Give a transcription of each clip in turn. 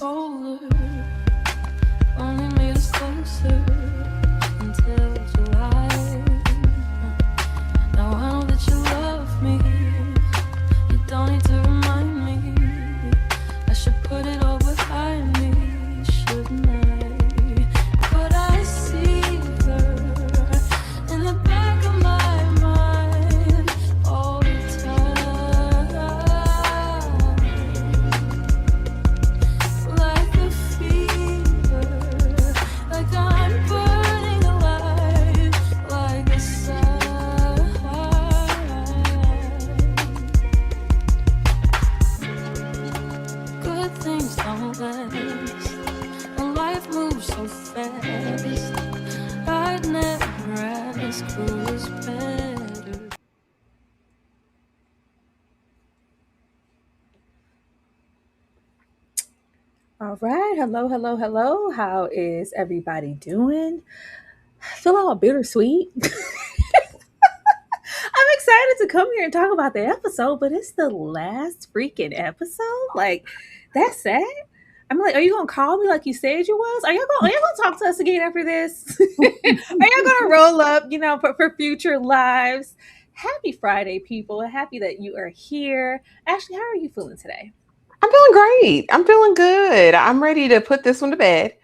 colder, only made us closer until July. Now I know that you love me, you don't need to remind me. I should put it all behind me, shouldn't I? But I see her in the back of my mind all the time, like a fever, like I'm burning alive, like a sigh. Good things don't last, and life moves so fast. I'd never ask who was better. All right. Hello, hello, hello. How is everybody doing? I feel all bittersweet. I'm excited to come here and talk about the episode, but it's the last freaking episode. Like, that's sad. I'm like, are you gonna call me like you said you was? Are y'all gonna talk to us again after this? Are y'all gonna roll up, for future lives? Happy Friday, people. Happy that you are here. Ashley, how are you feeling today? I'm feeling great. I'm feeling good. I'm ready to put this one to bed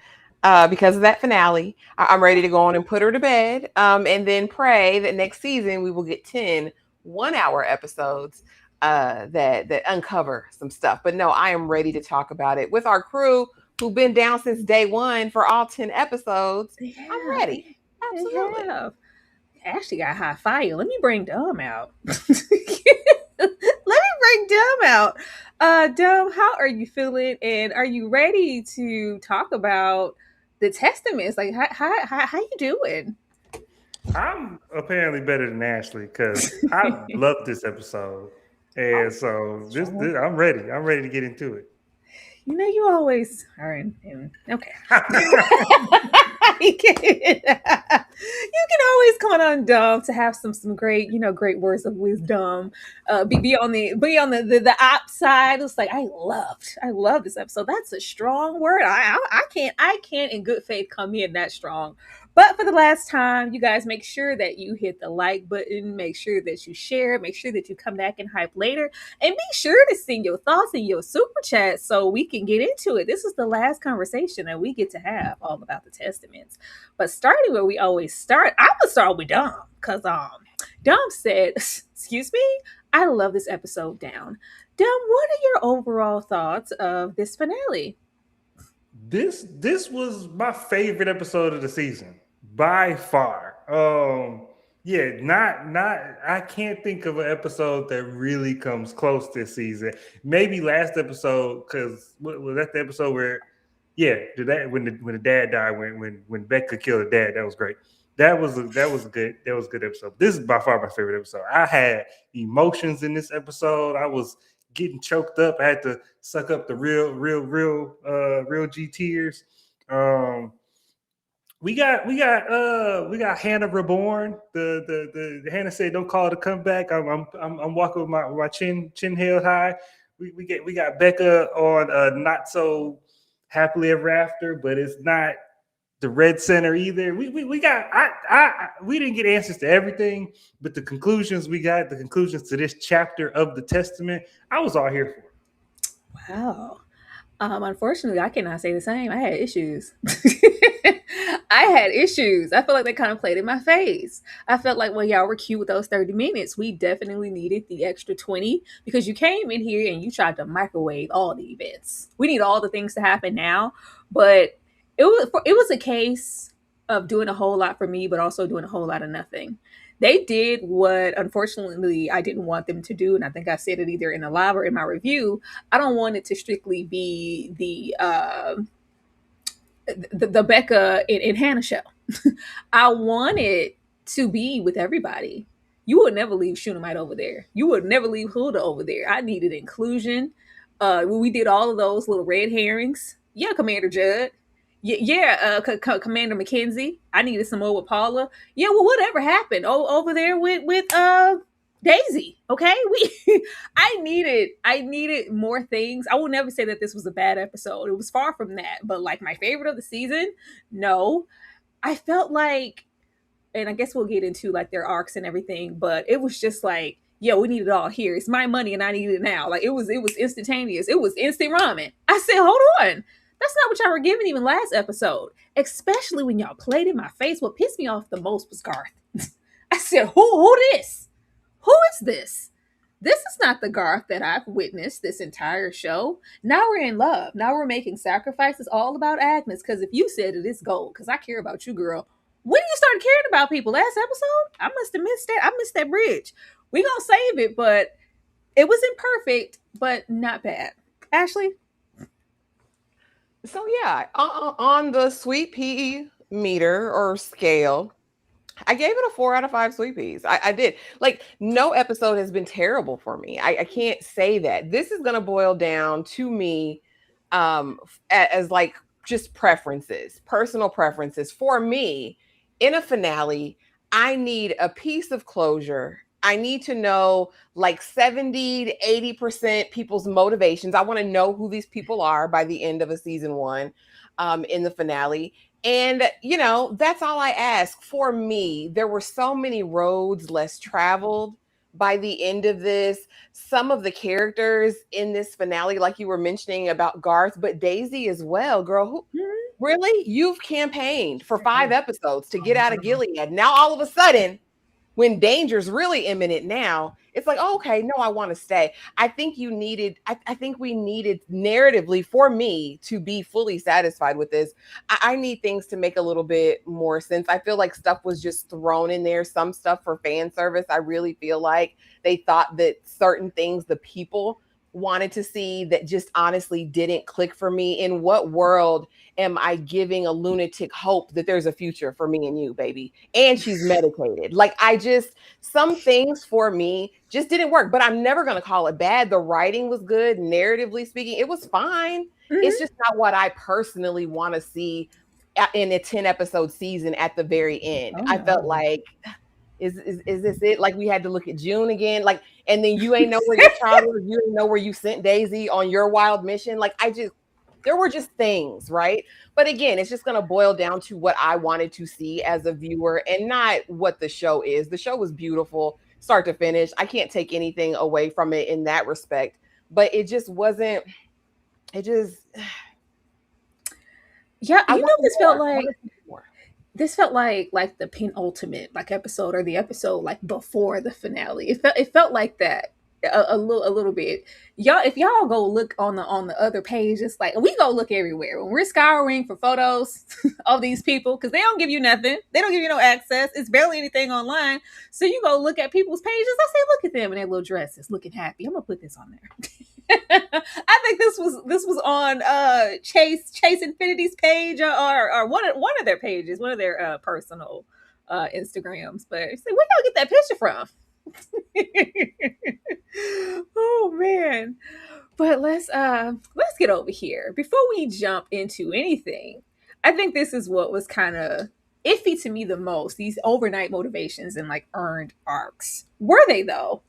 because of that finale. I'm ready to go on and put her to bed and then pray that next season we will get 10 1-hour episodes that uncover some stuff. But no, I am ready to talk about it with our crew who've been down since day one for all 10 episodes. Yeah, I'm ready. Absolutely. Yeah. Ashley got high fire. Let me bring Dom out. Let me bring Dom out. Dom, how are you feeling? And are you ready to talk about the testaments? Like, how you doing? I'm apparently better than Ashley because I love this episode, and so this I'm ready. I'm ready to get into it. You always are okay. You can always count on Dom to have some great, great words of wisdom. Be on the op side. It's like I love this episode. That's a strong word. I can't in good faith come in that strong. But for the last time, you guys make sure that you hit the like button, make sure that you share, make sure that you come back and hype later, and be sure to send your thoughts in your super chat so we can get into it. This is the last conversation that we get to have all about the testaments. But starting where we always start, I'm gonna start with Dom because Dom said, "Excuse me, I love this episode." Down, Dom, what are your overall thoughts of this finale? This was my favorite episode of the season by far. Yeah, not I can't think of an episode that really comes close this season. Maybe last episode because was that the episode where when the dad died when Becca killed the dad, that was great. That was a good episode. This is by far my favorite episode. I had emotions in this episode. I was getting choked up. I had to suck up the real G tears. We got Hannah reborn. The Hannah said, "Don't call it a comeback." I'm walking with my chin held high. We got Becca on not so happily ever after, but it's not the red center either. We didn't get answers to everything, but the conclusions to this chapter of the Testament, I was all here for. Wow. Unfortunately, I cannot say the same. I had issues. I had issues. I felt like they kind of played in my face. I felt like when y'all were cute with those 30 minutes, we definitely needed the extra 20 because you came in here and you tried to microwave all the events. We need all the things to happen now, but it was a case of doing a whole lot for me, but also doing a whole lot of nothing. They did what, unfortunately, I didn't want them to do, and I think I said it either in the live or in my review. I don't want it to strictly be the Becca and Hannah show. I want it to be with everybody. You would never leave Shunammite over there. You would never leave Hulda over there. I needed inclusion. We did all of those little red herrings. Yeah, Commander Judd. Commander Mackenzie. I needed some more with Paula. Yeah, well, whatever happened over there with Daisy. Okay, I needed more things. I will never say that this was a bad episode. It was far from that. But like my favorite of the season, no. I felt like, and I guess we'll get into like their arcs and everything, but it was just like, yo, we need it all here. It's my money and I need it now. Like it was instantaneous. It was instant ramen. I said, hold on. That's not what y'all were giving even last episode. Especially when y'all played in my face. What pissed me off the most was Garth. I said, who this? Who is this? This is not the Garth that I've witnessed this entire show. Now we're in love. Now we're making sacrifices all about Agnes. Because if you said it, it's gold. Because I care about you, girl. When you started caring about people last episode, I must have missed that. I missed that bridge. We gonna save it, but it was imperfect, but not bad. Ashley? So yeah, on the sweet pea meter or scale, I gave it a 4 out of 5 sweet peas. I did. Like, no episode has been terrible for me. I can't say that. This is going to boil down to me as like just preferences, personal preferences. For me, in a finale, I need a piece of closure. I need to know like 70 to 80% people's motivations. I want to know who these people are by the end of a season 1 in the finale. And, you know, that's all I ask. For me, there were so many roads less traveled by the end of this. Some of the characters in this finale, like you were mentioning about Garth, but Daisy as well, girl, really? You've campaigned for 5 episodes to get out of Gilead. Now, all of a sudden, when danger's really imminent now, it's like, oh, okay, no, I want to stay. I think we needed narratively for me to be fully satisfied with this. I need things to make a little bit more sense. I feel like stuff was just thrown in there, some stuff for fan service. I really feel like they thought that certain things the people wanted to see that just honestly didn't click for me. In what world am I giving a lunatic hope that there's a future for me and you, baby? And she's medicated. Like, some things for me just didn't work, but I'm never going to call it bad. The writing was good. Narratively speaking, it was fine. It's just not what I personally want to see in a 10 episode season at the very end. I felt like, is this it? Like, we had to look at June again. Like, and then you ain't know where your child was. You ain't know where you sent Daisy on your wild mission. Like, there were just things, right? But again, it's just going to boil down to what I wanted to see as a viewer and not what the show is. The show was beautiful, start to finish. I can't take anything away from it in that respect, but it just wasn't, yeah, you know, this felt like the penultimate like episode, or the episode like before the finale. It felt like that a little bit. Y'all, if y'all go look on the other page, it's like we go look everywhere when we're scouring for photos of these people, because they don't give you nothing. They don't give you no access. It's barely anything online. So you go look at people's pages. I say, look at them in their little dresses, looking happy. I'm gonna put this on there. I think this was on Chase Infinity's page, or one of their pages, one of their personal Instagrams. But it's like, where y'all get that picture from? Oh man. But let's get over here before we jump into anything. I think this is what was kind of iffy to me the most, these overnight motivations and like earned arcs. Were they though?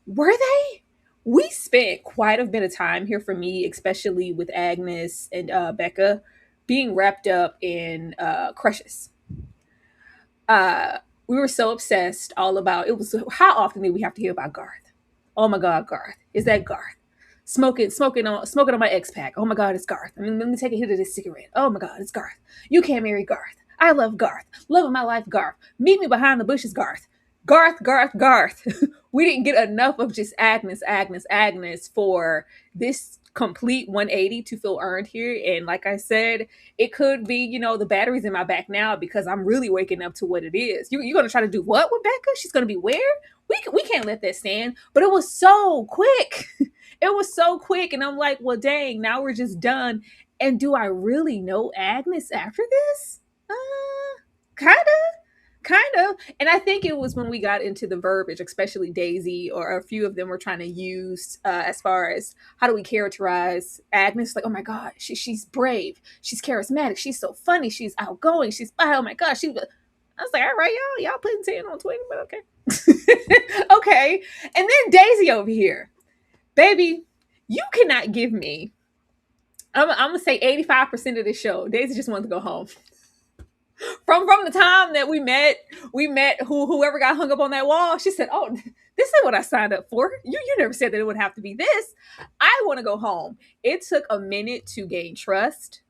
Were they? We spent quite a bit of time here, for me, especially with Agnes and Becca, being wrapped up in crushes. We were so obsessed all about it. Was how often did we have to hear about Garth? Oh my God, Garth. Is that Garth? Smoking on my X pack. Oh my God, it's Garth. I mean, let me take a hit of this cigarette. Oh my God, it's Garth. You can't marry Garth. I love Garth. Love of my life, Garth. Meet me behind the bushes, Garth. Garth. We didn't get enough of just Agnes for this complete 180 to feel earned here. And like I said, it could be, you know, the battery's in my back now because I'm really waking up to what it is. You're going to try to do what with Becca? She's going to be where? We can't let that stand. But it was so quick. It was so quick. And I'm like, well, dang, now we're just done. And do I really know Agnes after this? Kind of. And I think it was when we got into the verbiage, especially Daisy, or a few of them were trying to use as far as how do we characterize Agnes? Like, oh my God, she's brave. She's charismatic. She's so funny. She's outgoing. Oh my gosh. I was like, all right, y'all putting 10 on 20, but okay. Okay. And then Daisy over here. Baby, you cannot give me, I'm gonna say 85% of the show. Daisy just wanted to go home. From the time that we met whoever got hung up on that wall. She said, "Oh, this is what I signed up for. You never said that it would have to be this. I want to go home." It took a minute to gain trust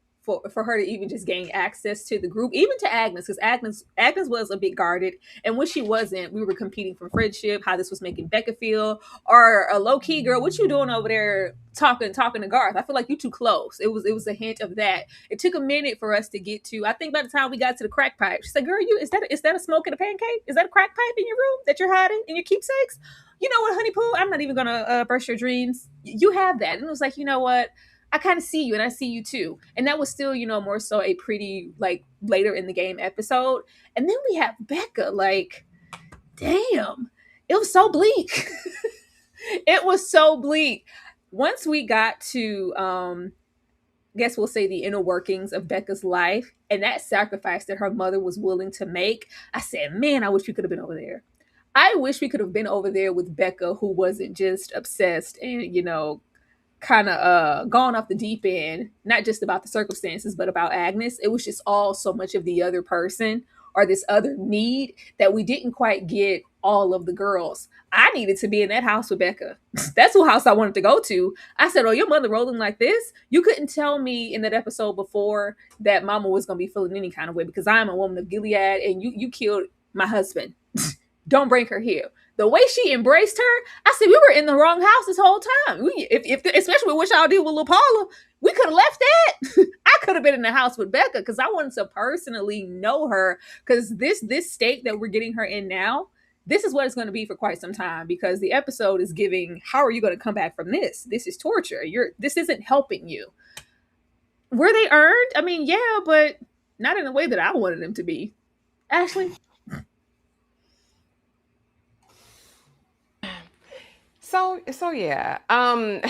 for her to even just gain access to the group, even to Agnes, because Agnes was a bit guarded, and when she wasn't, we were competing for friendship. How this was making Becca feel, or a low key girl, what you doing over there talking to Garth? I feel like you too close. It was a hint of that. It took a minute for us to get to. I think by the time we got to the crack pipe, she said, "Girl, is that a smoke and a pancake? Is that a crack pipe in your room that you're hiding in your keepsakes? You know what, honey poo? I'm not even gonna burst your dreams. You have that." And it was like, you know what? I kind of see you, and I see you too. And that was still, more so a pretty like later in the game episode. And then we have Becca. Like, damn, it was so bleak. It was so bleak. Once we got to guess we'll say the inner workings of Becca's life and that sacrifice that her mother was willing to make, I said, man, I wish we could have been over there. I wish we could have been over there with Becca, who wasn't just obsessed and, kind of gone off the deep end, not just about the circumstances, but about Agnes. It was just all so much of the other person or this other need that we didn't quite get all of the girls. I needed to be in that house with Becca. That's the house I wanted to go to. I said, "Oh, your mother rolling like this? You couldn't tell me in that episode before that mama was going to be feeling any kind of way because I am a woman of Gilead and you killed my husband. Don't bring her here." The way she embraced her, I said, we were in the wrong house this whole time. If especially with what y'all did with Lil Paula, we could have left that. I could have been in the house with Becca because I wanted to personally know her. Because this state that we're getting her in now, this is what it's going to be for quite some time. Because the episode is giving, how are you going to come back from this? This is torture. This isn't helping you. Were they earned? I mean, yeah, but not in the way that I wanted them to be. Ashley? So yeah. And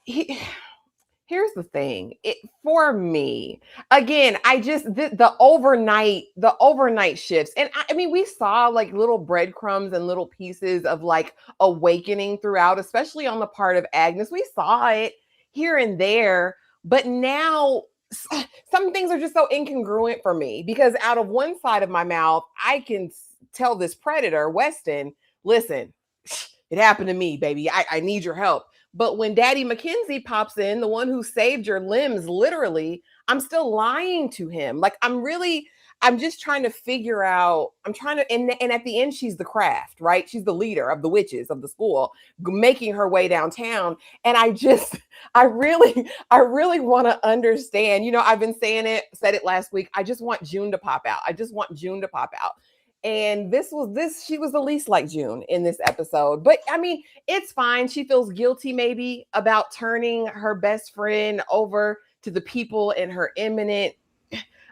here's the thing. For me, again, I just the overnight shifts. And I mean, we saw like little breadcrumbs and little pieces of like awakening throughout, especially on the part of Agnes. We saw it here and there, but now some things are just so incongruent for me because out of one side of my mouth, I can tell this predator, Weston, listen, it happened to me, baby. I need your help. But when Daddy Mackenzie pops in, the one who saved your limbs, literally, I'm still lying to him. Like, I'm just trying to figure out, and at the end, she's the craft, right? She's the leader of the witches of the school, making her way downtown. And I really want to understand, I've been said it last week. I just want June to pop out. And she was the least like June in this episode. But I mean, it's fine. She feels guilty maybe about turning her best friend over to the people in her imminent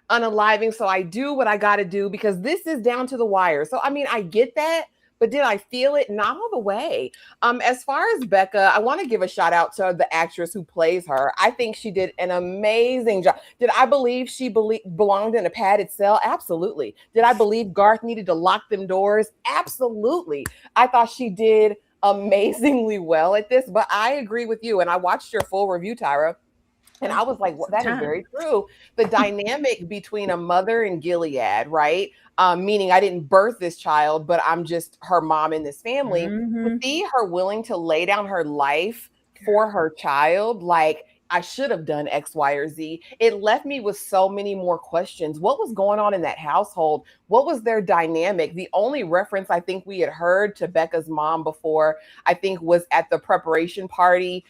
unaliving. So I do what I got to do because this is down to the wire. So, I mean, I get that. But did I feel it? Not all the way. As far as Becca, I want to give a shout out to the actress who plays her. I think she did an amazing job. Did I believe she belonged in a padded cell? Absolutely. Did I believe Garth needed to lock them doors? Absolutely. I thought she did amazingly well at this, but I agree with you. And I watched your full review, Tyra. And I was like, well, that is very true. The dynamic between a mother and Gilead, right? Meaning I didn't birth this child, but I'm just her mom in this family. Mm-hmm. To see her willing to lay down her life for her child, like, I should have done X, Y, or Z. It left me with so many more questions. What was going on in that household? What was their dynamic? The only reference I think we had heard to Becca's mom before, I think, was at the preparation party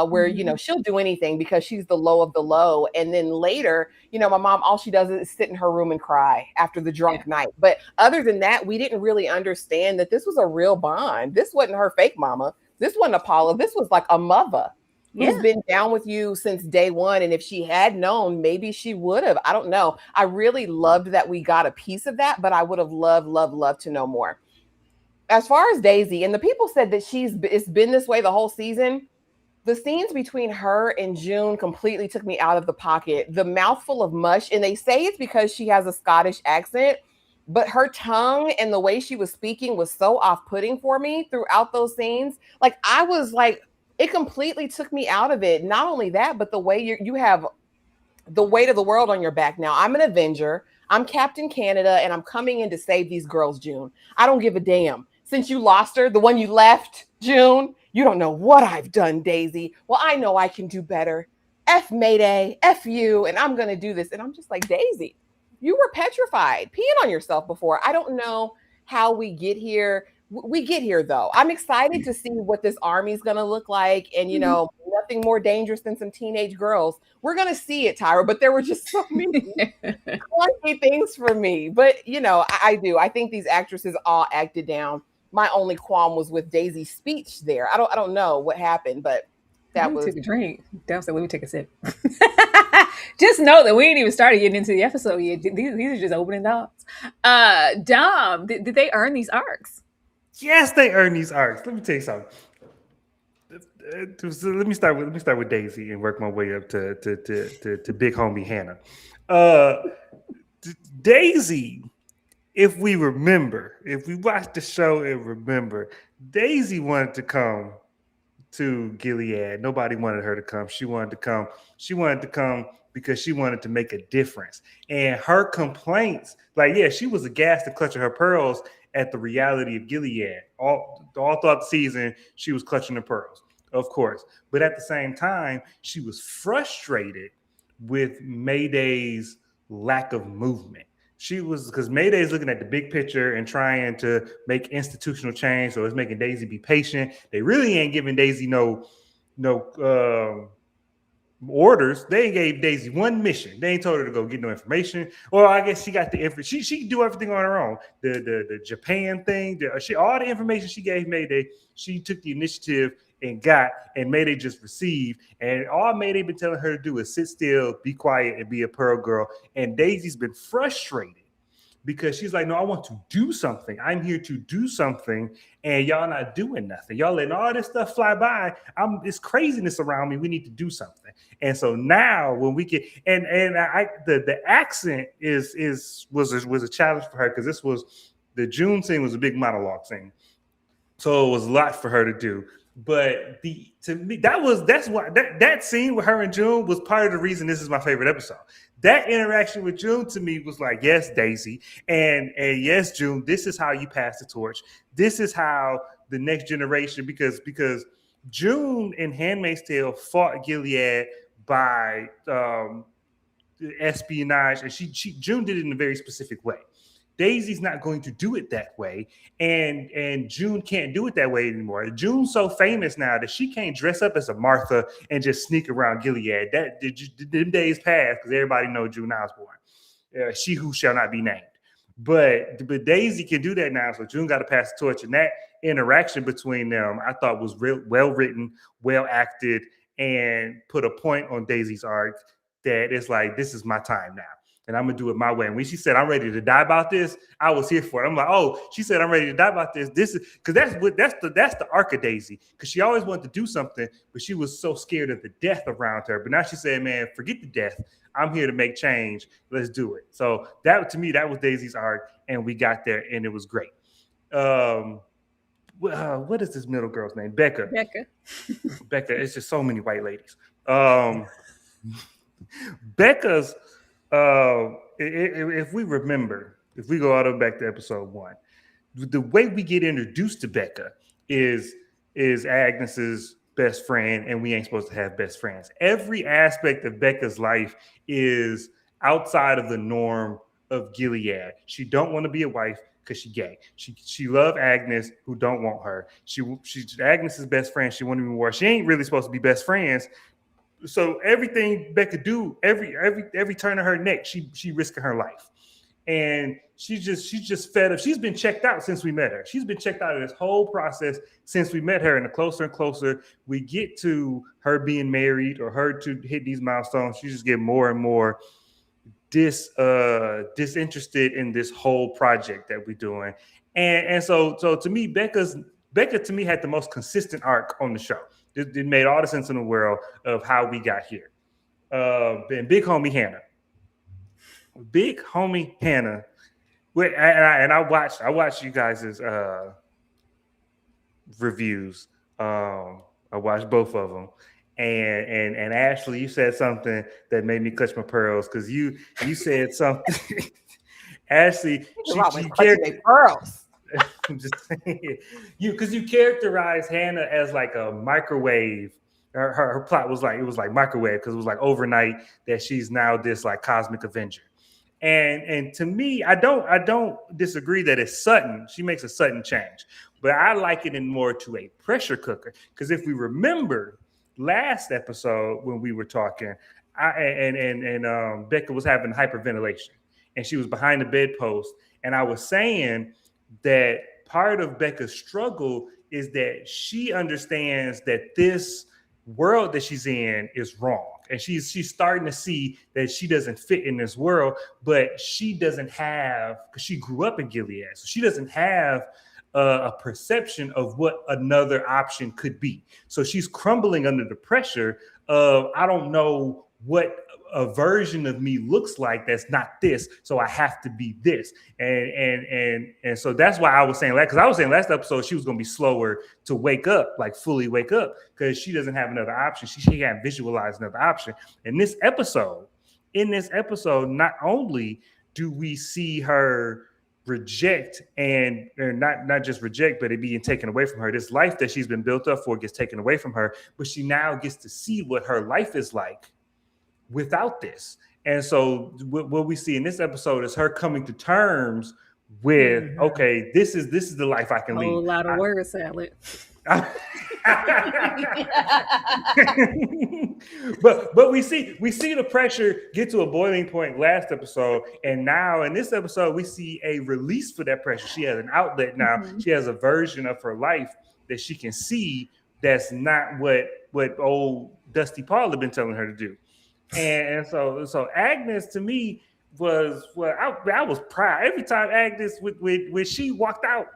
where, she'll do anything because she's the low of the low. And then later, my mom, all she does is sit in her room and cry after the drunk night. But other than that, we didn't really understand that this was a real bond. This wasn't her fake mama. This wasn't Apollo. This was like a mother. Who's been down with you since day one. And if she had known, maybe she would have. I don't know. I really loved that we got a piece of that, but I would have loved to know more. As far as Daisy, and the people said that it's been this way the whole season. The scenes between her and June completely took me out of the pocket. The mouthful of mush, and they say it's because she has a Scottish accent. but her tongue and the way she was speaking was so off-putting for me throughout those scenes. Like I was like, it completely took me out of it. Not only that, but the way you have the weight of the world on your back now. I'm an Avenger. I'm Captain Canada, and I'm coming in to save these girls, June. I don't give a damn. Since you lost her, the one you left, June, you don't know what I've done, Daisy. Well, I know I can do better. F Mayday, F you, and I'm going to do this. And I'm just like, Daisy, you were petrified, peeing on yourself before. I don't know how we get here. We get here, though. I'm excited to see what this army is going to look like. And, you know, nothing more dangerous than some teenage girls. We're going to see it, Tyra, but there were just so many clunky things for me. But, you know, I do. I think these actresses all acted down. My only qualm was with Daisy's speech there. I don't know what happened, but that was. Take a drink. Dad said, "Let me take a sip." Just know that we ain't even started getting into the episode yet. These are just opening thoughts. Dom, did they earn these arcs? Yes, they earn these arcs. Let me tell you something. So let me start with Daisy and work my way up to big homie Hannah. Daisy, if we watch the show and remember, Daisy wanted to come to Gilead. Nobody wanted her to come. She wanted to come. She wanted to come because she wanted to make a difference. And her complaints, like, yeah, she was aghast and clutching her pearls at the reality of Gilead. All throughout the season, she was clutching her pearls, of course. But at the same time, she was frustrated with Mayday's lack of movement. She was, because Mayday's looking at the big picture and trying to make institutional change. So it's making Daisy be patient. They really ain't giving Daisy no orders. They gave Daisy one mission. They ain't told her to go get no information. Well, I guess she got the information. She can do everything on her own. The Japan thing, all the information she gave Mayday, she took the initiative and got, and Mayday just received. And all Mayday been telling her to do is sit still, be quiet, and be a pearl girl. And Daisy's been frustrated because she's like, no, I want to do something. I'm here to do something, and y'all not doing nothing. Y'all letting all this stuff fly by. It's craziness around me. We need to do something. And so now when we get, the accent was a challenge for her, because this was, the June scene was a big monologue scene. So it was a lot for her to do. But to me, that scene with her and June was part of the reason this is my favorite episode. That interaction with June to me was like, yes, Daisy, and yes, June, this is how you pass the torch. This is how the next generation, because June in Handmaid's Tale fought Gilead by espionage, and June did it in a very specific way. Daisy's not going to do it that way, and June can't do it that way anymore. June's so famous now that she can't dress up as a Martha and just sneak around Gilead. Them days passed, because everybody knows June Osborne, she who shall not be named. But Daisy can do that now, so June got to pass the torch. And that interaction between them, I thought, was well written, well acted, and put a point on Daisy's arc that it's like, this is my time now. And I'm gonna do it my way. And when she said, I'm ready to die about this, I was here for it. I'm like, oh, she said, I'm ready to die about this. This is because that's the arc of Daisy. Because she always wanted to do something, but she was so scared of the death around her. But now she said, man, forget the death. I'm here to make change. Let's do it. So that, to me, that was Daisy's arc, and we got there, and it was great. What is this middle girl's name? Becca. Becca. It's just so many white ladies. Becca's. If we remember, if we go all the way back to episode 1, the way we get introduced to Becca is Agnes's best friend, and we ain't supposed to have best friends. Every aspect of Becca's life is outside of the norm of Gilead. She don't want to be a wife because she gay. She love Agnes, who don't want her. She's Agnes's best friend. She won't even war. She ain't really supposed to be best friends. So everything Becca do, every turn of her neck, she risking her life, and she's just fed up. She's been checked out since we met her. She's been checked out of this whole process since we met her. And the closer and closer we get to her being married or her to hit these milestones, she just get more and more disinterested in this whole project that we're doing. And so to me, Becca to me had the most consistent arc on the show. It made all the sense in the world of how we got here. And big homie Hannah. Wait, and I watched you guys' reviews. I watched both of them. And Ashley, you said something that made me clutch my pearls because you said something. Ashley, You're always she clutching their pearls. I'm just saying, because you characterized Hannah as like a microwave. Her plot was like, it was like microwave because it was like overnight that she's now this like cosmic avenger. And to me, I don't disagree that it's sudden. She makes a sudden change, but I like it in more to a pressure cooker. Because if we remember last episode when we were talking, Becca was having hyperventilation, and she was behind the bedpost, and I was saying that part of Becca's struggle is that she understands that this world that she's in is wrong, and she's starting to see that she doesn't fit in this world, but she doesn't have, because she grew up in Gilead, so she doesn't have a perception of what another option could be. So she's crumbling under the pressure of, I don't know what a version of me looks like that's not this, so I have to be this. And so that's why I was saying that, because I was saying last episode she was going to be slower to wake up, like fully wake up, because she doesn't have another option. She can't visualize another option. In this episode, not only do we see her reject, and not just reject, but it being taken away from her, this life that she's been built up for gets taken away from her, but she now gets to see what her life is like without this. And so what we see in this episode is her coming to terms with, okay, this is the life I can lead. A whole lot of word salad. but we see the pressure get to a boiling point last episode, and now in this episode we see a release for that pressure. She has an outlet now. She has a version of her life that she can see that's not what old Dusty Paul had been telling her to do. And so Agnes to me was, well, I was proud every time Agnes when she walked out,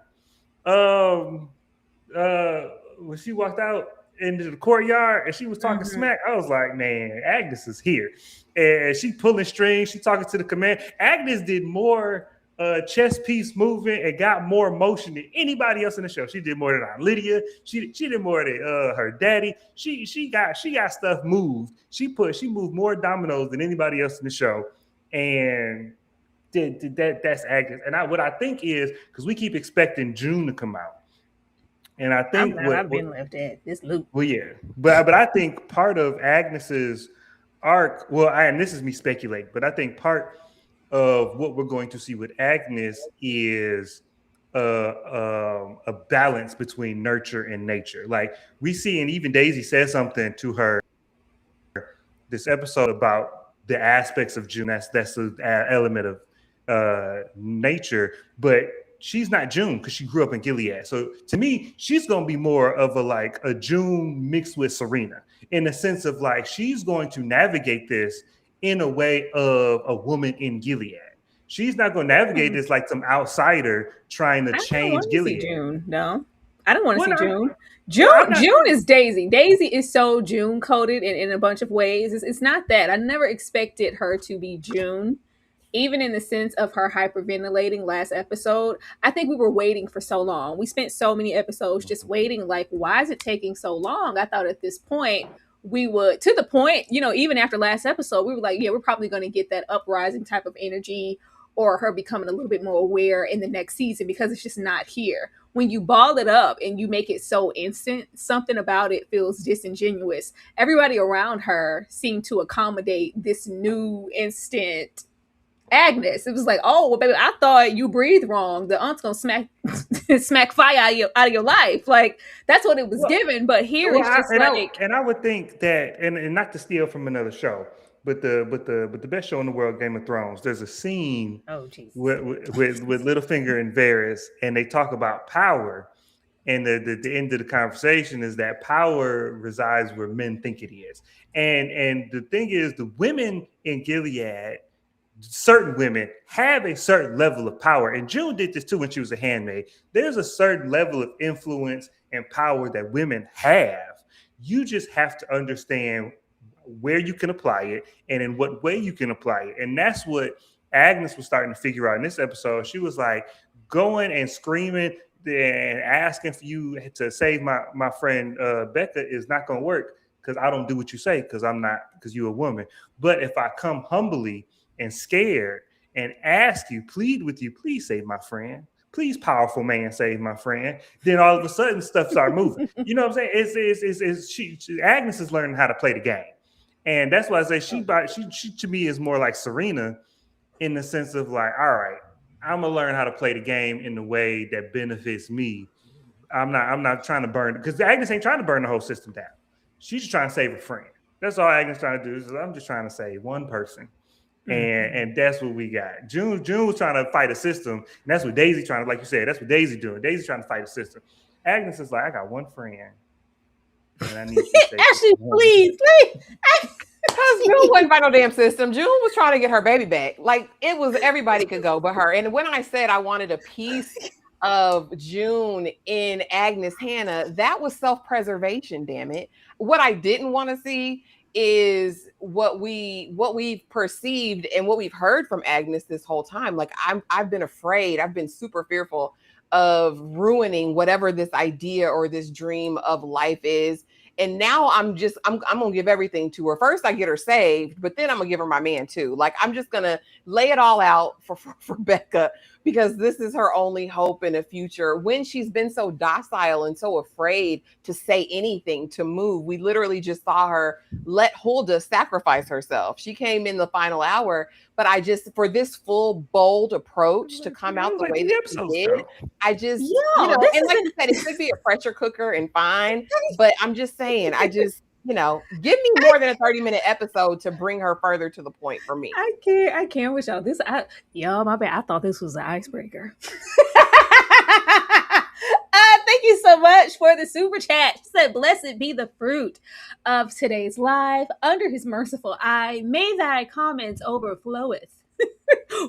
when she walked out into the courtyard and she was talking smack. I was like, man, Agnes is here, and she pulling strings. She talking to the command. Agnes did more chess piece movement and got more motion than anybody else in the show. She did more than Aunt Lydia. She did more than her daddy. She got stuff moved. She moved more dominoes than anybody else in the show, and that's Agnes. And what I think is, because we keep expecting June to come out, and I think I've been left at this loop. Well, yeah, but I think part of Agnes's arc, and this is me speculating, but I think part of what we're going to see with Agnes is a balance between nurture and nature. Like we see, and even Daisy says something to her this episode about the aspects of June. That's an element of nature, but she's not June because she grew up in Gilead. So to me, she's going to be more of a June mixed with Serena, in the sense of like she's going to navigate this in a way of a woman in Gilead. She's not going to navigate this like some outsider trying to change Gilead. June, no, I don't want to see June. June is Daisy. Daisy is so June coded in a bunch of ways. It's not that. I never expected her to be June, even in the sense of her hyperventilating last episode. I think we were waiting for so long. We spent so many episodes just waiting. Like, why is it taking so long? I thought at this point we would, to the point, even after last episode, we were like, yeah, we're probably going to get that uprising type of energy, or her becoming a little bit more aware in the next season, because it's just not here. When you ball it up and you make it so instant, something about it feels disingenuous. Everybody around her seemed to accommodate this new instant Agnes. It was like, oh, well, baby, I thought you breathed wrong. The aunt's gonna smack fire out of your life. Like that's what it was given. But here it's just I would think that, and not to steal from another show, but the best show in the world, Game of Thrones. There's a scene with Littlefinger and Varys, and they talk about power. And the end of the conversation is that power resides where men think it is. And the thing is, the women in Gilead, certain women have a certain level of power, and June did this too when she was a handmaid. There's a certain level of influence and power that women have. You just have to understand where you can apply it and in what way you can apply it, and that's what Agnes was starting to figure out in this episode, she was like going and screaming and asking for you to save my friend Becca is not going to work because I don't do what you say because you're a woman. But if I come humbly and scared and ask you, plead with you, please save my friend. Please, powerful man, save my friend. Then all of a sudden, stuff start moving. You know what I'm saying? Agnes is learning how to play the game, and that's why I say she to me is more like Serena in the sense of like, all right, I'm gonna learn how to play the game in the way that benefits me. I'm not trying to burn because Agnes ain't trying to burn the whole system down. She's just trying to save a friend. That's all Agnes trying to do. Is I'm just trying to save one person. And that's what we got. June was trying to fight a system, and that's what Daisy trying to, like you said, that's what Daisy doing. Daisy trying to fight a system. Agnes is like, I got one friend, and I need you to say Ashley, please. Because June wasn't by no damn system. June was trying to get her baby back. Like, it was everybody could go but her. And when I said I wanted a piece of June in Agnes Hannah, that was self-preservation, damn it. What I didn't want to see is what we've perceived and what we've heard from Agnes this whole time. Like, I've been afraid. I've been super fearful of ruining whatever this idea or this dream of life is. And now I'm gonna give everything to her. First, I get her saved, but then I'm gonna give her my man too. Like, I'm just gonna lay it all out for Becca, because this is her only hope in a future. When she's been so docile and so afraid to say anything, to move, we literally just saw her let Hulda sacrifice herself. She came in the final hour, but for this full bold approach to come out the way that she did, I just, and like you said, it could be a pressure cooker and fine, but I'm just saying, give me more than a 30-minute episode to bring her further to the point for me. I can't with y'all. My bad. I thought this was an icebreaker. Thank you so much for the super chat. She said, blessed be the fruit of today's live. Under his merciful eye, may thy comments overfloweth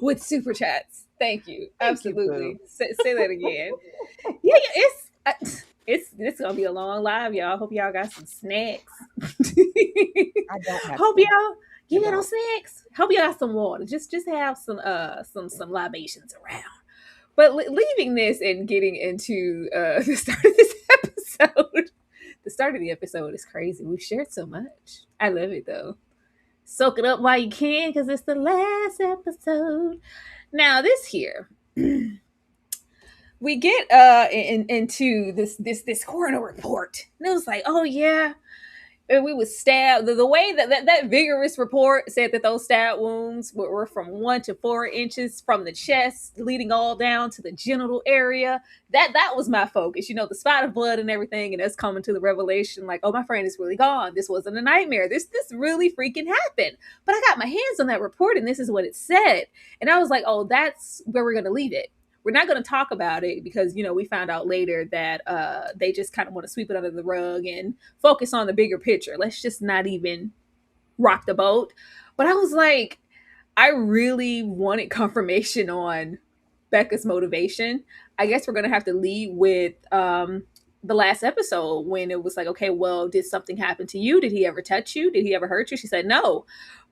with super chats. Thank you. Absolutely. Say that again. It's gonna be a long live, y'all. Hope y'all got some snacks. I don't have Hope y'all you got no snacks. Hope y'all got some water. Just have some libations around. But leaving this and getting into the start of this episode, the start of the episode is crazy. We've shared so much. I love it though. Soak it up while you can, because it's the last episode. Now this here. We get into this coroner report, and it was like, oh yeah, we was stabbed. The way that vigorous report said that those stab wounds were from 1 to 4 inches from the chest, leading all down to the genital area. That was my focus, the spot of blood and everything, and us coming to the revelation, like, oh, my friend is really gone. This wasn't a nightmare. This really freaking happened. But I got my hands on that report, and this is what it said, and I was like, oh, that's where we're gonna leave it. We're not going to talk about it because, we found out later that they just kind of want to sweep it under the rug and focus on the bigger picture. Let's just not even rock the boat. But I was like, I really wanted confirmation on Becca's motivation. I guess we're going to have to lead with the last episode when it was like, okay, well, did something happen to you? Did he ever touch you? Did he ever hurt you? She said no.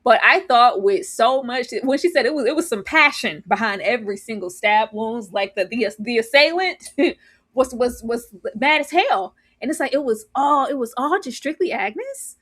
But I thought with so much, when she said it was some passion behind every single stab wounds, like the assailant was bad as hell, and it's like it was all just strictly Agnes.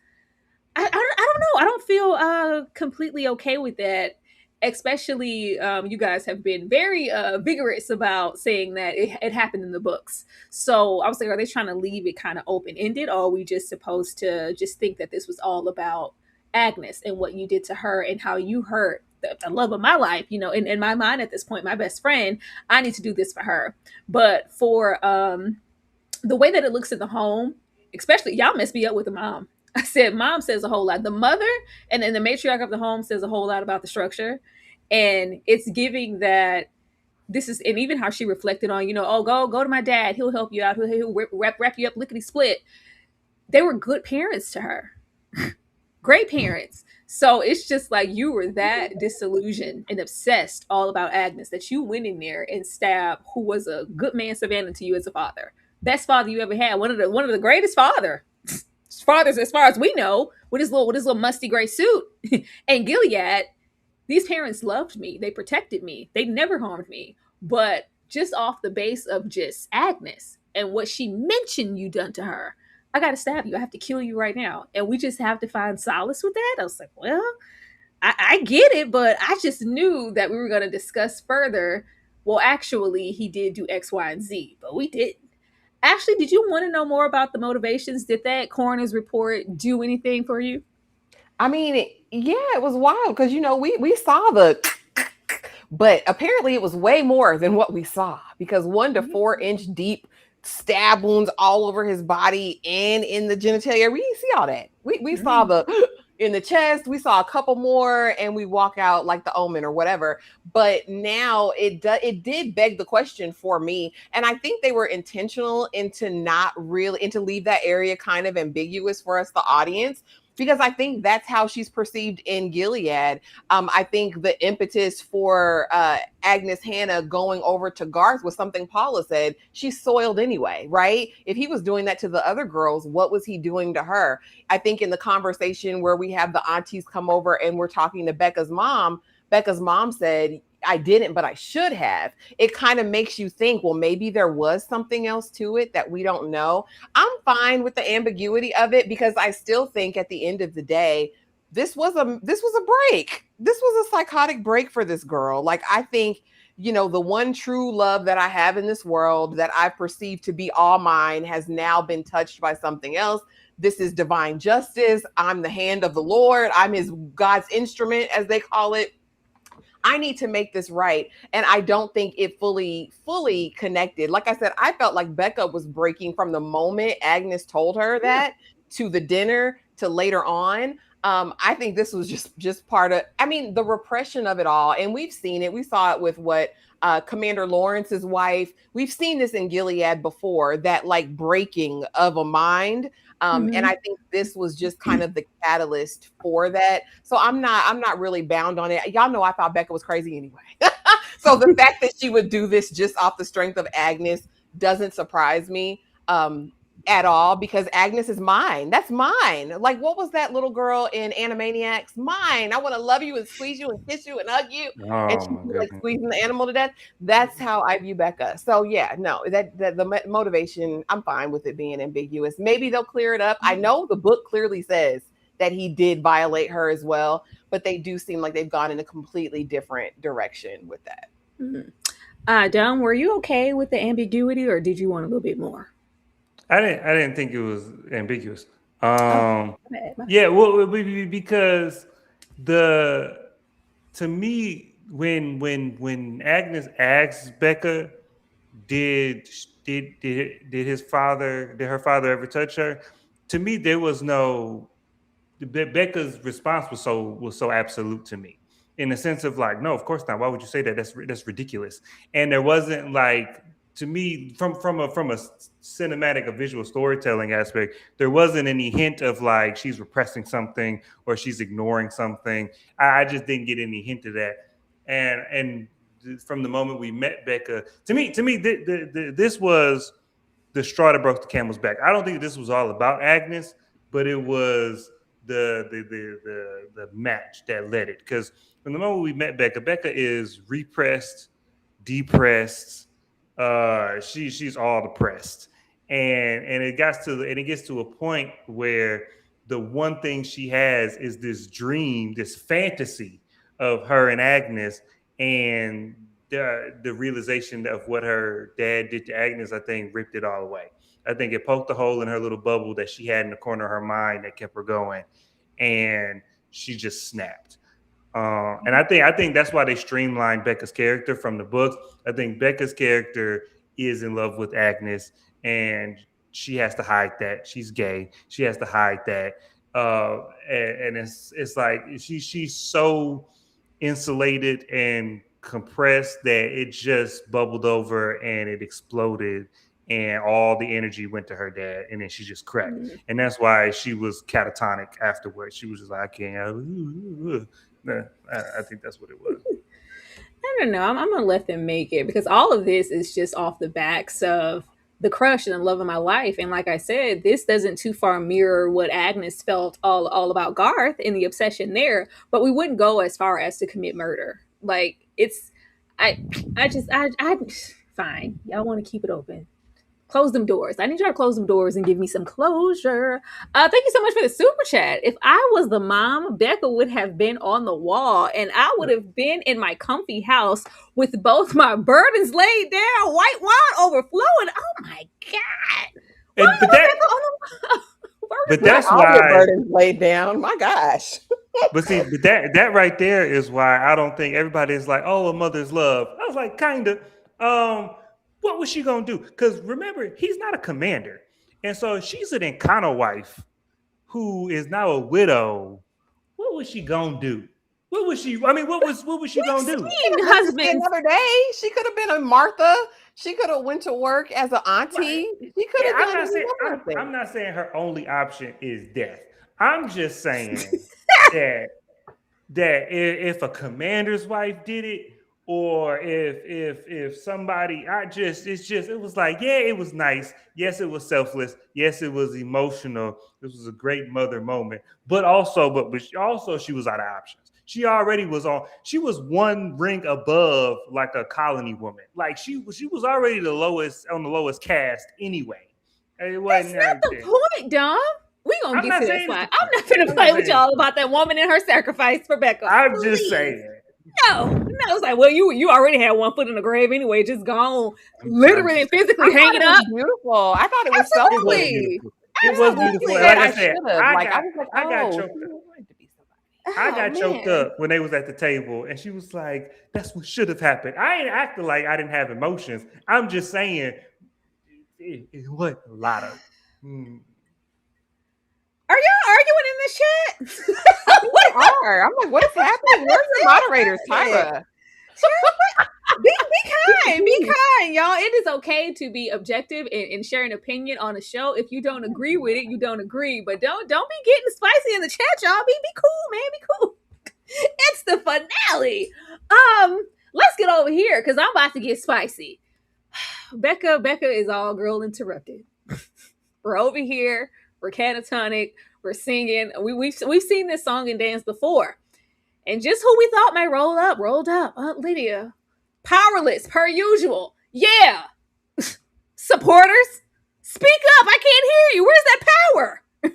I don't know. I don't feel completely okay with that. Especially, you guys have been very vigorous about saying that it happened in the books. So I was like, are they trying to leave it kind of open ended, or are we just supposed to just think that this was all about Agnes and what you did to her and how you hurt the love of my life, in my mind at this point, my best friend, I need to do this for her. But for the way that it looks in the home, especially, y'all messed me up with the mom. I said mom says a whole lot. The mother and then the matriarch of the home says a whole lot about the structure, and it's giving that this is, and even how she reflected on, oh, go to my dad, he'll help you out, he'll wrap you up lickety split. They were good parents to her. Great parents. So it's just like you were that disillusioned and obsessed all about Agnes that you went in there and stabbed who was a good man Savannah to you as a father. Best father you ever had. One of the greatest fathers as far as we know, with his little musty gray suit. And Gilead, these parents loved me. They protected me. They never harmed me. But just off the base of just Agnes and what she mentioned you done to her, I got to stab you. I have to kill you right now. And we just have to find solace with that. I was like, well, I get it, but I just knew that we were going to discuss further. Well, actually, he did do X, Y, and Z, but we didn't. Actually, did you want to know more about the motivations? Did that coroner's report do anything for you? I mean, yeah, it was wild because we saw the, but apparently it was way more than what we saw because 1 to 4 inch deep stab wounds all over his body and in the genitalia. We didn't see all that. We saw the in the chest. We saw a couple more, and we walk out like the Omen or whatever. But now it did beg the question for me, and I think they were intentional into not really into leave that area kind of ambiguous for us, the audience, because I think that's how she's perceived in Gilead. I think the impetus for Agnes Hannah going over to Garth was something Paula said. She's soiled anyway, right? If he was doing that to the other girls, what was he doing to her? I think in the conversation where we have the aunties come over and we're talking to Becca's mom said, I didn't, but I should have. It kind of makes you think, well, maybe there was something else to it that we don't know. I'm fine with the ambiguity of it because I still think at the end of the day, this was a break. This was a psychotic break for this girl. Like, I think, the one true love that I have in this world that I perceive to be all mine has now been touched by something else. This is divine justice. I'm the hand of the Lord. I'm God's instrument, as they call it. I need to make this right. And I don't think it fully connected. Like I said, I felt like Becca was breaking from the moment Agnes told her that to the dinner to later on. I think this was just part of, the repression of it all. And we've seen it. We saw it with Commander Lawrence's wife. We've seen this in Gilead before, that like breaking of a mind. And I think this was just kind of the catalyst for that. So I'm not really bound on it. Y'all know I thought Becca was crazy anyway. So the fact that she would do this just off the strength of Agnes doesn't surprise me at all, because Agnes is mine. That's mine. Like, what was that little girl in Animaniacs? Mine. I want to love you and squeeze you and kiss you and hug you. And she's like squeezing the animal to death. That's how I view Becca. So yeah, no, that the motivation, I'm fine with it being ambiguous. Maybe they'll clear it up. I know the book clearly says that he did violate her as well, but they do seem like they've gone in a completely different direction with that. Dom, were you okay with the ambiguity, or did you want a little bit more? I didn't think it was ambiguous. My Yeah, well, because to me, when Agnes asks Becca, did her father ever touch her? To me, there was no. Becca's response was so absolute to me, in the sense of like, no, of course not. Why would you say that? That's ridiculous. And there wasn't, like, to me, from a cinematic, a visual storytelling aspect, there wasn't any hint of like she's repressing something or she's ignoring something. I just didn't get any hint of that. And from the moment we met Becca, to me, this was the straw that broke the camel's back. I don't think this was all about Agnes, but it was the match that led it. Because from the moment we met Becca, Becca is repressed, depressed. She's all depressed, and it gets to a point where the one thing she has is this dream, this fantasy of her and Agnes, and the realization of what her dad did to Agnes, I think, ripped it all away. I think it poked a hole in her little bubble that she had in the corner of her mind that kept her going, and she just snapped. And I think that's why they streamlined Becca's character from the book. I think Becca's character is in love with Agnes, and she has to hide that. She's gay. She has to hide that. And it's like she's so insulated and compressed that it just bubbled over and it exploded, and all the energy went to her dad, and then she just cracked. And that's why she was catatonic afterwards. She was just like, I can't. I think that's what it was. I don't know. I'm gonna let them make it, because all of this is just off the backs of the crush and the love of my life. And like I said, this doesn't too far mirror what Agnes felt all about Garth and the obsession there, but we wouldn't go as far as to commit murder. Like it's I fine. Y'all want to keep it open. Close them doors. I need y'all to close them doors and give me some closure. Thank you so much for the super chat. If I was the mom, Becca would have been on the wall and I would have been in my comfy house with both my burdens laid down, white wine overflowing. Oh my God. And, Why but was that, Becca on the but that's All your why. burdens laid down. My gosh. But see, but that right there is why I don't think everybody is like, oh, a mother's love. I was like, kind of. What was she gonna do? Because remember, he's not a commander, and so she's an Encana wife who is now a widow. What was she gonna do? What was she? I mean, what was she gonna do? husbands? Another day, she could have been a Martha. She could have went to work as an auntie. She could have I'm done not saying a number of things. I'm not saying her only option is death. I'm just saying that if a commander's wife did it, or if somebody, it was like, yeah, it was nice. Yes, it was selfless. Yes, it was emotional. This was a great mother moment. But she was out of options. She already was on. She was one rank above like a colony woman. Like she was already on the lowest caste anyway. It wasn't That's not the point, Dom. We gonna I'm get not to saying that it's spot. the I'm not gonna point. play I'm with saying y'all about that woman and her sacrifice for Becca. I'm just Please. saying. No, it's like, well, you already had one foot in the grave anyway, just gone, literally and physically hanging it up. was beautiful. I thought it was It was Absolutely. beautiful. It was beautiful. And Like like I said, I got oh, choked she up. wanted to be somebody. Oh, I got choked man. up when they was at the table, and she was like, "That's what should have happened." I ain't acting like I didn't have emotions. I'm just saying it was a lot of. Are y'all arguing in this chat? We are. I'm like, what is happening? Where's your moderators, Tyra? Be kind, y'all. It is okay to be objective and share an opinion on a show. If you don't agree with it, you don't agree. But don't be getting spicy in the chat, y'all. Be cool, man. Be cool. It's the finale. Let's get over here because I'm about to get spicy. Becca is all girl interrupted. We're over here. We're catatonic. We're singing. We've seen this song and dance before. And just who we thought might rolled up. Aunt Lydia. Powerless, per usual. Yeah. Supporters, speak up. I can't hear you. Where's that power? When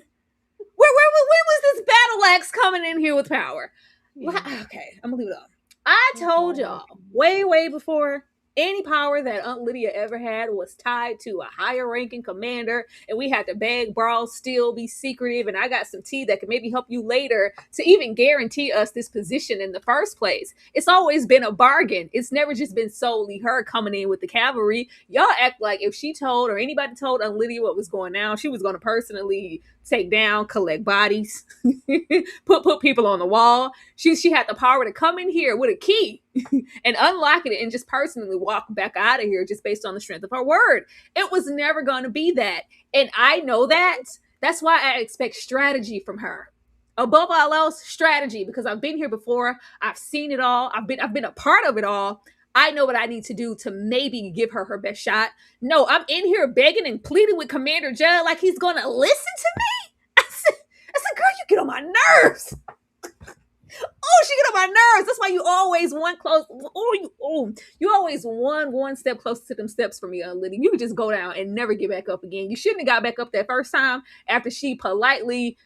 was this battle axe coming in here with power? Okay, I'm gonna leave it up. I told y'all way before any power that Aunt Lydia ever had was tied to a higher ranking commander, and we had to beg, borrow, steal, be secretive. And I got some tea that can maybe help you later to even guarantee us this position in the first place. It's always been a bargain. It's never just been solely her coming in with the cavalry. Y'all act like if she told or anybody told Aunt Lydia what was going on, she was going to personally take down, collect bodies, put people on the wall. She had the power to come in here with a key and unlock it and just personally walk back out of here just based on the strength of her word. It was never going to be that. And I know that. That's why I expect strategy from her. Above all else, strategy, because I've been here before. I've seen it all. I've been a part of it all. I know what I need to do to maybe give her her best shot. No, I'm in here begging and pleading with Commander Judd like he's going to listen to me. I said, girl, you get on my nerves. Oh, she get on my nerves. That's why you always want close. You always one step closer to them steps for me, Lydia. You could just go down and never get back up again. You shouldn't have got back up that first time after she politely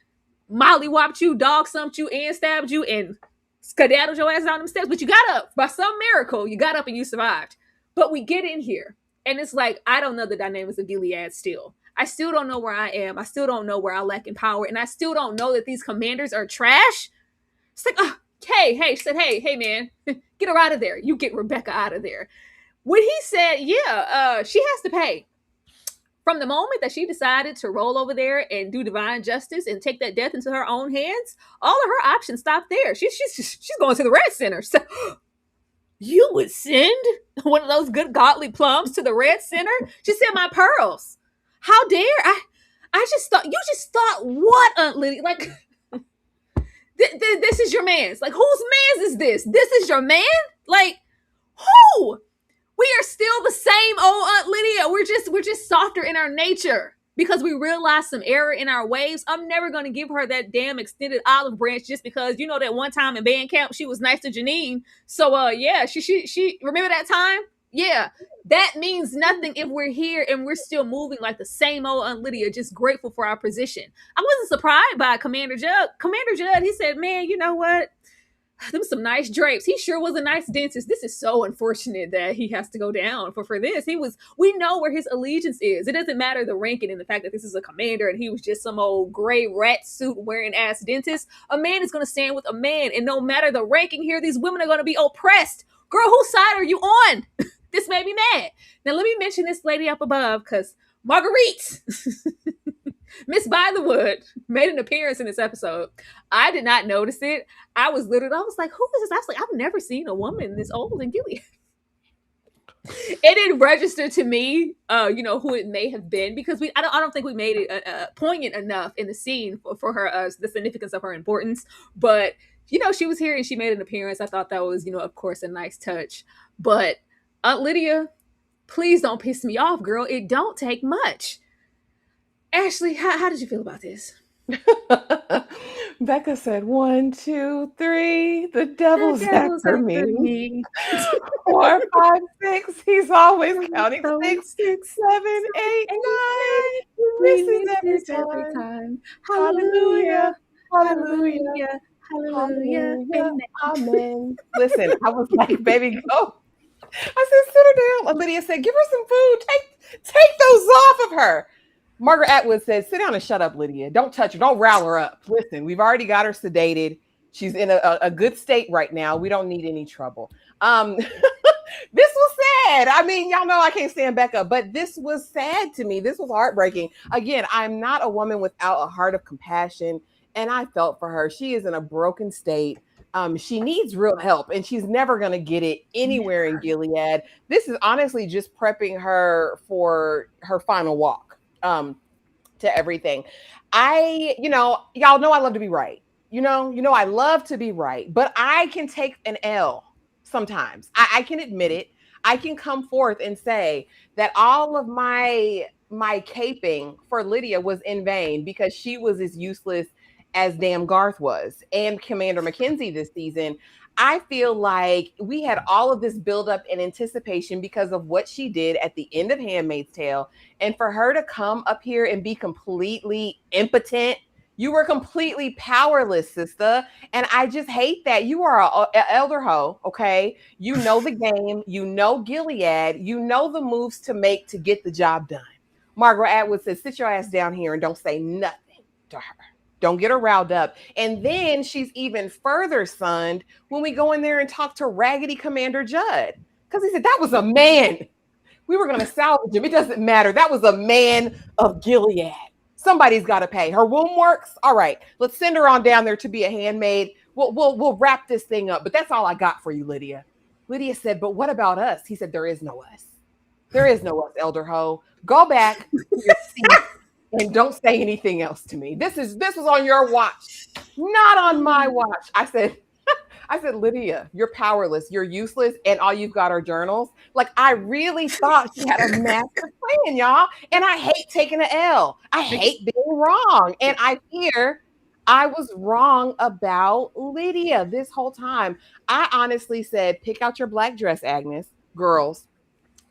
mollywopped you, dog stumped you, and stabbed you, and skedaddled your ass down them steps. But you got up. By some miracle, you got up and you survived. But we get in here, and it's like, I don't know the dynamics of Gilead still. I still don't know where I am. I still don't know where I lack in power. And I still don't know that these commanders are trash. It's like, she said, hey, man, get her out of there. You get Rebecca out of there. When he said, she has to pay. From the moment that she decided to roll over there and do divine justice and take that death into her own hands, all of her options stopped there. She's going to the Red Center. So, you would send one of those good godly plums to the Red Center? She said, my pearls. How dare I just thought, you just thought what, Aunt Lydia? Like, this is your man's. Like, whose man's is this? This is your man? Like, who? We are still the same old Aunt Lydia. We're just softer in our nature because we realized some error in our ways. I'm never going to give her that damn extended olive branch just because, you know, that one time in band camp she was nice to Janine. So yeah, she remember that time? Yeah. That means nothing if we're here and we're still moving like the same old Aunt Lydia, just grateful for our position. I wasn't surprised by Commander Judd. Commander Judd, he said, man, you know what? Them some nice drapes. He sure was a nice dentist. This is so unfortunate that he has to go down for this. We know where his allegiance is. It doesn't matter the ranking and the fact that this is a commander and he was just some old gray rat suit wearing ass dentist. A man is going to stand with a man, and no matter the ranking here, these women are going to be oppressed. Girl, whose side are you on? This made me mad. Now let me mention this lady up above, because Marguerite, Miss Bythewood, made an appearance in this episode. I did not notice it. I was like, who is this? I was like, I've never seen a woman this old in Gilead. It didn't register to me, who it may have been, because I don't think we made it poignant enough in the scene for her, the significance of her importance. But, she was here and she made an appearance. I thought that was, of course, a nice touch. But Aunt Lydia, please don't piss me off, girl. It don't take much. Ashley, how did you feel about this? Becca said 1, 2, 3. The devil's after me. 4, 5, 6. He's always counting 6, 7, 8, 9. This is every time. Hallelujah. Hallelujah. Hallelujah. Amen. Listen, I was like, baby, go. I said, sit her down. Lydia said, give her some food. Take those off of her. Margaret Atwood says, sit down and shut up, Lydia. Don't touch her. Don't rile her up. Listen, we've already got her sedated. She's in a good state right now. We don't need any trouble. This was sad. I mean, y'all know I can't stand Becca, but this was sad to me. This was heartbreaking. Again, I'm not a woman without a heart of compassion, and I felt for her. She is in a broken state. She needs real help, and she's never going to get it anywhere in Gilead. This is honestly just prepping her for her final walk. To everything. Y'all know I love to be right. I love to be right, but I can take an L sometimes. I can admit it. I can come forth and say that all of my caping for Lydia was in vain because she was as useless as damn Garth was and Commander Mackenzie this season. I feel like we had all of this buildup in anticipation because of what she did at the end of Handmaid's Tale. And for her to come up here and be completely impotent, you were completely powerless, sister. And I just hate that. You are an elder hoe, okay? You know the game. You know Gilead. You know the moves to make to get the job done. Margaret Atwood says, sit your ass down here and don't say nothing to her. Don't get her riled up. And then she's even further sunned when we go in there and talk to Raggedy Commander Judd. Because he said, that was a man. We were going to salvage him. It doesn't matter. That was a man of Gilead. Somebody's got to pay. Her womb works. All right, let's send her on down there to be a handmaid. We'll wrap this thing up. But that's all I got for you, Lydia. Lydia said, but what about us? He said, there is no us. There is no us, Elder Ho. Go back to your seat. And don't say anything else to me. This was on your watch, not on my watch. I said, Lydia, you're powerless. You're useless. And all you've got are journals. Like, I really thought she had a master plan, y'all. And I hate taking an L. I hate being wrong. And I fear I was wrong about Lydia this whole time. I honestly said, pick out your black dress, Agnes. Girls.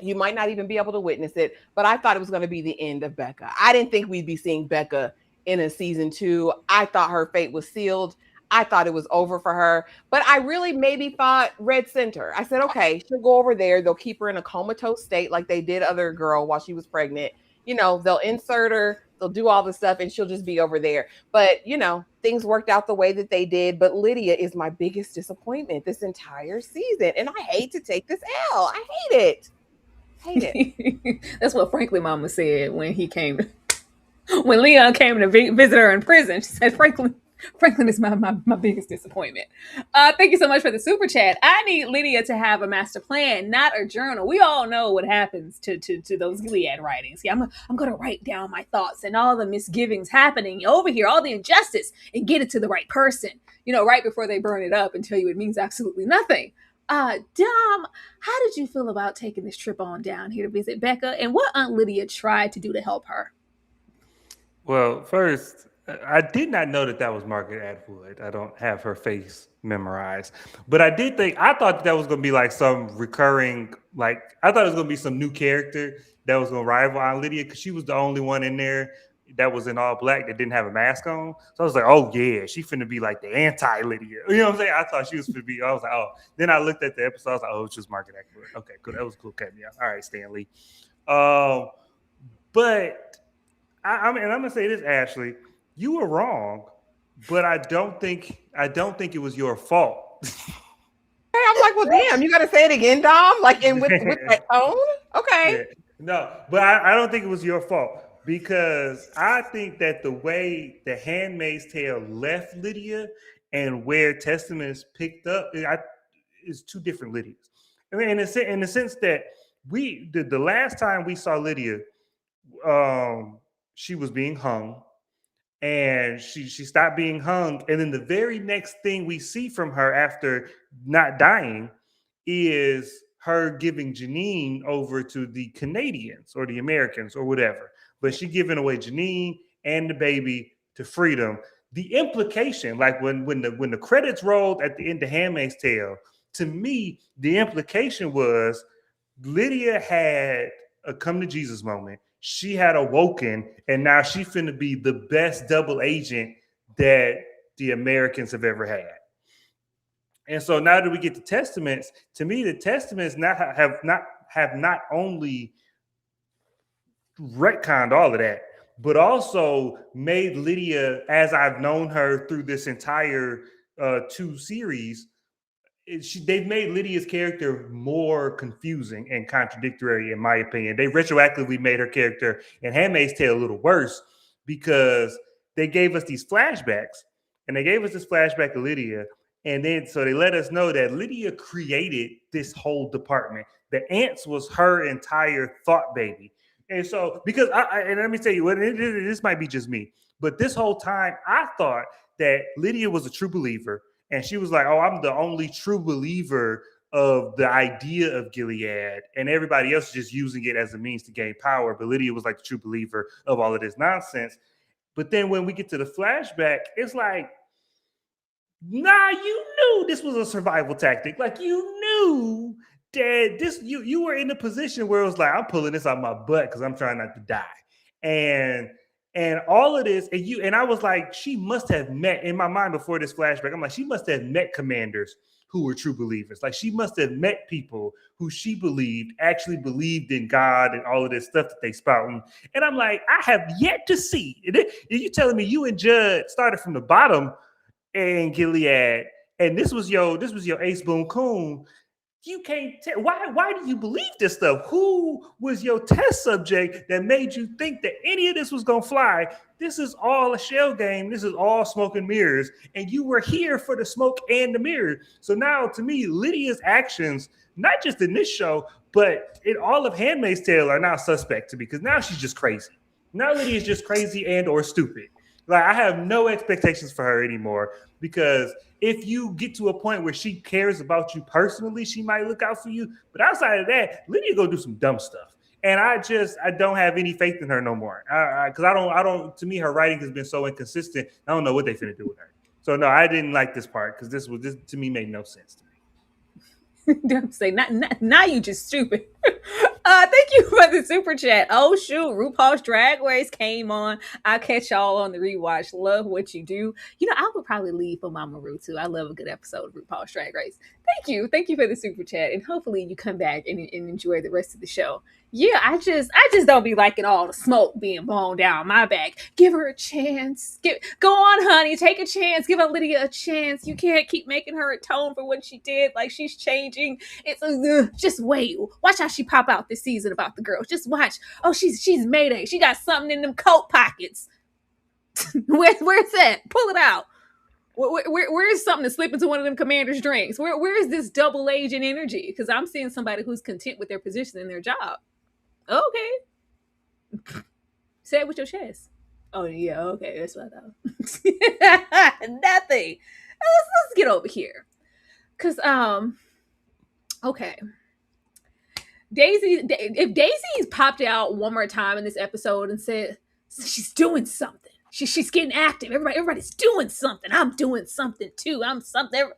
You might not even be able to witness it, but I thought it was going to be the end of Becca. I didn't think we'd be seeing Becca in a season 2. I thought her fate was sealed. I thought it was over for her, but I really maybe thought Red Center. I said, okay, she'll go over there. They'll keep her in a comatose state like they did other girl while she was pregnant. They'll insert her, they'll do all the stuff and she'll just be over there. But, things worked out the way that they did. But Lydia is my biggest disappointment this entire season. And I hate to take this L. I hate it. That's what Franklin Mama said when when Leon came to visit her in prison. She said, Franklin is my biggest disappointment. Thank you so much for the super chat. I need Lydia to have a master plan, not a journal. We all know what happens to those Gilead writings. Yeah, I'm going to write down my thoughts and all the misgivings happening over here, all the injustice, and get it to the right person, right before they burn it up and tell you it means absolutely nothing. Dom, how did you feel about taking this trip on down here to visit Becca, and what Aunt Lydia tried to do to help her? Well, first, I did not know that that was Margaret Atwood. I don't have her face memorized, but I thought that was going to be like some recurring, like I thought it was going to be some new character that was going to rival Aunt Lydia because she was the only one in there that was in all black that didn't have a mask on. So I was like, oh yeah, she finna be like the anti Lydia. You know what I'm saying? I thought she was finna be. I was like, oh. Then I looked at the episode. I was like, oh, it's just Margaret Atwood. Okay, cool. That was cool. Okay, yeah. All right, Stanley. But I mean, and I'm gonna say this, Ashley, you were wrong, but I don't think it was your fault. Hey, I'm like, well, damn, you got to say it again, Dom, like, and with that tone. Okay. Yeah. No, but I don't think it was your fault because I think that the way the Handmaid's Tale left Lydia and where Testaments picked up is two different Lydias. I mean, in the sense that the last time we saw Lydia, she was being hung and she stopped being hung, and then the very next thing we see from her after not dying is her giving Janine over to the Canadians or the Americans or whatever, but she giving away Janine and the baby to freedom. The implication, like when the credits rolled at the end of Handmaid's Tale, to me the implication was Lydia had a come to Jesus moment. She had awoken, and now she finna be the best double agent that the Americans have ever had. And so now that we get the Testaments, to me, the Testaments have not only retconned all of that, but also made Lydia, as I've known her through this entire two series, they've made Lydia's character more confusing and contradictory, in my opinion. They retroactively made her character in Handmaid's Tale a little worse because they gave us these flashbacks, and they gave us this flashback of Lydia, and then so they let us know that Lydia created this whole department. The ants was her entire thought baby. And so, because and let me tell you, this might be just me, but this whole time I thought that Lydia was a true believer. And she was like, oh, I'm the only true believer of the idea of Gilead. And everybody else is just using it as a means to gain power. But Lydia was like the true believer of all of this nonsense. But then when we get to the flashback, it's like, nah, you knew this was a survival tactic. Like you knew that you were in a position where it was like, I'm pulling this out my butt because I'm trying not to die. And all of this, and I was like, she must have met in my mind before this flashback. I'm like, she must have met commanders who were true believers. Like she must have met people who she actually believed in God and all of this stuff that they spouting. And I'm like, I have yet to see. You telling me you and Judd started from the bottom in Gilead, and this was your ace boon coon. You can't tell why do you believe this stuff? Who was your test subject that made you think that any of this was gonna fly? This is all a shell game. This is all smoke and mirrors, and you were here for the smoke and the mirror. So now, to me, Lydia's actions, not just in this show, but in all of Handmaid's Tale, are now suspect to me because now she's just crazy. Now Lydia's just crazy and or stupid. Like I have no expectations for her anymore because if you get to a point where she cares about you personally, she might look out for you. But outside of that, Lydia go do some dumb stuff. And I don't have any faith in her no more. Because I don't. To me, her writing has been so inconsistent. I don't know what they finna do with her. So no, I didn't like this part because this to me made no sense to me. Don't say now you just stupid. Thank you for the super chat. Oh shoot, RuPaul's Drag Race came on. I'll catch y'all on the rewatch. Love what you do. You know, I would probably leave for Mama Ru too. I love a good episode of RuPaul's Drag Race. Thank you for the super chat, and hopefully you come back and enjoy the rest of the show. Yeah, I just don't be liking all the smoke being blown down my back. Give her a chance. Go on, honey. Take a chance. Give Aunt Lydia a chance. You can't keep making her atone for what she did. Like she's changing. It's just wait. Watch how she pop out this season about the girls. Just watch. Oh, she's Mayday. She got something in them coat pockets. Where's that? Pull it out. Where is something to slip into one of them commanders' drinks? Where is this double agent energy? Because I'm seeing somebody who's content with their position and their job. Okay. Say it with your chest. Oh, yeah, okay. That's what I thought. Nothing. Let's get over here. Because, Okay. Daisy, if Daisy's popped out one more time in this episode and said she's doing something, she's getting active. Everybody's doing something. I'm doing something too. I'm something.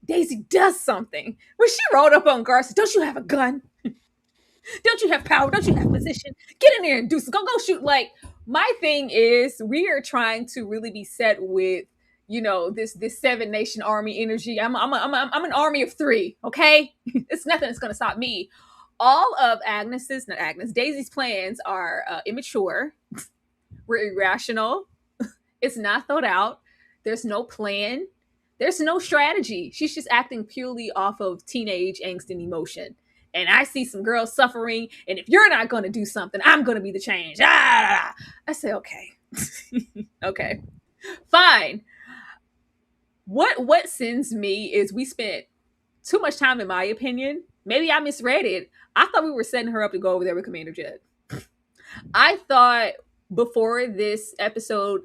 Daisy does something. When she rolled up on Garth, said, "Don't you have a gun? Don't you have power? Don't you have position? Get in there and do some. Go shoot." Like, my thing is, we are trying to really be set with, this Seven Nation Army energy. I'm an army of three. Okay, it's nothing that's gonna stop me. All of Daisy's plans are immature. We're irrational. It's not thought out. There's no plan. There's no strategy. She's just acting purely off of teenage angst and emotion. And I see some girls suffering, and if you're not going to do something, I'm going to be the change. I say, okay. Okay. Fine. What sends me is we spent too much time, in my opinion. Maybe I misread it. I thought we were setting her up to go over there with Commander Judd. I thought before this episode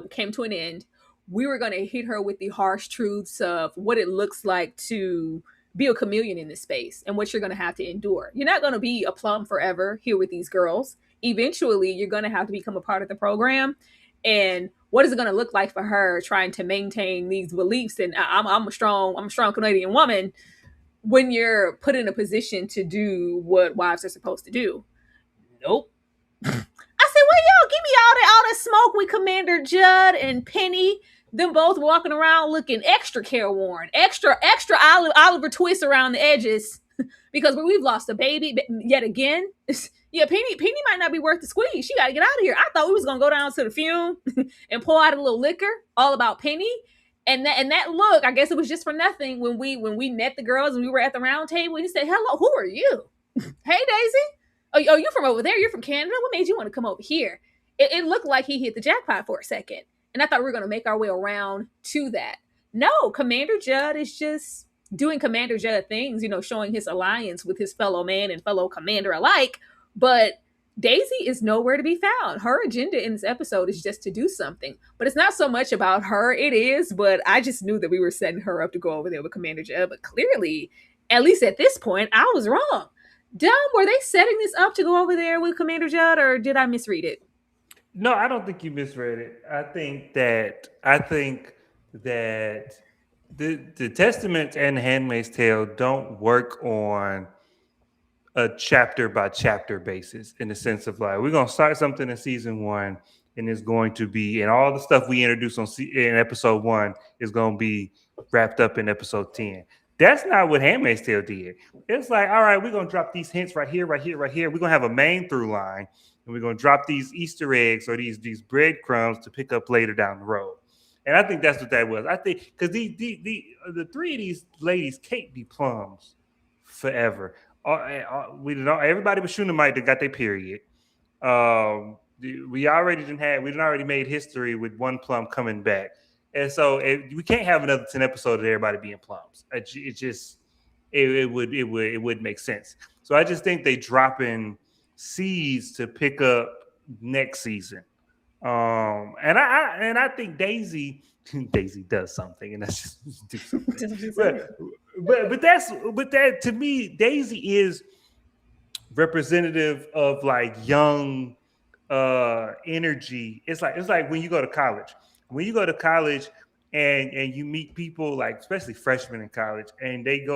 came to an end, we were going to hit her with the harsh truths of what it looks like to be a chameleon in this space and what you're going to have to endure. You're not going to be a plum forever here with these girls. Eventually, you're going to have to become a part of the program. And what is it going to look like for her trying to maintain these beliefs? And I'm a strong Canadian woman when you're put in a position to do what wives are supposed to do. Nope. I said, well, yo, give me all that smoke with Commander Judd and Penny. Them both walking around looking extra careworn, extra Oliver Twist around the edges because we've lost a baby yet again. Yeah, Penny might not be worth the squeeze. She got to get out of here. I thought we was gonna go down to the fume and pour out a little liquor, all about Penny. And that look, I guess it was just for nothing when we met the girls and we were at the round table. And he said, "Hello, who are you? Hey, Daisy. Oh, you're from over there. You're from Canada. What made you want to come over here?" It looked like he hit the jackpot for a second. And I thought we were going to make our way around to that. No, Commander Judd is just doing Commander Judd things, showing his alliance with his fellow man and fellow commander alike. But Daisy is nowhere to be found. Her agenda in this episode is just to do something. But it's not so much about her. It is, but I just knew that we were setting her up to go over there with Commander Judd. But clearly, at least at this point, I was wrong. Dumb, were they setting this up to go over there with Commander Judd, or did I misread it? No, I don't think you misread it. I think that the Testament and the Handmaid's Tale don't work on a chapter by chapter basis in the sense of like we're gonna start something in season one and it's going to be and all the stuff we introduce in episode 1 is going to be wrapped up in episode 10. That's not what Handmaid's Tale did. It's like, all right, we're going to drop these hints right here. We're going to have a main through line, and we're going to drop these Easter eggs or these breadcrumbs to pick up later down the road. And I think that's what that was. I think because the three of these ladies can't be plums forever. We don't. Everybody was Shunammite that got their period. We already made history with one plum coming back. And so we can't have another 10 episodes of everybody being plums. It would make sense. So I just think they dropping seeds to pick up next season. And I think Daisy does something, and that's just do something. but that to me, Daisy is representative of like young energy. It's like when you go to college. When you go to college and you meet people like especially freshmen in college, and they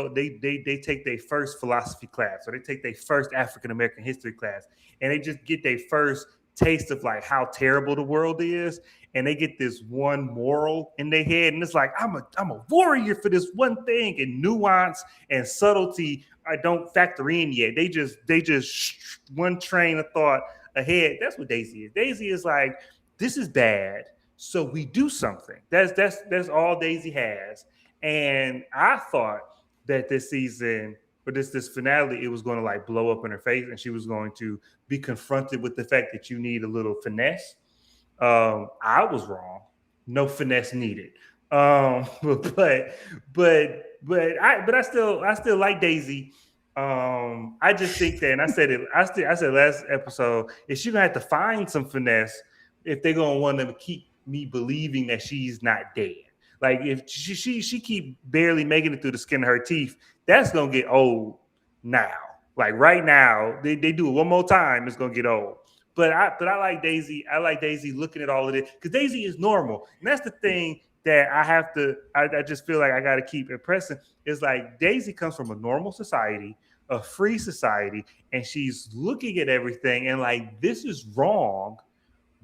take their first philosophy class or they take their first African American history class, and they just get their first taste of like how terrible the world is, and they get this one moral in their head, and it's like I'm a warrior for this one thing, and nuance and subtlety I don't factor in yet. They just one train of thought ahead. That's what Daisy is. Daisy is like, this is bad, so we do something. That's all Daisy has. And I thought that this season or this finale, it was going to like blow up in her face, and she was going to be confronted with the fact that you need a little finesse. I was wrong. No finesse needed. But I still like Daisy. I just think that, and I said last episode, is she gonna have to find some finesse if they're gonna want to keep me believing that she's not dead. Like if she keep barely making it through the skin of her teeth, that's gonna get old now. Like right now, they do it one more time, it's gonna get old. But I like Daisy. I like Daisy looking at all of this because Daisy is normal, and that's the thing that I have to. I just feel like I got to keep impressing. Is like Daisy comes from a normal society, a free society, and she's looking at everything and like this is wrong.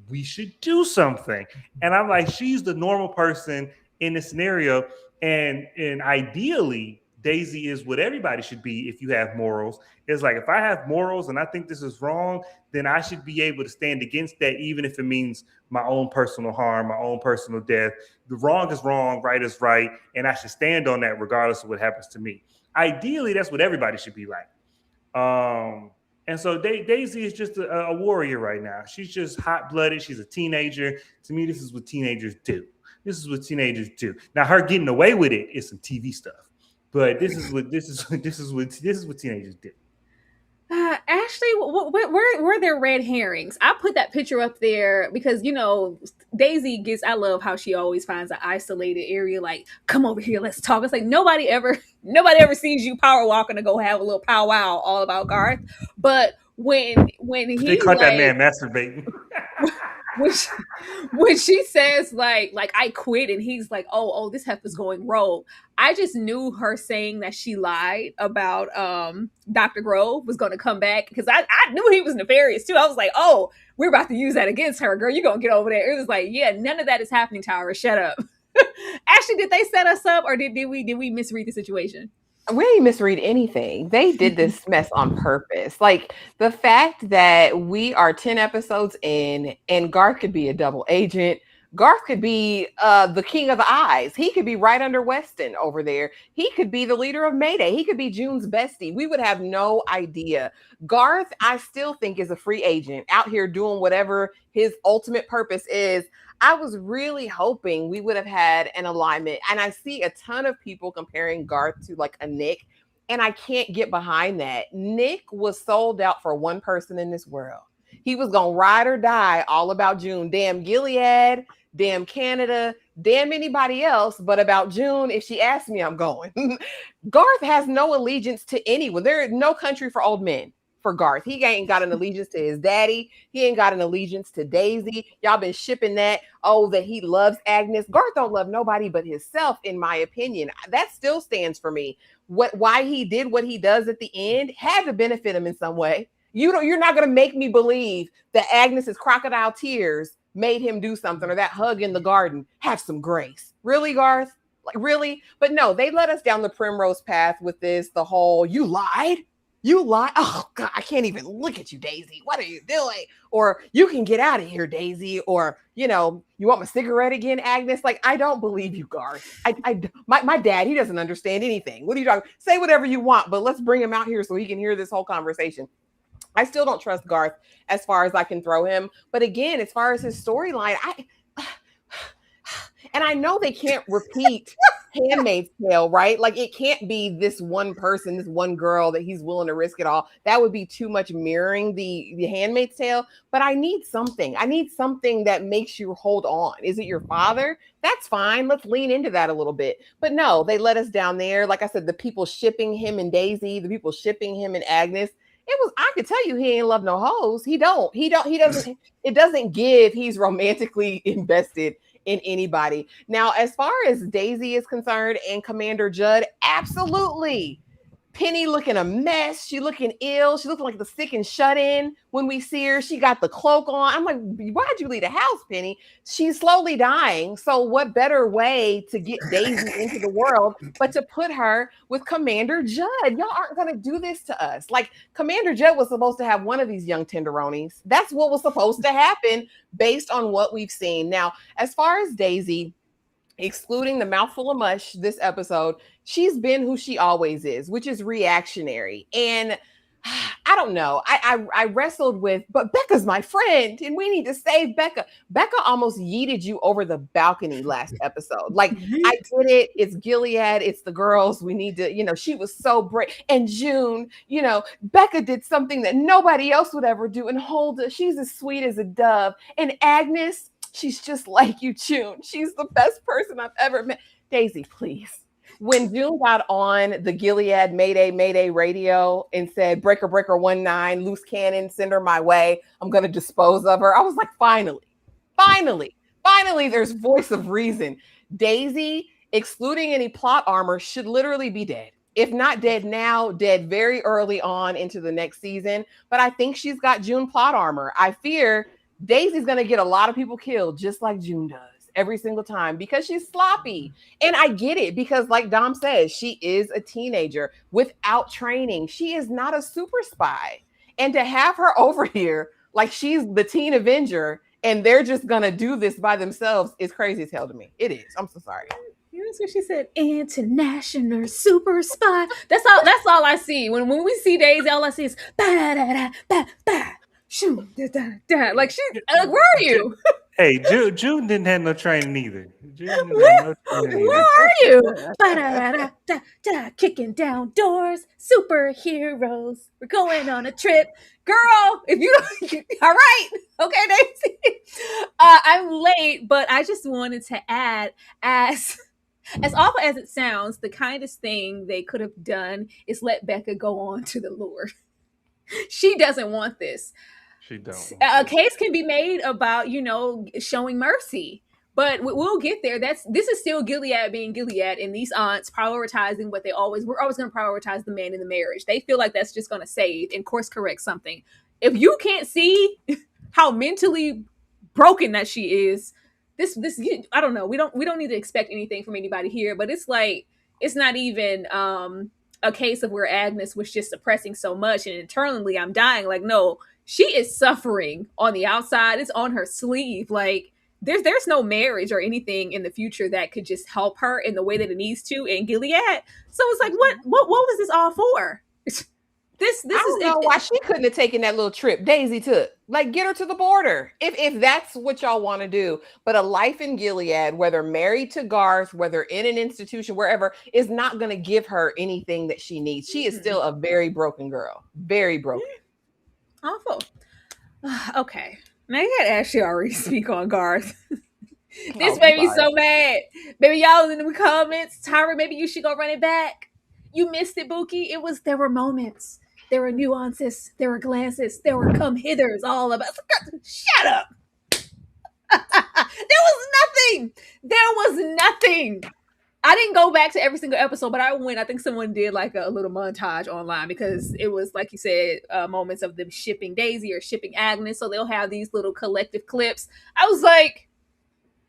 We should do something. And I'm like, she's the normal person in this scenario, and ideally Daisy is what everybody should be if you have morals. It's like if I have morals and I think this is wrong, then I should be able to stand against that, even if it means my own personal harm, my own personal death. The wrong is wrong, right is right, and I should stand on that regardless of what happens to me. Ideally, that's what everybody should be like. And so Daisy is just a warrior right now. She's just hot blooded. She's a teenager. To me, this is what teenagers do. This is what teenagers do. Now, her getting away with it is some TV stuff, but this is what teenagers do. Ashley, where were there red herrings? I put that picture up there because Daisy gets. I love how she always finds an isolated area. Like, come over here, let's talk. It's like nobody ever sees you power walking to go have a little powwow all about Garth. But when They caught that man masturbating. when she says like I quit and he's like, oh this heifer's going rogue. I just knew her saying that she lied about Dr. Grove was going to come back because I knew he was nefarious too. I was like, oh, we're about to use that against her, girl. You're gonna get over there. It was like, yeah, none of that is happening, Tara. Shut up. Ashley, did they set us up or did we misread the situation? We didn't misread anything. They did this mess on purpose. Like the fact that we are 10 episodes in and Garth could be a double agent. Garth could be the king of the eyes. He could be right under Weston over there. He could be the leader of Mayday. He could be June's bestie. We would have no idea. Garth, I still think, is a free agent out here doing whatever his ultimate purpose is. I was really hoping we would have had an alignment. And I see a ton of people comparing Garth to like a Nick. And I can't get behind that. Nick was sold out for one person in this world. He was going to ride or die all about June. Damn Gilead, damn Canada, damn anybody else. But about June, if she asks me, I'm going. Garth has no allegiance to anyone. There is no country for old men. For Garth, he ain't got an allegiance to his daddy. He ain't got an allegiance to Daisy. Y'all been shipping that. Oh, that he loves Agnes. Garth don't love nobody but himself, in my opinion. That still stands for me. Why he did what he does at the end had to benefit him in some way. You're not gonna make me believe that Agnes's crocodile tears made him do something, or that hug in the garden. Have some grace, really, Garth? Like really? But no, they led us down the primrose path with this. The whole you lied. You lie. Oh, God, I can't even look at you, Daisy. What are you doing? Or you can get out of here, Daisy. Or, you want my cigarette again, Agnes? Like, I don't believe you, Garth. My dad, he doesn't understand anything. What are you talking? Say whatever you want, but let's bring him out here so he can hear this whole conversation. I still don't trust Garth as far as I can throw him. But again, as far as his storyline, and I know they can't repeat Handmaid's Tale, right? Like it can't be this one person, this one girl that he's willing to risk it all. That would be too much mirroring the Handmaid's Tale. But I need something. I need something that makes you hold on. Is it your father? That's fine. Let's lean into that a little bit. But no, they let us down there. Like I said, the people shipping him and Daisy, the people shipping him and Agnes. I could tell you he ain't love no hoes. He doesn't, it doesn't give he's romantically invested in anybody. Now, as far as Daisy is concerned and Commander Judd, absolutely. Penny looking a mess. She looking ill. She looking like the sick and shut in when we see her. She got the cloak on. I'm like, why'd you leave the house, Penny? She's slowly dying. So what better way to get Daisy into the world but to put her with Commander Judd? Y'all aren't going to do this to us. Like Commander Judd was supposed to have one of these young tenderonis. That's what was supposed to happen based on what we've seen. Now, as far as Daisy, excluding the mouthful of mush this episode, she's been who she always is, which is reactionary. And I don't know. I wrestled with, but Becca's my friend and we need to save Becca. Becca almost yeeted you over the balcony last episode. Like, I did it. It's Gilead. It's the girls. We need to, she was so brave. And June, Becca did something that nobody else would ever do. And Huldah, she's as sweet as a dove. And Agnes, she's just like you, June. She's the best person I've ever met. Daisy, please. When June got on the Gilead Mayday Mayday radio and said, Breaker Breaker 19, loose cannon, send her my way, I'm going to dispose of her. I was like, finally, there's voice of reason. Daisy, excluding any plot armor, should literally be dead. If not dead now, dead very early on into the next season. But I think she's got June plot armor. I fear Daisy's going to get a lot of people killed, just like June does every single time, because she's sloppy. And I get it, because like Dom says, she is a teenager without training. She is not a super spy. And to have her over here like she's the teen Avenger and they're just going to do this by themselves is crazy as hell to me. It is. I'm so sorry. You know what she said? International super spy. That's all I see. When we see Daisy, all I see is ba da da ba ba shoo da da da. Like, she, where are you? Hey, June didn't have no training either. Where are you? Ba da da da da. Kicking down doors, superheroes. We're going on a trip, girl. If you don't, all right, okay, Daisy. I'm late, but I just wanted to add, as awful as it sounds, the kindest thing they could have done is let Becca go on to the Lord. She doesn't want this. She don't. A case can be made about, showing mercy, but we'll get there. This is still Gilead being Gilead, and these aunts prioritizing what we're always going to prioritize the man in the marriage. They feel like that's just going to save and course correct something. If you can't see how mentally broken that she is, I don't know. We don't need to expect anything from anybody here, but it's like, it's not even a case of where Agnes was just suppressing so much and internally I'm dying. Like, no, she is suffering on the outside. It's on her sleeve. Like, there's no marriage or anything in the future that could just help her in the way that it needs to in Gilead. So it's like, what was this all for? This I don't know why she couldn't have taken that little trip Daisy took. Like, get her to the border if that's what y'all want to do. But a life in Gilead, whether married to Garth, whether in an institution, wherever, is not going to give her anything that she needs. She is still a very broken girl. Very broken. Awful. Okay. Now you got Ashley already speak on Garth. This made me so mad. Maybe y'all in the comments, Tyra, maybe you should go run it back. You missed it, Buki. There were moments. There were nuances. There were glances. There were come hithers. All about. Shut up. There was nothing. I didn't go back to every single episode, but I went. I think someone did like a little montage online because it was, like you said, moments of them shipping Daisy or shipping Agnes. So they'll have these little collective clips. I was like,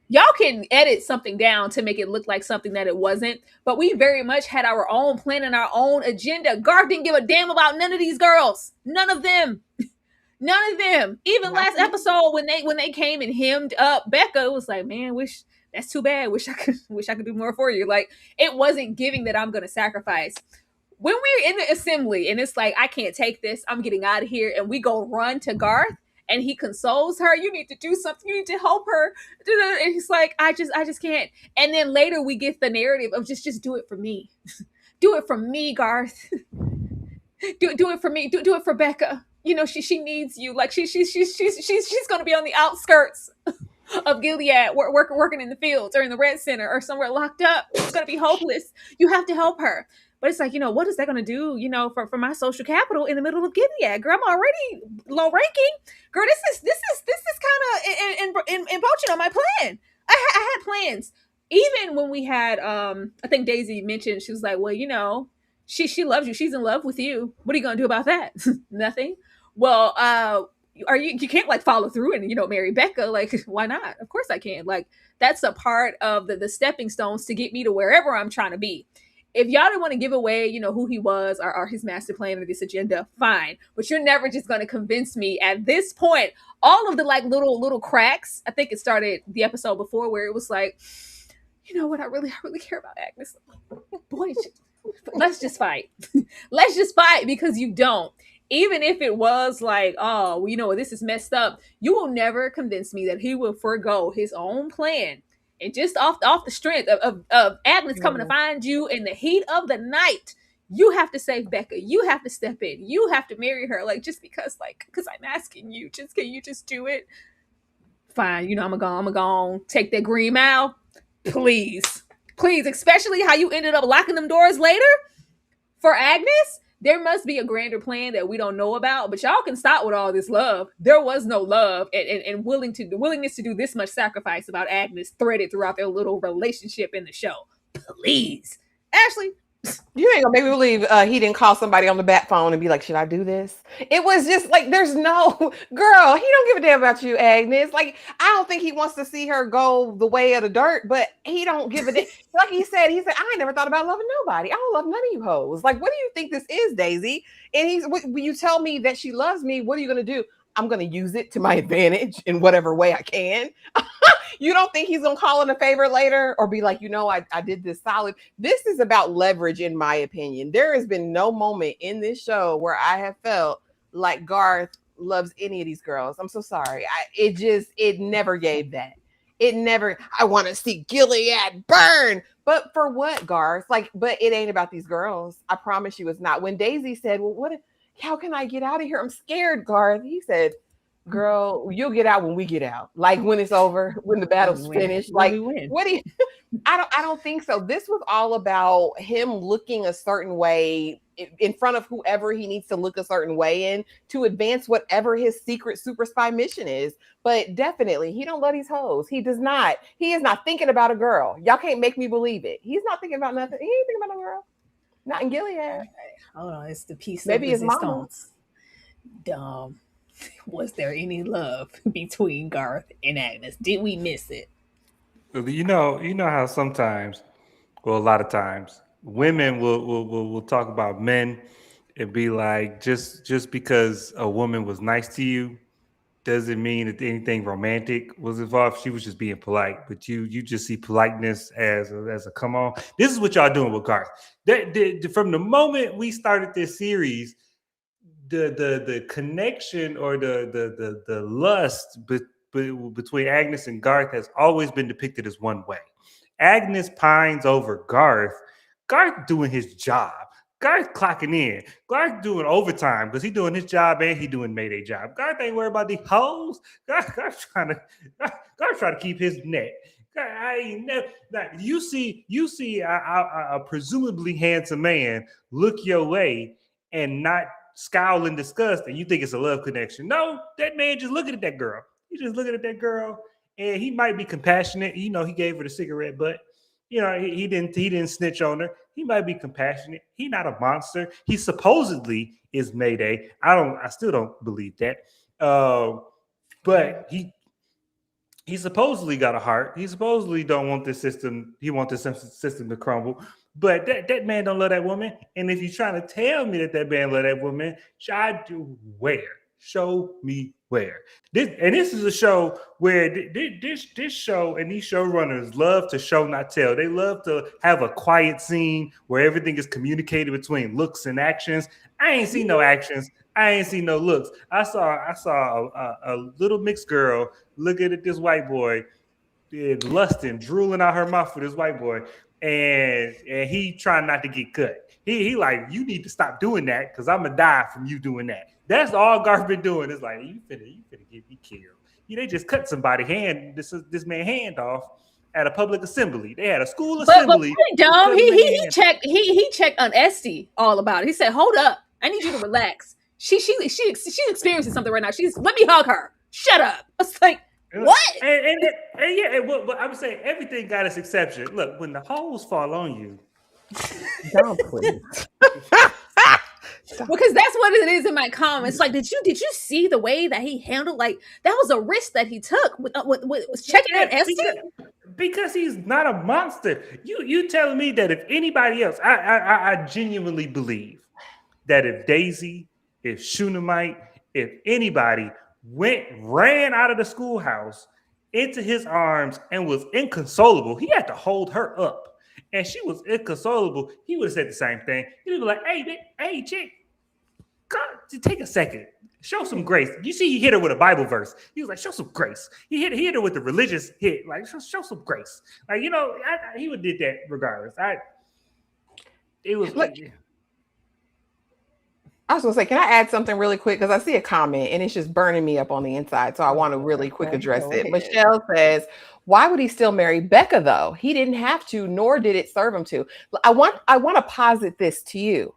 y'all can edit something down to make it look like something that it wasn't, but we very much had our own plan and our own agenda. Garth didn't give a damn about none of these girls. None of them. Even last episode when they came and hemmed up Becca, it was like, man, that's too bad. Wish I could do more for you. Like, it wasn't giving that I'm gonna sacrifice. When we're in the assembly and it's like, I can't take this, I'm getting out of here, and we go run to Garth and he consoles her. You need to do something. You need to help her. And he's like, I just can't. And then later we get the narrative of just do it for me. Do it for me, Garth. Do it for me. Do it for Becca. She needs you. Like, she's gonna be on the outskirts of Gilead, working in the fields or in the Red Center or somewhere locked up. It's gonna be hopeless. You have to help her. But it's like, what is that going to do, for my social capital in the middle of Gilead? Girl, I'm already low ranking. Girl, this is kind of encroaching on my plan. I had plans. Even when we had, I think Daisy mentioned, she was like, well, she loves you. She's in love with you. What are you going to do about that? Nothing. Well, you can't like follow through and, marry Becca. Like, why not? Of course I can. Like, that's a part of the stepping stones to get me to wherever I'm trying to be. If y'all didn't want to give away, who he was or his master plan or this agenda, fine. But you're never just going to convince me at this point. All of the like little cracks. I think it started the episode before where it was like, you know what? I really care about Agnes. Boy, let's just fight. Let's just fight, because you don't. Even if it was like, oh, this is messed up. You will never convince me that he will forego his own plan. And just off the strength of Agnes coming to find you in the heat of the night, you have to save Becca. You have to step in. You have to marry her. Like, just because I'm asking you, can you just do it? Fine. I'm gonna go take that green mile. Please. Please, especially how you ended up locking them doors later for Agnes. There must be a grander plan that we don't know about, but y'all can stop with all this love. There was no love and willingness to do this much sacrifice about Agnes threaded throughout their little relationship in the show. Please, Ashley. You ain't gonna make me believe he didn't call somebody on the bat phone and be like, should I do this? It was just like, there's no girl. He don't give a damn about you, Agnes. Like, I don't think he wants to see her go the way of the dirt, but he don't give a damn. Like he said, I ain't never thought about loving nobody. I don't love none of you hoes. Like, what do you think this is, Daisy? And when you tell me that she loves me, what are you gonna do? I'm gonna use it to my advantage in whatever way I can. You don't think he's gonna call in a favor later or be like, I did this solid. This is about leverage, in my opinion. There has been no moment in this show where I have felt like Garth loves any of these girls. I'm so sorry. It never gave that. I want to see Gilead burn. But for what, Garth? But it ain't about these girls. I promise you it's not. When Daisy said, well, how can I get out of here? I'm scared, Garth. He said, girl, you'll get out when we get out. Like when it's over, when the battle's finished. Like, what do you? I don't think so. This was all about him looking a certain way in front of whoever he needs to look a certain way in to advance whatever his secret super spy mission is. But definitely, he don't love these hoes. He does not. He is not thinking about a girl. Y'all can't make me believe it. He's not thinking about nothing. He ain't thinking about no girl. Not in Gilead. Okay. Hold on, it's the piece Maybe of his mama. Dumb. Was there any love between Garth and Agnes? Did we miss it? You know how sometimes, well, a lot of times, women will talk about men and be like, just because a woman was nice to you doesn't mean that anything romantic was involved. She was just being polite, but you just see politeness as a come on. This is what y'all doing with Garth. From the moment we started this series, the connection or the lust between Agnes and Garth has always been depicted as one way. Agnes pines over Garth. Garth doing his job. Garth clocking in. Garth doing overtime because he doing his job and he doing Mayday job. Garth ain't worried about these hoes. Garth trying to keep his neck. I ain't never. You see a presumably handsome man look your way and not scowl in disgust, and you think it's a love connection. No, that man just looking at that girl. He just looking at that girl, and he might be compassionate. He gave her the cigarette, but he didn't snitch on her. He might be compassionate. He not a monster. He supposedly is Mayday. I still don't believe that. But he supposedly got a heart. He supposedly don't want this system. He wants this system to crumble. But that man don't love that woman. And if you're trying to tell me that man love that woman, where? Show me where. This is a show where this show and these showrunners love to show, not tell. They love to have a quiet scene where everything is communicated between looks and actions. I ain't seen no actions. I ain't seen no looks. I saw a little mixed girl looking at this white boy, lusting, drooling out her mouth for this white boy. And he trying not to get cut. He like, you need to stop doing that because I'm gonna die from you doing that. That's all Garth been doing. It's like, you finna get me killed. They just cut somebody this man hand off at a public assembly. They had a school assembly. But dumb. He checked on Esty all about it. He said, hold up, I need you to relax. She's experiencing something right now. Let me hug her. Shut up. It's like, what? But I'm saying everything got its exception. Look, when the hoes fall on you, don't please. Because that's what it is in my comments. Like, did you see the way that he handled? Like, that was a risk that he took with checking out Esty. Because he's not a monster. You telling me that if anybody else, I genuinely believe that if Daisy, if Shunammite, if anybody ran out of the schoolhouse into his arms and was inconsolable, he had to hold her up, and she was inconsolable, he would have said the same thing. He would be like, hey, chick, God, take a second, show some grace. You see, he hit her with a Bible verse. He was like, show some grace. He hit her with the religious hit, like, show some grace. Like, he would have did that regardless. I was going to say, can I add something really quick? Because I see a comment and it's just burning me up on the inside. So I want to really quick address it. Michelle says, Why would he still marry Becca though? He didn't have to, nor did it serve him to. I want to posit this to you.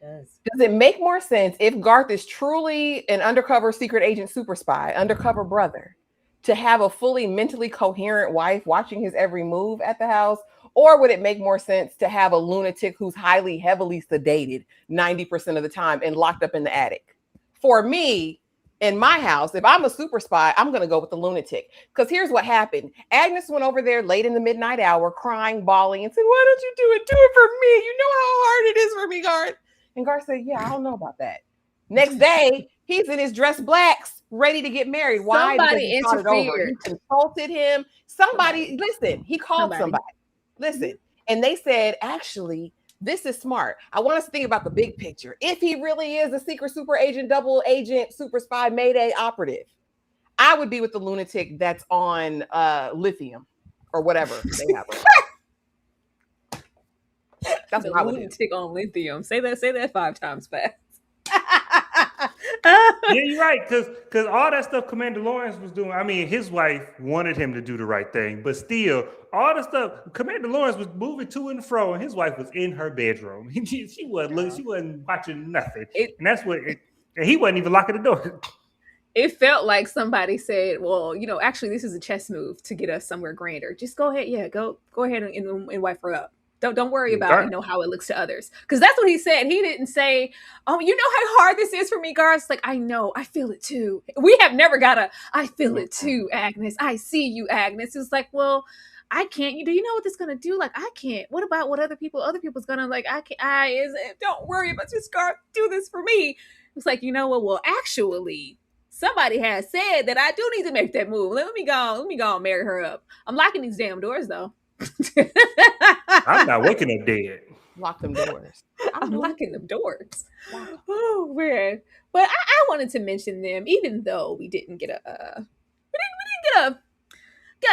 Does it make more sense if Garth is truly an undercover secret agent super spy, undercover brother, to have a fully mentally coherent wife watching his every move at the house? Or would it make more sense to have a lunatic who's heavily sedated 90% of the time and locked up in the attic? For me, in my house, if I'm a super spy, I'm going to go with the lunatic. Because here's what happened. Agnes went over there late in the midnight hour, crying, bawling, and said, why don't you do it? Do it for me. You know how hard it is for me, Garth. And Garth said, yeah, I don't know about that. Next day, he's in his dress blacks, ready to get married. Why? Somebody because he thought it over. He consulted him. Listen, he called somebody. Listen. And they said, actually, this is smart. I want us to think about the big picture. If he really is a secret super agent, double agent, super spy, Mayday operative, I would be with the lunatic that's on lithium or whatever they have. That's the lunatic on lithium. Say that 5 times fast. Yeah, you're right. Because all that stuff Commander Lawrence was doing, I mean, his wife wanted him to do the right thing, but still, all the stuff Commander Lawrence was moving to and fro, and his wife was in her bedroom. She wasn't watching nothing, and that's what. And he wasn't even locking the door. It felt like somebody said, "Well, actually, this is a chess move to get us somewhere grander. Just go ahead, go ahead and wipe her up. Don't worry about how it looks to others." Because that's what he said. He didn't say, "Oh, you know how hard this is for me, Garth." It's like, I know, I feel it too. We have never got I feel it too, Agnes. I see you, Agnes. It's like, well, I can't. Do you know what this is gonna do? Like, I can't. What about what other people's gonna like? I can't. Don't worry about just Garth. Do this for me. It's like, you know what? Well, actually, somebody has said that I do need to make that move. Let me go and marry her up. I'm locking these damn doors though. I'm not waking up dead. Lock them doors. I'm locking them doors. Wow. Oh, weird. But I wanted to mention them, even though we didn't get a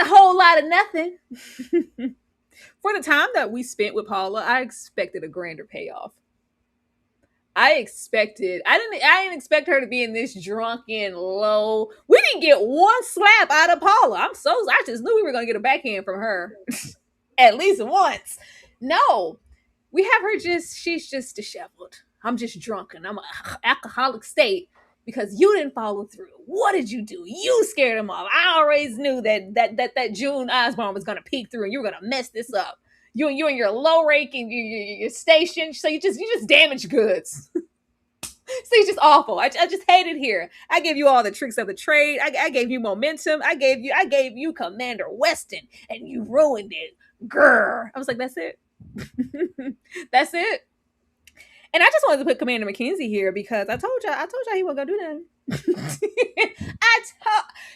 whole lot of nothing. For the time that we spent with Paula, I expected a grander payoff. I didn't expect her to be in this drunken low. We didn't get one slap out of Paula. I just knew we were gonna get a backhand from her. At least once. No. We have her she's just disheveled. I'm just drunk and I'm an alcoholic state because you didn't follow through. What did you do? You scared him off. I always knew that June Osborne was gonna peek through and you were gonna mess this up. You and your low rake and your station, so you just damaged goods. So it's just awful. I just hate it here. I gave you all the tricks of the trade. I gave you momentum. I gave you Commander Weston, and you ruined it. Grr. I was like, that's it. That's it. And I just wanted to put Commander McKenzie here because I told y'all he wasn't gonna do nothing.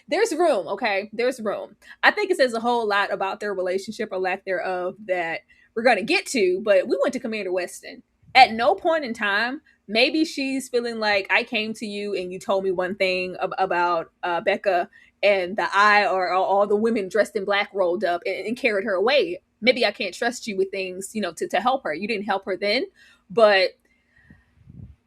There's room, okay? There's room. I think it says a whole lot about their relationship or lack thereof that we're gonna get to, but we went to Commander Weston. At no point in time, maybe she's feeling like I came to you and you told me one thing about Becca and the eye or all the women dressed in black rolled up and carried her away. Maybe I can't trust you with things, to help her. You didn't help her then, but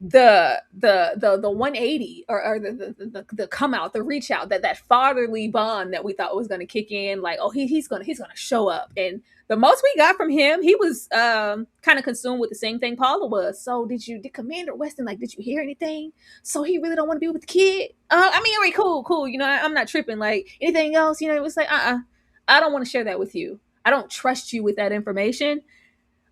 the 180 or the come out, the reach out, that fatherly bond that we thought was going to kick in, like, oh, he's gonna show up. And the most we got from him, he was kind of consumed with the same thing Paula was. So did Commander Weston, like, did you hear anything? So he really don't want to be with the kid? I mean, all right, cool. I'm not tripping. Like, anything else? It was like, I don't want to share that with you. I don't trust you with that information.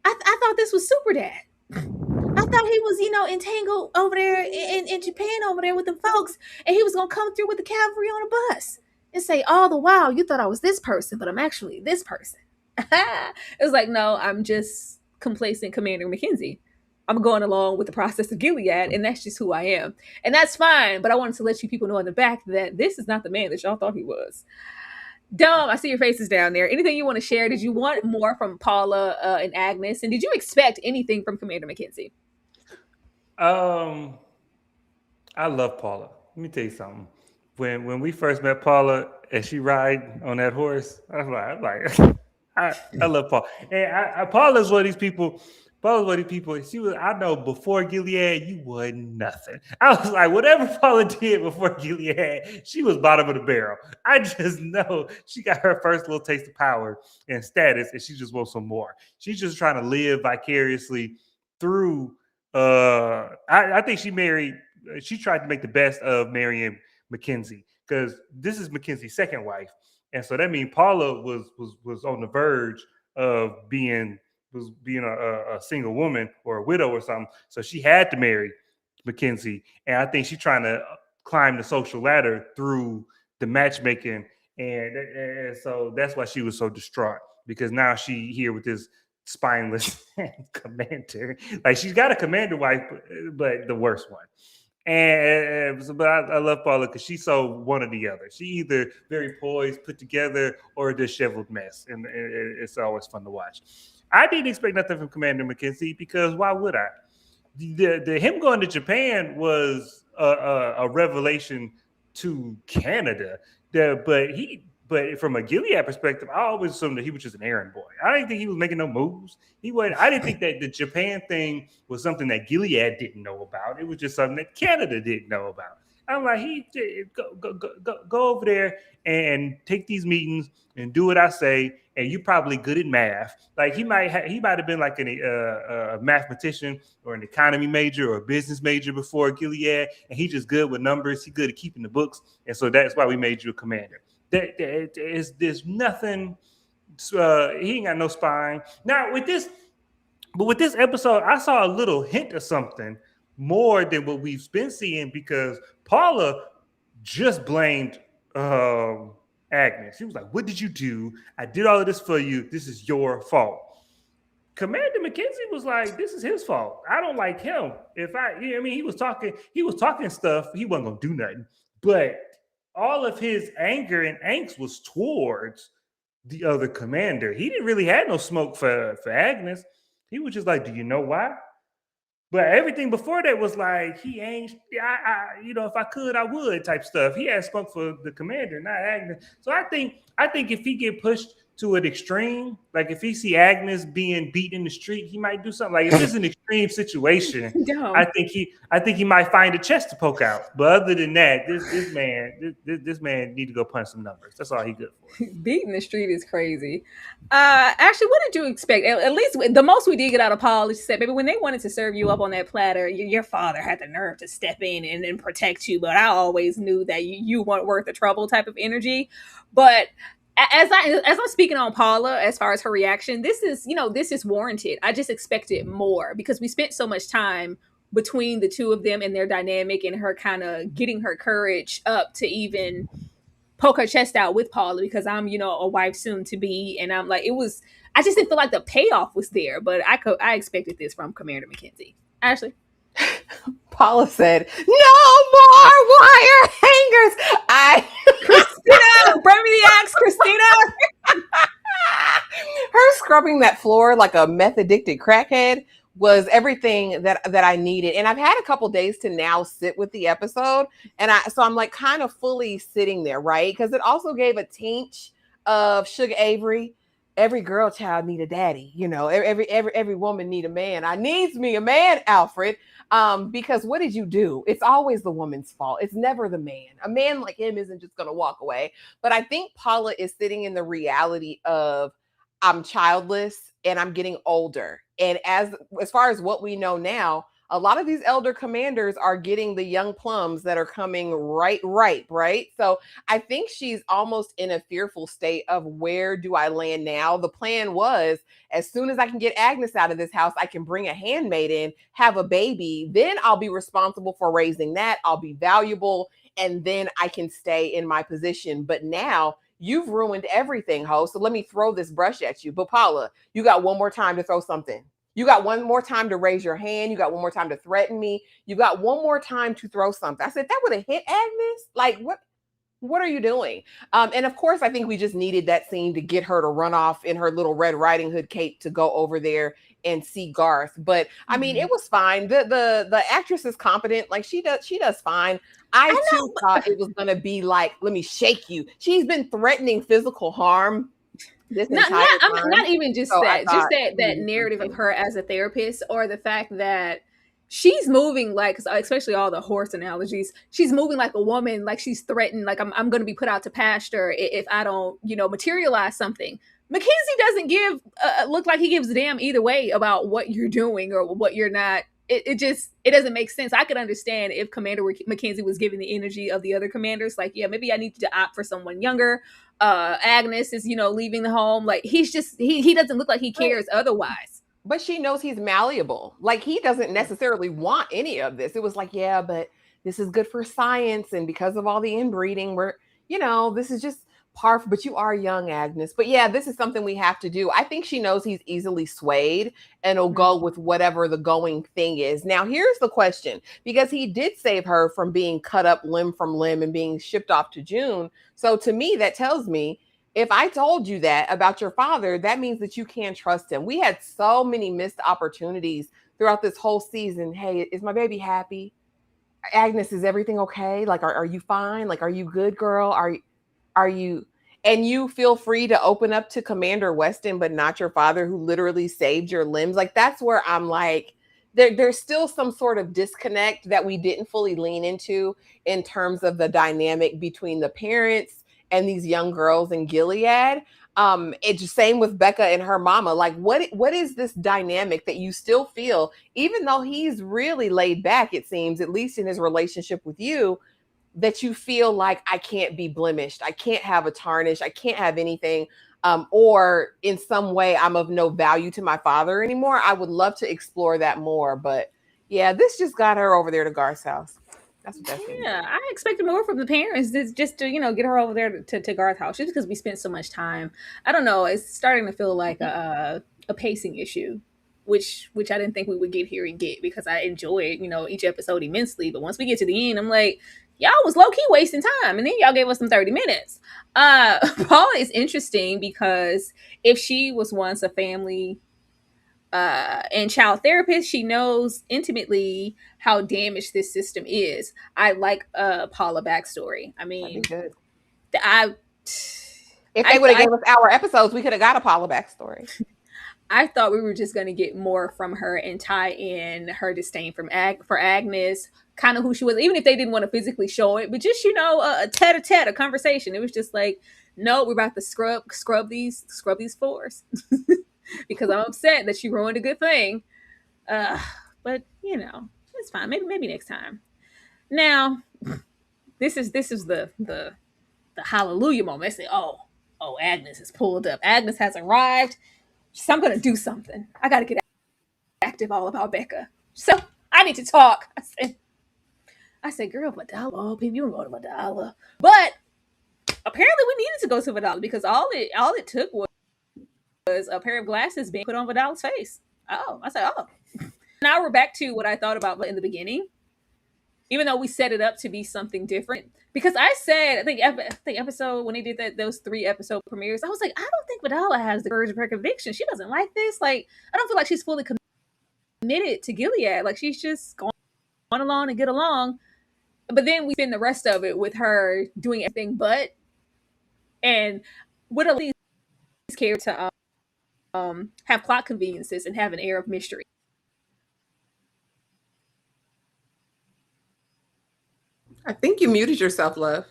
I thought this was Super Dad. I thought he was, entangled over there in Japan over there with the folks, and he was going to come through with the cavalry on a bus and say, all the while, you thought I was this person, but I'm actually this person. It was like, no, I'm just complacent Commander McKenzie. I'm going along with the process of Gilead, and that's just who I am. And that's fine, but I wanted to let you people know in the back that this is not the man that y'all thought he was. Dom, I see your faces down there. Anything you want to share? Did you want more from Paula and Agnes? And did you expect anything from Commander McKenzie? I love Paula. Let me tell you something. When we first met Paula and she ride on that horse, I was like, I love Paula. And Paula's one of these people. Paula's one of these people. She was. I know before Gilead, you wasn't nothing. I was like, whatever Paula did before Gilead, she was bottom of the barrel. I just know she got her first little taste of power and status, and she just wants some more. She's just trying to live vicariously through. I think she married. She tried to make the best of marrying Mackenzie because this is Mackenzie's second wife, and so that means Paula was on the verge of being a single woman or a widow or something. So she had to marry Mackenzie, and I think she's trying to climb the social ladder through the matchmaking, and so that's why she was so distraught because now she here with this spineless commander. Like she's got a commander wife, but the worst one. But I love Paula because she's so one or the other. She either very poised, put together, or a disheveled mess, and it's always fun to watch. I didn't expect nothing from Commander Mackenzie because why would I? The him going to Japan was a revelation to Canada. But from a Gilead perspective, I always assumed that he was just an errand boy. I didn't think he was making no moves. He wasn't. I didn't think that the Japan thing was something that Gilead didn't know about. It was just something that Canada didn't know about. I'm like, go over there and take these meetings and do what I say. And you're probably good at math. Like he might have been like a mathematician or an economy major or a business major before Gilead, and he's just good with numbers. He's good at keeping the books, and so that's why we made you a commander. There's nothing. He ain't got no spine. Now with this episode, I saw a little hint of something more than what we've been seeing because Paula just blamed Agnes. She was like, "What did you do? I did all of this for you. This is your fault." Commander Mackenzie was like, "This is his fault. I don't like him. He was talking stuff. He wasn't gonna do nothing, but." All of his anger and angst was towards the other commander. He didn't really have no smoke for Agnes. He was just like, do you know why? But everything before that was like, he ain't, if I could, I would type stuff. He had smoke for the commander, not Agnes. So I think if he get pushed to an extreme, like if he see Agnes being beat in the street, he might do something. Like if it's an extreme situation, I think he might find a chest to poke out. But other than that, this man need to go punch some numbers. That's all he good for. Beating the street is crazy. Actually, what did you expect? At least the most we did get out of Paul is she said, "Baby, when they wanted to serve you up on that platter, your father had the nerve to step in and protect you. But I always knew that you weren't worth the trouble." Type of energy, but. As I'm speaking on Paula, as far as her reaction, this is warranted. I just expected more because we spent so much time between the two of them and their dynamic and her kind of getting her courage up to even poke her chest out with Paula because I'm, a wife soon to be. And I'm like, I just didn't feel like the payoff was there, but I expected this from Commander Mackenzie. Ashley. Paula said, "No more wire hangers." Christina, bring me the axe, Christina. Her scrubbing that floor like a meth addicted crackhead was everything that I needed. And I've had a couple days to now sit with the episode, and so I'm like kind of fully sitting there, right? Because it also gave a tinge of Sugar Avery. Every girl child need a daddy, every woman need a man. I needs me a man, Alfred. Because what did you do? It's always the woman's fault. It's never the man. A man like him isn't just going to walk away. But I think Paula is sitting in the reality of I'm childless and I'm getting older. And as far as what we know now, a lot of these elder commanders are getting the young plums that are coming right? So I think she's almost in a fearful state of where do I land now? The plan was as soon as I can get Agnes out of this house, I can bring a handmaid in, have a baby. Then I'll be responsible for raising that. I'll be valuable. And then I can stay in my position. But now you've ruined everything, ho. So let me throw this brush at you. But Paula, you got one more time to throw something. You got one more time to raise your hand. You got one more time to threaten me. You got one more time to throw something. I said, that would have hit Agnes. Like, what are you doing? And of course, I think we just needed that scene to get her to run off in her little Red Riding Hood cape to go over there and see Garth. But I mean, it was fine. The actress is competent. Like she does fine. I too thought it was going to be like, let me shake you. She's been threatening physical harm this not entire not I'm time. not even just So I that, just thought that he would do narrative of something. her as a therapist, or the fact that she's moving like, especially all the horse analogies, she's moving like a woman, like she's threatened, like I'm going to be put out to pasture if I don't, materialize something. Mackenzie doesn't give look like he gives a damn either way about what you're doing or what you're not. It doesn't make sense. I could understand if Commander Mackenzie was giving the energy of the other commanders, like, yeah, maybe I need to opt for someone younger. Agnes is, leaving the home. Like, he's just he doesn't look like he cares otherwise. But she knows he's malleable. Like, he doesn't necessarily want any of this. It was like, yeah, but this is good for science, and because of all the inbreeding, this is just but you are young, Agnes. But yeah, this is something we have to do. I think she knows he's easily swayed and will go with whatever the going thing is. Now, here's the question, because he did save her from being cut up limb from limb and being shipped off to June. So to me, that tells me, if I told you that about your father, that means that you can't trust him. We had so many missed opportunities throughout this whole season. Hey, is my baby happy? Agnes, is everything okay? Like, are you fine? Like, are you good, girl? Are you? And you feel free to open up to Commander Weston, but not your father, who literally saved your limbs. Like, that's where I'm like, there's still some sort of disconnect that we didn't fully lean into in terms of the dynamic between the parents and these young girls in Gilead. It's the same with Becca and her mama. Like, what is this dynamic that you still feel, even though he's really laid back, it seems, at least in his relationship with you, that you feel like, I can't be blemished, I can't have a tarnish, I can't have anything, or in some way I'm of no value to my father anymore. I would love to explore that more, but yeah, this just got her over there to Garth's house. That's what that's saying. Yeah, I expected more from the parents, just to get her over there to Garth's house, just because we spent so much time. I don't know, it's starting to feel like a pacing issue, which I didn't think we would get here and get, because I enjoyed each episode immensely. But once we get to the end, I'm like, y'all was low-key wasting time, and then y'all gave us some 30 minutes. Paula is interesting because if she was once a family and child therapist, she knows intimately how damaged this system is. I like Paula backstory. I mean, good. If they would have gave us our episodes, we could have got a Paula backstory. I thought we were just going to get more from her and tie in her disdain for Agnes, kind of who she was, even if they didn't want to physically show it, but just, a tete-a-tete, a conversation. It was just like, no, we're about to scrub these floors because I'm upset that she ruined a good thing. But it's fine. Maybe next time. Now, this is the hallelujah moment. They say, oh, Agnes has pulled up. Agnes has arrived. So I'm going to do something. I got to get active all about Becca. So I need to talk. I said, girl, Vidala. Oh, people, you can go to Vidala. But apparently we needed to go to Vidala, because all it took was a pair of glasses being put on Vidala's face. Oh, I said, oh. Now we're back to what I thought about in the beginning, even though we set it up to be something different. Because I said, I think episode, when they did those 3 episode premieres, I was like, I don't think Vidala has the courage of her conviction. She doesn't like this. Like, I don't feel like she's fully committed to Gilead. Like, she's just going along and get along. But then we spend the rest of it with her doing everything but. And what at least care to have plot conveniences and have an air of mystery. I think you muted yourself, love.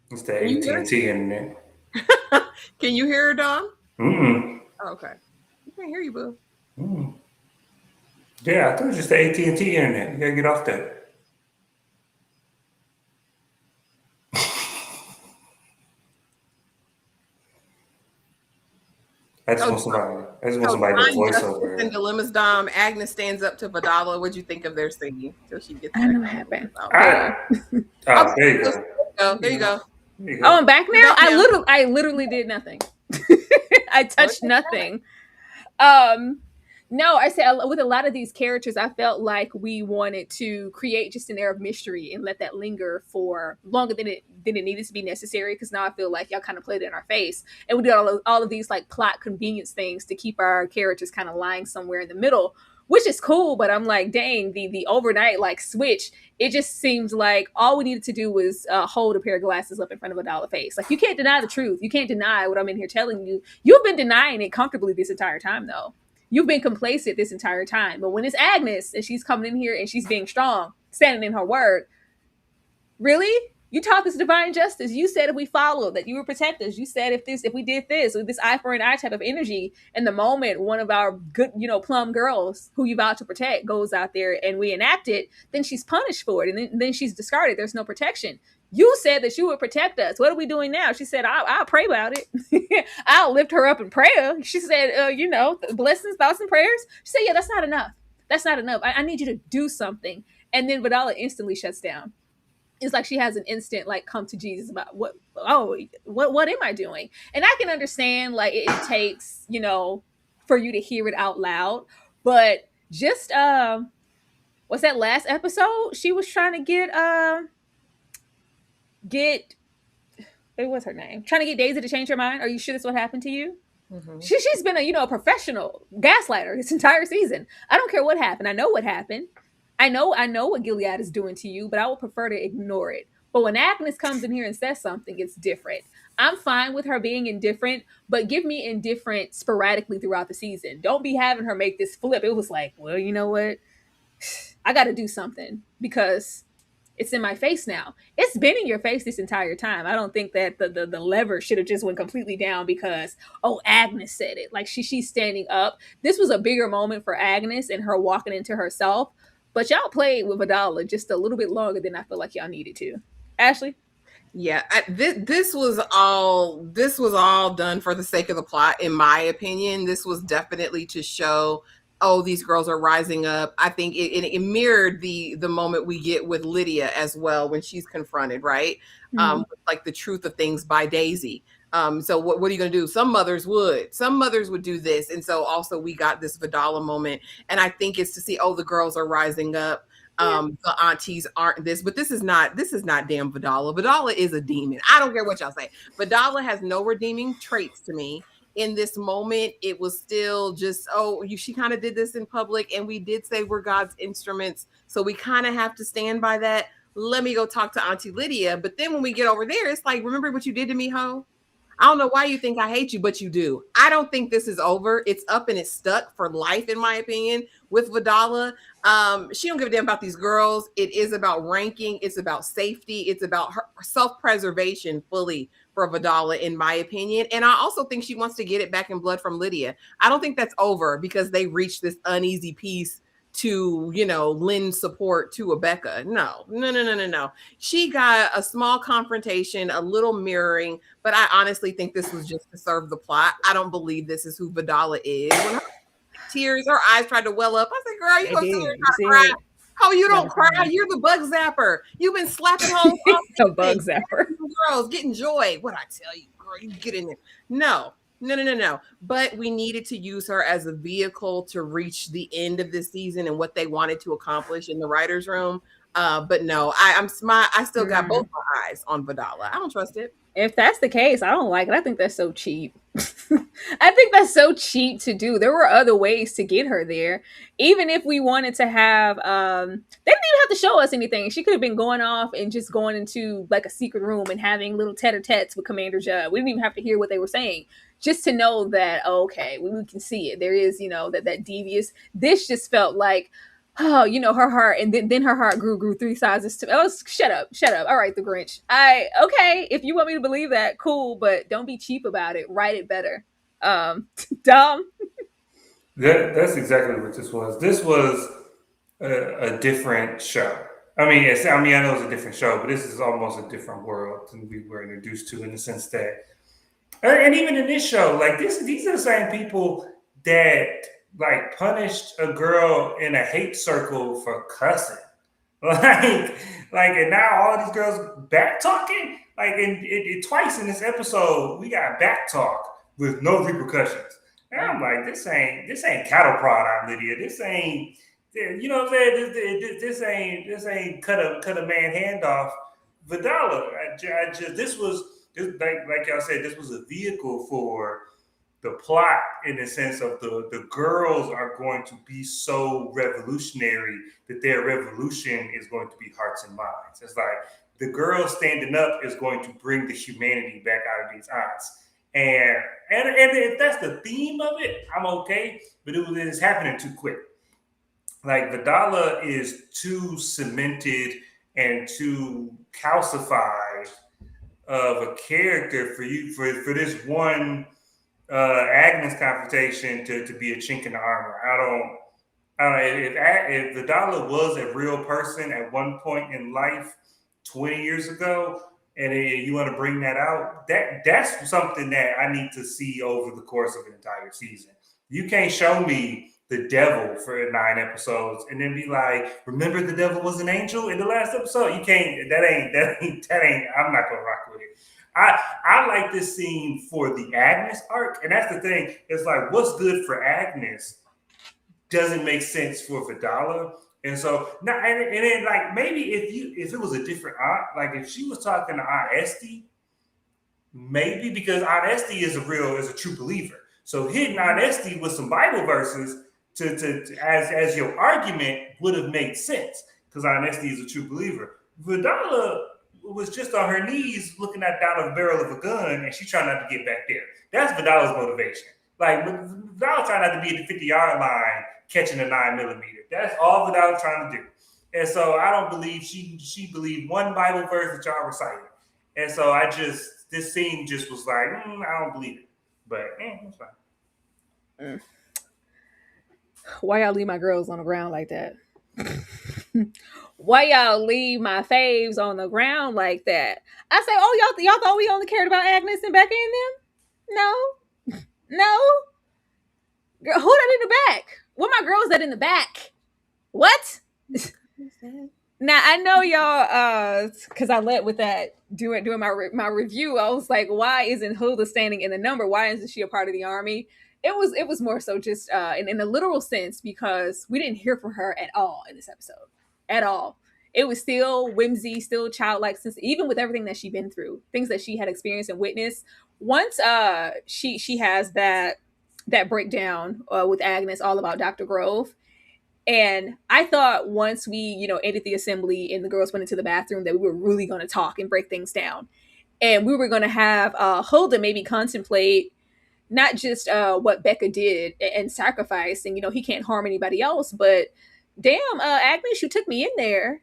It's the AT&T internet. Can you hear her, Dawn? Oh, okay. I can't hear you, boo. Yeah, I thought it was just the AT&T internet. You gotta get off that. I just want somebody to voice over and Dilemma's Dom. Agnes stands up to Vidala. What'd you think of their singing till she gets I know what happened. There you go. There you go. Oh, I'm back now? I literally did nothing. I touched nothing. No, I said with a lot of these characters, I felt like we wanted to create just an air of mystery and let that linger for longer than it needed to be necessary. Because now I feel like y'all kind of played it in our face, and we did all of these like plot convenience things to keep our characters kind of lying somewhere in the middle, which is cool. But I'm like, dang, the overnight like switch. It just seems like all we needed to do was hold a pair of glasses up in front of a dollar face. Like, you can't deny the truth. You can't deny what I'm in here telling you. You've been denying it comfortably this entire time, though. You've been complacent this entire time. But when it's Agnes and she's coming in here and she's being strong, standing in her word, really? You taught this divine justice. You said if we follow that you would protect us. You said if we did this with this eye for an eye type of energy, and the moment one of our good, plum girls who you vowed to protect goes out there and we enact it, then she's punished for it, and then she's discarded. There's no protection. You said that you would protect us. What are we doing now? She said, I'll pray about it. I'll lift her up in prayer. She said, blessings, thoughts, and prayers. She said, yeah, that's not enough. That's not enough. I need you to do something. And then Vidala instantly shuts down. It's like she has an instant like come to Jesus about what am I doing? And I can understand like it takes, for you to hear it out loud. But just what's that last episode? She was trying to get what was her name? Trying to get Daisy to change her mind. Are you sure that's what happened to you? Mm-hmm. She's been a professional gaslighter this entire season. I don't care what happened. I know what happened. I know what Gilead is doing to you, but I would prefer to ignore it. But when Agnes comes in here and says something, it's different. I'm fine with her being indifferent, but give me indifferent sporadically throughout the season. Don't be having her make this flip. It was like, well, you know what? I got to do something because it's in my face now. It's been in your face this entire time. I don't think that the lever should have just went completely down because, Agnes said it. Like she's standing up. This was a bigger moment for Agnes and her walking into herself. But y'all played with Vidala just a little bit longer than I feel like y'all needed to. Ashley? Yeah, this was all done for the sake of the plot, in my opinion. This was definitely to show, these girls are rising up. I think it mirrored the moment we get with Lydia as well when she's confronted, right? Mm-hmm. Like the truth of things by Daisy. So what are you going to do? Some mothers would do this. And so also we got this Vidala moment. And I think it's to see, the girls are rising up. The aunties aren't this, but this is not damn Vidala. Vidala is a demon. I don't care what y'all say. Vidala has no redeeming traits to me. In this moment, it was still just, she kind of did this in public. And we did say we're God's instruments. So we kind of have to stand by that. Let me go talk to Auntie Lydia. But then when we get over there, it's like, remember what you did to me, ho? I don't know why you think I hate you, but you do. I don't think this is over. It's up and it's stuck for life, in my opinion, with Vidala. She don't give a damn about these girls. It is about ranking. It's about safety. It's about her self-preservation fully for Vidala, in my opinion. And I also think she wants to get it back in blood from Lydia. I don't think that's over because they reached this uneasy peace to, lend support to a Becca. No. She got a small confrontation, a little mirroring, but I honestly think this was just to serve the plot. I don't believe this is who Vidala is. When her eyes tried to well up, I said, girl, you gonna cry? Oh, you don't cry. You're the bug zapper. You've been slapping homes. A bug zapper. Girls getting joy. What I tell you, girl, you get in there. No. But we needed to use her as a vehicle to reach the end of this season and what they wanted to accomplish in the writer's room. But no, I still got both my eyes on Vidala. I don't trust it. If that's the case, I don't like it. I think that's so cheap. I think that's so cheap to do. There were other ways to get her there. Even if we wanted to have, they didn't even have to show us anything. She could have been going off and just going into like a secret room and having little tete-a-tetes with Commander Judd. We didn't even have to hear what they were saying. Just to know that, okay, we can see it. There is, that devious. This just felt like, her heart, and then her heart grew 3 sizes to. Shut up. All right, the Grinch. Okay, if you want me to believe that, cool, but don't be cheap about it. Write it better. Dumb. That's exactly what this was. This was a different show. I know it's a different show, but this is almost a different world than we were introduced to, in the sense that, and even in this show, like these are the same people that like punished a girl in a hate circle for cussing, and now all of these girls back talking, and twice in this episode we got back talk with no repercussions. And I'm like, this ain't cattle prod, Aunt Lydia. This ain't, you know what I'm saying? This ain't cut a man hand off. Vidala, this was like y'all said, this was a vehicle for the plot in the sense of the girls are going to be so revolutionary that their revolution is going to be hearts and minds. It's like the girls standing up is going to bring the humanity back out of these aunts. And if that's the theme of it, I'm okay. But it is happening too quick. Like Vidala is too cemented and too calcified of a character for you for this one Agnes confrontation to be a chink in the armor. I don't know if Vidala was a real person at one point in life 20 years ago, and you want to bring that out, that's something that I need to see over the course of an entire season. You can't show me the devil for 9 episodes and then be like, remember the devil was an angel in the last episode? You can't, that ain't, I'm not gonna rock with it. I like this scene for the Agnes arc, and that's the thing. It's like what's good for Agnes doesn't make sense for Vidala. And so now, and then like maybe if it was a different aunt, like if she was talking to Aunt Esty, maybe because Aunt Esty is a true believer. So hitting Aunt Esty with some Bible verses to as your argument would have made sense because Aunt Esty is a true believer. Vidala was just on her knees looking at down the barrel of a gun and she's trying not to get back there. That's Vidala's motivation. Like Vidala trying not to be at the 50-yard line catching a 9mm. That's all Vidala trying to do. And so I don't believe she believed one Bible verse that y'all recited. And so this scene just was like, I don't believe it. But it's fine. Why y'all leave my girls on the ground like that? Why y'all leave my faves on the ground like that? I say, oh, y'all thought we only cared about Agnes and Becca and them? No. Girl, who that in the back? What my girls that in the back? What? Now I know y'all, because I led with that doing my review. I was like, why isn't Hilda standing in the number? Why isn't she a part of the army? It was more so just in a literal sense because we didn't hear from her at all in this episode, at all. It was still whimsy, still childlike, since even with everything that she'd been through, things that she had experienced and witnessed. Once she has that breakdown with Agnes, all about Dr. Grove. And I thought once we, ended the assembly and the girls went into the bathroom that we were really going to talk and break things down. And we were going to have Hulda maybe contemplate not just what Becca did and sacrifice. And, he can't harm anybody else. But damn, Agnes, you took me in there.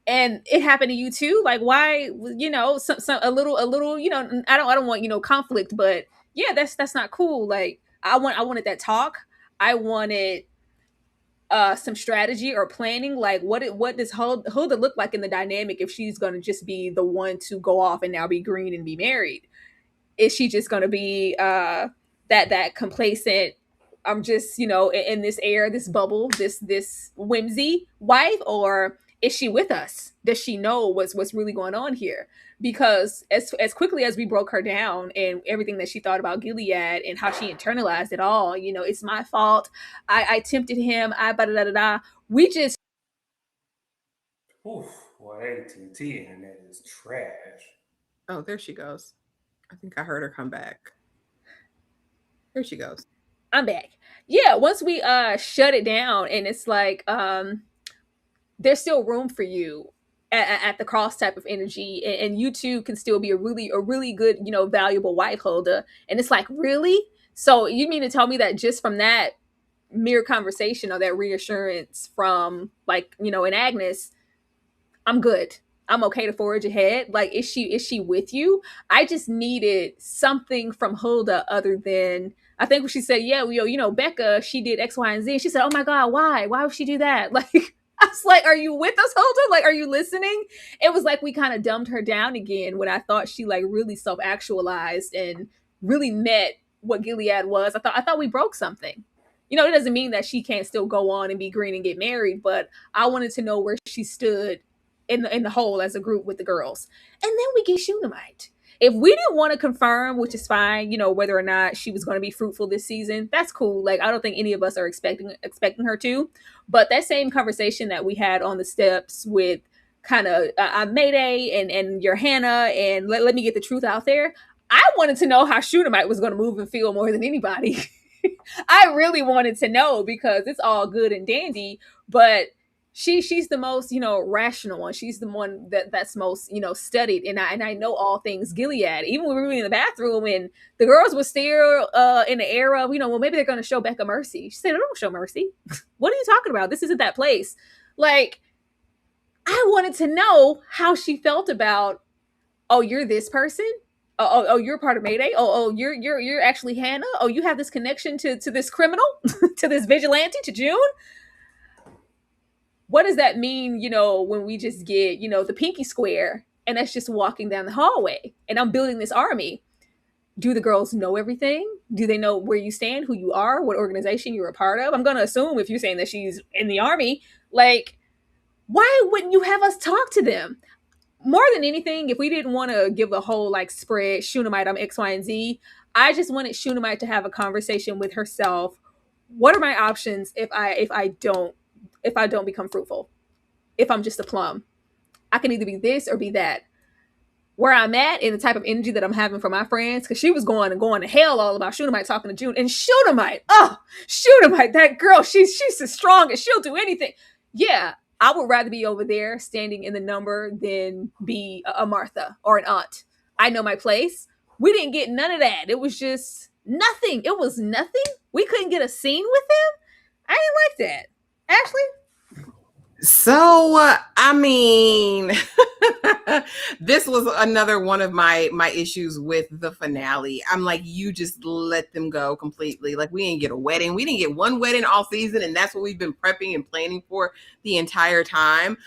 And it happened to you too. Like, why, a little, I don't want, conflict. But yeah, that's not cool. Like, I wanted that talk. I wanted some strategy or planning. Like what does Hilda look like in the dynamic if she's going to just be the one to go off and now be green and be married? Is she just going to be that complacent, I'm just in this air, this bubble, this whimsy wife, or is she with us? Does she know what's really going on here? Because as quickly as we broke her down and everything that she thought about Gilead and how she internalized it all, it's my fault. I tempted him. We just. Oof, boy, AT&T internet is trash. Oh, there she goes. I think I heard her come back. There she goes. I'm back. Yeah, once we shut it down and it's like there's still room for you at the cross type of energy, and you two can still be a really good, valuable wife holder. And it's like, really? So you mean to tell me that just from that mere conversation or that reassurance from in Agnes, I'm good. I'm okay to forge ahead. Like, is she with you? I just needed something from Hilda other than, I think when she said, yeah, Becca, she did X, Y, and Z. And she said, oh my God, why? Why would she do that? Like, I was like, are you with us, Hilda? Like, are you listening? It was like we kind of dumbed her down again when I thought she really self-actualized and really met what Gilead was. I thought we broke something. It doesn't mean that she can't still go on and be green and get married, but I wanted to know where she stood in the whole as a group with the girls. And then we get Shunammite. If we didn't want to confirm, which is fine, whether or not she was going to be fruitful this season, that's cool. Like, I don't think any of us are expecting her to. But that same conversation that we had on the steps with kind of Mayday and your Hannah and let me get the truth out there, I wanted to know how Shunammite was going to move and feel more than anybody. I really wanted to know because it's all good and dandy, but she's the most, rational one. She's the one that's most, studied. And I know all things Gilead. Even when we were in the bathroom and the girls were still in the era of, well, maybe they're going to show Becca mercy. She said, don't show mercy. What are you talking about? This isn't that place. Like, I wanted to know how she felt about, oh, you're this person. Oh, you're part of Mayday. You're actually Hannah. Oh, you have this connection to this criminal, to this vigilante, to June. What does that mean? When we just get, the pinky square, and that's just walking down the hallway, and I'm building this army. Do the girls know everything? Do they know where you stand, who you are, what organization you're a part of? I'm going to assume if you're saying that she's in the army, like, why wouldn't you have us talk to them? More than anything, if we didn't want to give a whole like spread, Shunammite, I'm X, Y, and Z, I just wanted Shunammite to have a conversation with herself. What are my options if I don't become fruitful? If I'm just a plum, I can either be this or be that. Where I'm at in the type of energy that I'm having for my friends, because she was going to hell all about Shunammite talking to June, and Shunammite, that girl, she's the strongest. She'll do anything. Yeah, I would rather be over there standing in the number than be a Martha or an aunt. I know my place. We didn't get none of that. It was just nothing. It was nothing. We couldn't get a scene with him. I didn't like that. Ashley? So, I mean, this was another one of my issues with the finale. I'm like, you just let them go completely. Like, we didn't get a wedding. We didn't get one wedding all season, and that's what we've been prepping and planning for the entire time.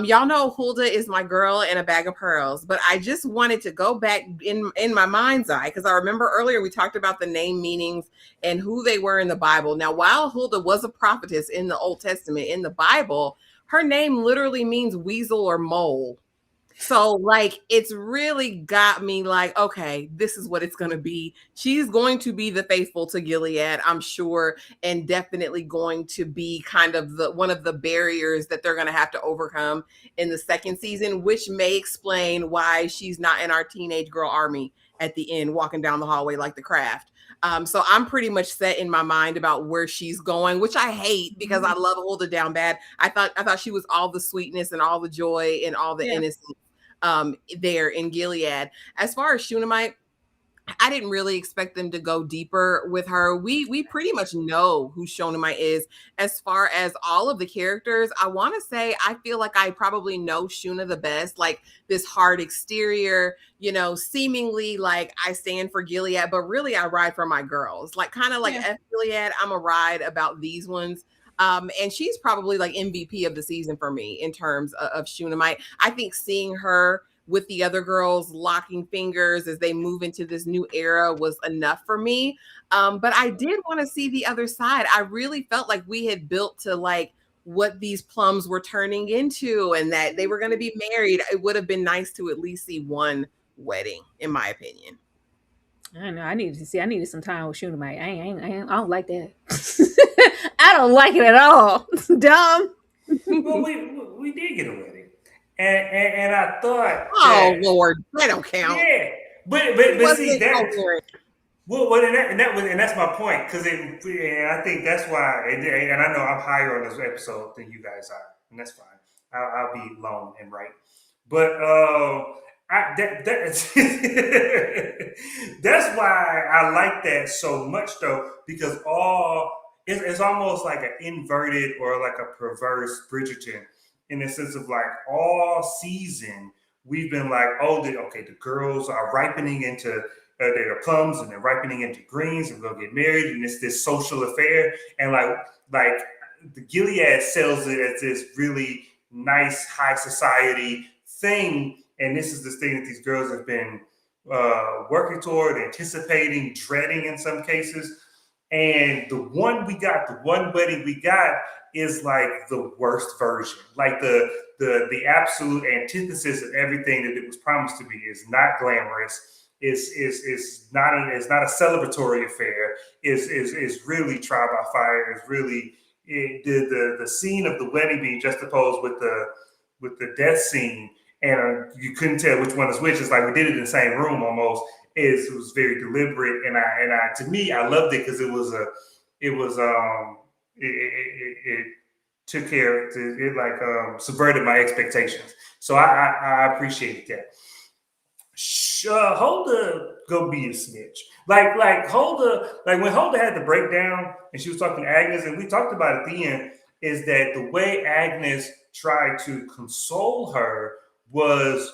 Y'all know Hulda is my girl and a bag of pearls, but I just wanted to go back in my mind's eye, because I remember earlier we talked about the name meanings and who they were in the Bible. Now, while Hulda was a prophetess in the Old Testament, in the Bible, her name literally means weasel or mole. So, like, it's really got me like, okay, this is what it's going to be. She's going to be the faithful to Gilead, I'm sure, and definitely going to be kind of one of the barriers that they're going to have to overcome in the second season, which may explain why she's not in our teenage girl army at the end, walking down the hallway like the Craft. So I'm pretty much set in my mind about where she's going, which I hate because I love Hulda down bad. I thought she was all the sweetness and all the joy and all the innocence there in Gilead. As far as Shunammite, I didn't really expect them to go deeper with her. We pretty much know who Shunammite is. As far as all of the characters, I want to say I feel like I probably know Shuna the best. Like, this hard exterior, seemingly like I stand for Gilead, but really I ride for my girls. Like, kind of like F Gilead, I'm a ride about these ones. And she's probably like MVP of the season for me in terms of Shunammite. I think seeing her with the other girls locking fingers as they move into this new era was enough for me. But I did want to see the other side. I really felt like we had built to like what these plums were turning into and that they were going to be married. It would have been nice to at least see one wedding, in my opinion. I don't know. I needed some time with Shunammite. I don't like that. I don't like it at all. It's dumb. Well, we did get a wedding. And I thought, Lord, that don't count. Yeah, but see that. Well, and that's my point, because I think that's why, and I know I'm higher on this episode than you guys are, and that's fine. I'll be lone and right, but that's that's why I like that so much, though, because it's almost like an inverted or like a perverse Bridgerton. In the sense of like all season, we've been like, the girls are ripening into they're plums and they're ripening into greens and we're gonna get married and it's this social affair. And like the Gilead sells it as this really nice high society thing. And this is the thing that these girls have been working toward, anticipating, dreading in some cases. And the one wedding we got is like the worst version, like the absolute antithesis of everything that it was promised to be. Is not glamorous. Is not a celebratory affair. Is really trial by fire. Is really the scene of the wedding being juxtaposed with the death scene, and you couldn't tell which one is which. It's like we did it in the same room almost. was very deliberate, and I to me I loved it because it took care it subverted my expectations. So I appreciated that. Hulda go be a snitch. Like Hulda, like when Hulda had the breakdown and she was talking to Agnes, and we talked about at the end, is that the way Agnes tried to console her was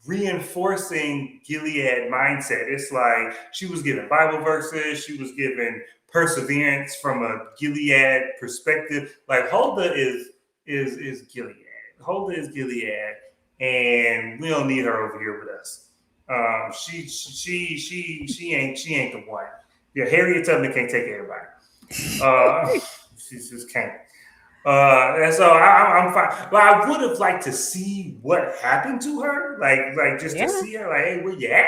reinforcing Gilead mindset. It's like she was giving Bible verses, she was giving perseverance from a Gilead perspective. Like Hulda is Gilead. Hulda is Gilead, and we don't need her over here with us. She ain't the one. Yeah, Harriet Tubman can't take everybody. She just can't. And so I'm fine. But I would have liked to see what happened to her, like just to see her, like, hey, where you at?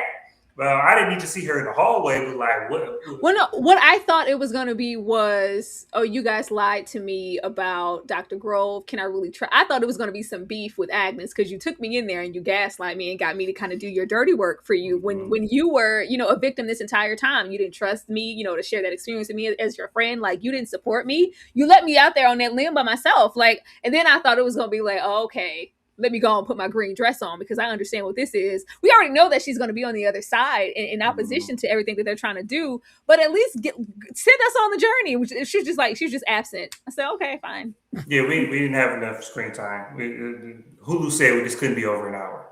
Well, I didn't need to see her in the hallway, but like, what? Well, no, what I thought it was going to be was, oh, you guys lied to me about Dr. Grove. Can I really try? I thought it was going to be some beef with Agnes because you took me in there and you gaslight me and got me to kind of do your dirty work for you when you were, a victim this entire time. You didn't trust me, to share that experience with me as your friend. Like, you didn't support me. You let me out there on that limb by myself. Like, and then I thought it was going to be like, oh, okay, let me go and put my green dress on because I understand what this is. We already know that she's going to be on the other side in opposition to everything that they're trying to do, but at least send us on the journey. Which she was just absent. I said, okay, fine. Yeah, we didn't have enough screen time. Hulu said we just couldn't be over an hour.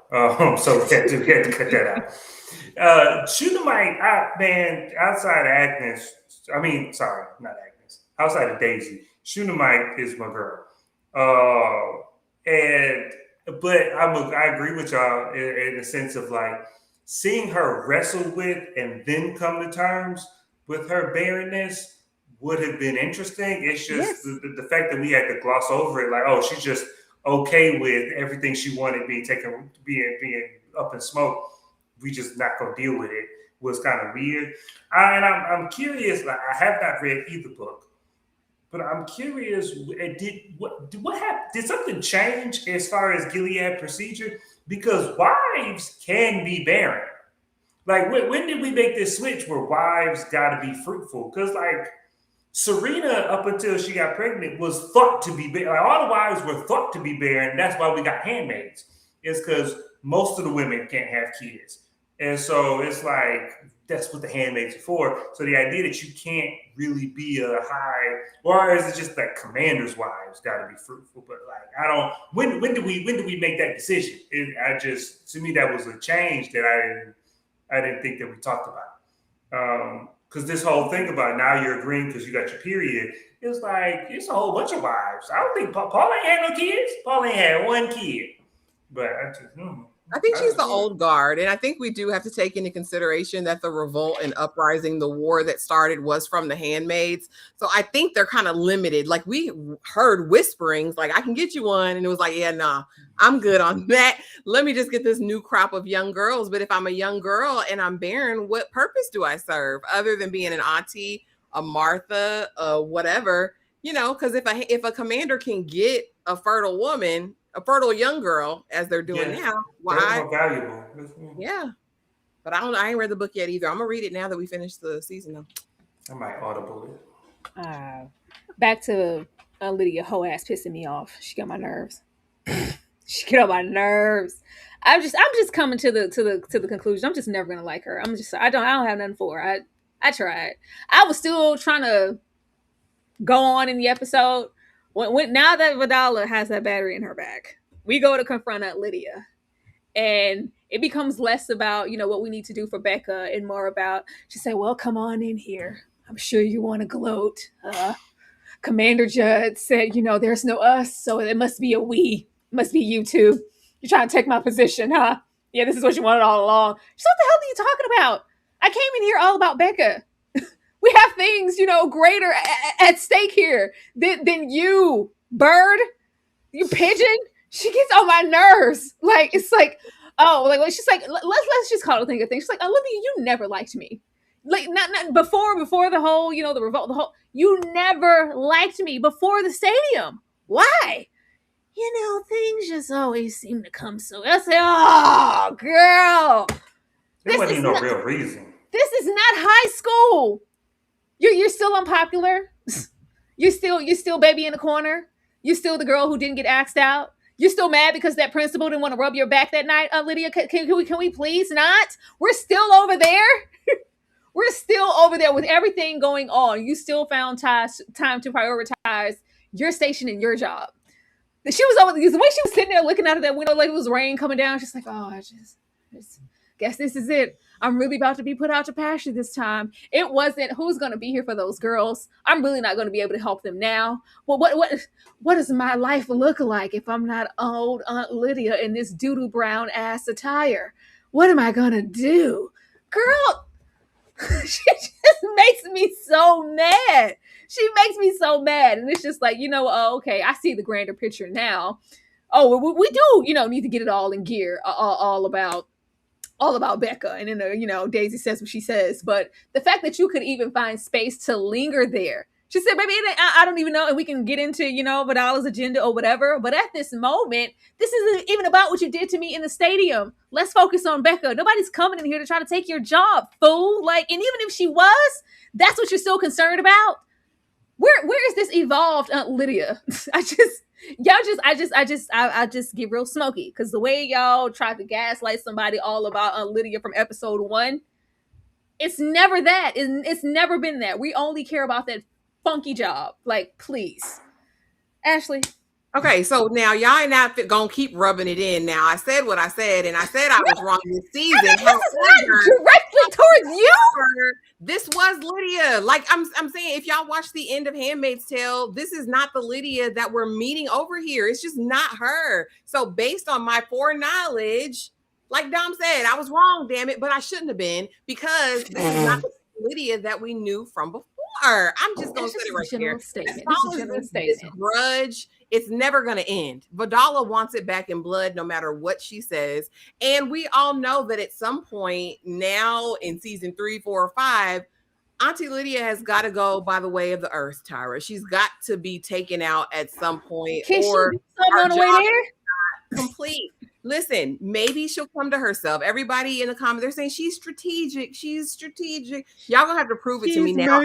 So we had to cut that out. Shunammite, man, outside of Agnes, not Agnes, outside of Daisy, Shunammite is my girl. But I agree with y'all in the sense of like seeing her wrestle with and then come to terms with her barrenness would have been interesting. It's just the fact that we had to gloss over it, like, oh, she's just okay with everything she wanted being up in smoke. We just not gonna deal with it was kind of weird. And I'm curious. Like, I have not read either book. But I'm curious, what happened? Did something change as far as Gilead procedure? Because wives can be barren. Like, when did we make this switch where wives got to be fruitful? Because, like, Serena, up until she got pregnant, was thought to be barren. Like, all the wives were thought to be barren. That's why we got handmaids. It's because most of the women can't have kids. And so it's like, that's what the handmaids are for. So the idea that you can't really be a high, or is it just that commanders' wives got to be fruitful? But like, I don't. When do we make that decision? To me, that was a change that I didn't think that we talked about. Because this whole thing about now you're agreeing because you got your period, it's like it's a whole bunch of wives. I don't think Paul ain't had no kids. Paul ain't had one kid. But I think she's the old guard. And I think we do have to take into consideration that the revolt and uprising, the war that started was from the handmaids. So I think they're kind of limited. Like, we heard whisperings, like, I can get you one. And it was like, yeah, nah, I'm good on that. Let me just get this new crop of young girls. But if I'm a young girl and I'm barren, what purpose do I serve other than being an auntie, a Martha, whatever, because if a commander can get a fertile woman, a fertile young girl, as they're doing now. Why? More valuable. Yeah. But I ain't read the book yet either. I'm going to read it now that we finished the season, though. I might audible it. Back to Lydia, hoe ass pissing me off. She got my nerves. She get on my nerves. I'm just coming to the conclusion. I'm just never gonna like her. I don't have nothing for her. I tried. I was still trying to go on in the episode. When now that Vidala has that battery in her back, we go to confront Aunt Lydia, and it becomes less about what we need to do for Becca and more about she said, "Well, come on in here. I'm sure you want to gloat." Commander Judd said, "There's no us, so it must be a we. It must be you two. You're trying to take my position, huh? Yeah, this is what you wanted all along." She's, what the hell are you talking about? I came in here all about Becca. We have things, greater at stake here than you, bird, you pigeon. She gets on my nerves. Like, it's like, oh, like she's like, let's just call it a thing. She's like, Olivia, you never liked me. Like, not before the whole, the revolt, you never liked me before the stadium. Why? Things just always seem to come so. I say, oh, girl. There wasn't no real reason. This is not high school. You're still unpopular. You're still baby in the corner. You're still the girl who didn't get asked out. You're still mad because that principal didn't want to rub your back that night, Lydia. Can we please not? We're still over there. We're still over there with everything going on. You still found time to prioritize your station and your job. She was over the way she was sitting there looking out of that window like it was rain coming down. She's like, oh, I just guess this is it. I'm really about to be put out to pasture this time. It wasn't who's going to be here for those girls. I'm really not going to be able to help them now. Well, what does my life look like if I'm not old Aunt Lydia in this doodoo brown ass attire? What am I going to do? Girl, she just makes me so mad. She makes me so mad. And it's just like, okay, I see the grander picture now. Oh, we do, need to get it all in gear, all about Becca. And then, Daisy says what she says. But the fact that you could even find space to linger there. She said, baby, I don't even know. And we can get into, Vidala's agenda or whatever. But at this moment, this isn't even about what you did to me in the stadium. Let's focus on Becca. Nobody's coming in here to try to take your job, fool. Like, and even if she was, that's what you're still concerned about. Where is this evolved Aunt Lydia? I just get real smoky because the way y'all tried to gaslight somebody all about Aunt Lydia from episode 1, it's never that. It's never been that. We only care about that funky job. Like, please, Ashley. Okay, so now y'all ain't not gonna keep rubbing it in. Now I said what I said, and I said I was wrong this season. This is not directly towards you. This was Lydia. Like I'm saying, if y'all watch the end of Handmaid's Tale, this is not the Lydia that we're meeting over here. It's just not her. So based on my foreknowledge, like Dom said, I was wrong, damn it, but I shouldn't have been, because this is not the Lydia that we knew from before. I'm just gonna say it right here. As long as this grudge, it's never going to end. Vidala wants it back in blood no matter what she says. And we all know that at some point now in season 3, 4, or 5, Auntie Lydia has got to go by the way of the earth, Tyra. She's got to be taken out at some point. Can or she do something on the way there? Complete. Listen, maybe she'll come to herself. Everybody in the comments, they're saying she's strategic. She's strategic. Y'all gonna have to prove it to me now.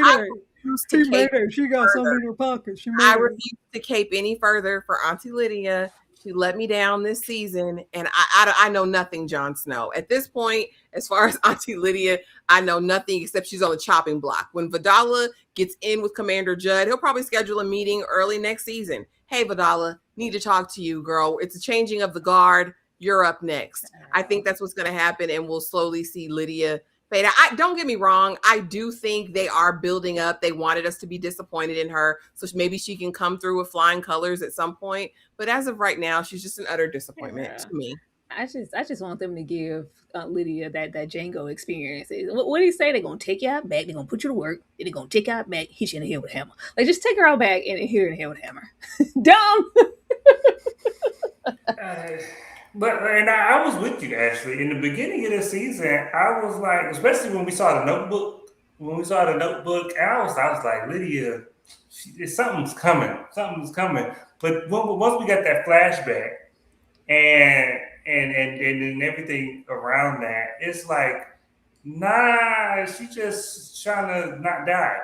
She got something in her pocket. I refuse to cape any further for Auntie Lydia. She let me down this season, and I know nothing Jon Snow. At this point, as far as Auntie Lydia, I know nothing except she's on the chopping block. When Vidala gets in with Commander Judd, he'll probably schedule a meeting early next season. Hey, Vidala, need to talk to you, girl. It's a changing of the guard. You're up next. I think that's what's going to happen, and we'll slowly see Lydia fade out. Don't get me wrong. I do think they are building up. They wanted us to be disappointed in her, so maybe she can come through with flying colors at some point. But as of right now, she's just an utter disappointment to me. I just want them to give Lydia that Django experience. What do you say? They're going to take you out back. They're going to put you to work. Then they're going to take you out back, hit you in the head with a hammer. Like, just take her out back and hit her in the head with a hammer. Dumb. And I was with you, Ashley. In the beginning of the season, I was like, especially when we saw the notebook, I was like, Lydia, something's coming. Something's coming. But once we got that flashback and everything around that, it's like, nah, she just trying to not die.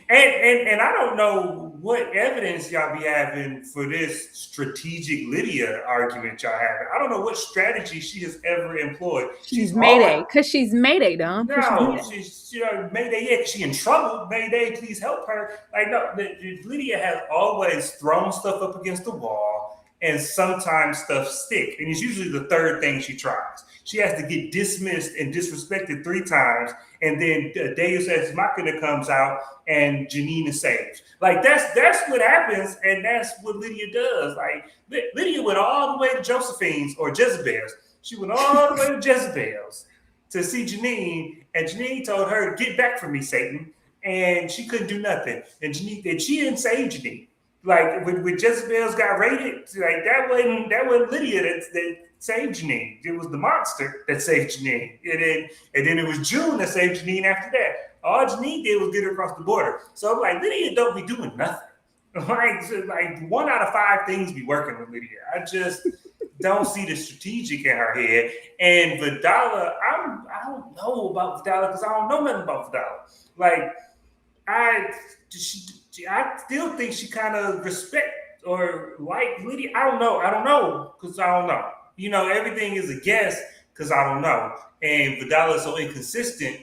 And I don't know what evidence y'all be having for this strategic Lydia argument y'all having. I don't know what strategy she has ever employed. She's Mayday, because she's Mayday, Dom. No, she's Mayday, yeah, she in trouble. Mayday, please help her. Like, no, Lydia has always thrown stuff up against the wall, and sometimes stuff stick. And it's usually the third thing she tries. She has to get dismissed and disrespected 3 times, and then Deus Ex Machina comes out, and Janine is saved. Like, that's what happens, and that's what Lydia does. Like, Lydia went all the way to Josephine's or Jezebel's. She went all the way to Jezebel's to see Janine, and Janine told her, "Get back from me, Satan," and she couldn't do nothing. And she didn't save Janine. Like, when Jezebel's got raided, like that wasn't Lydia that saved Janine. It was the monster that saved Janine. And then it was June that saved Janine after that. All Janine did was get her across the border. So I'm like, Lydia don't be doing nothing. Like 1 out of 5 things be working with Lydia. don't see the strategic in her head. And Vidala, I don't know about Vidala because I don't know nothing about Vidala. Like I still think she kind of respect or like Lydia. I don't know because I don't know. You know, everything is a guess because I don't know. And Vidala is so inconsistent.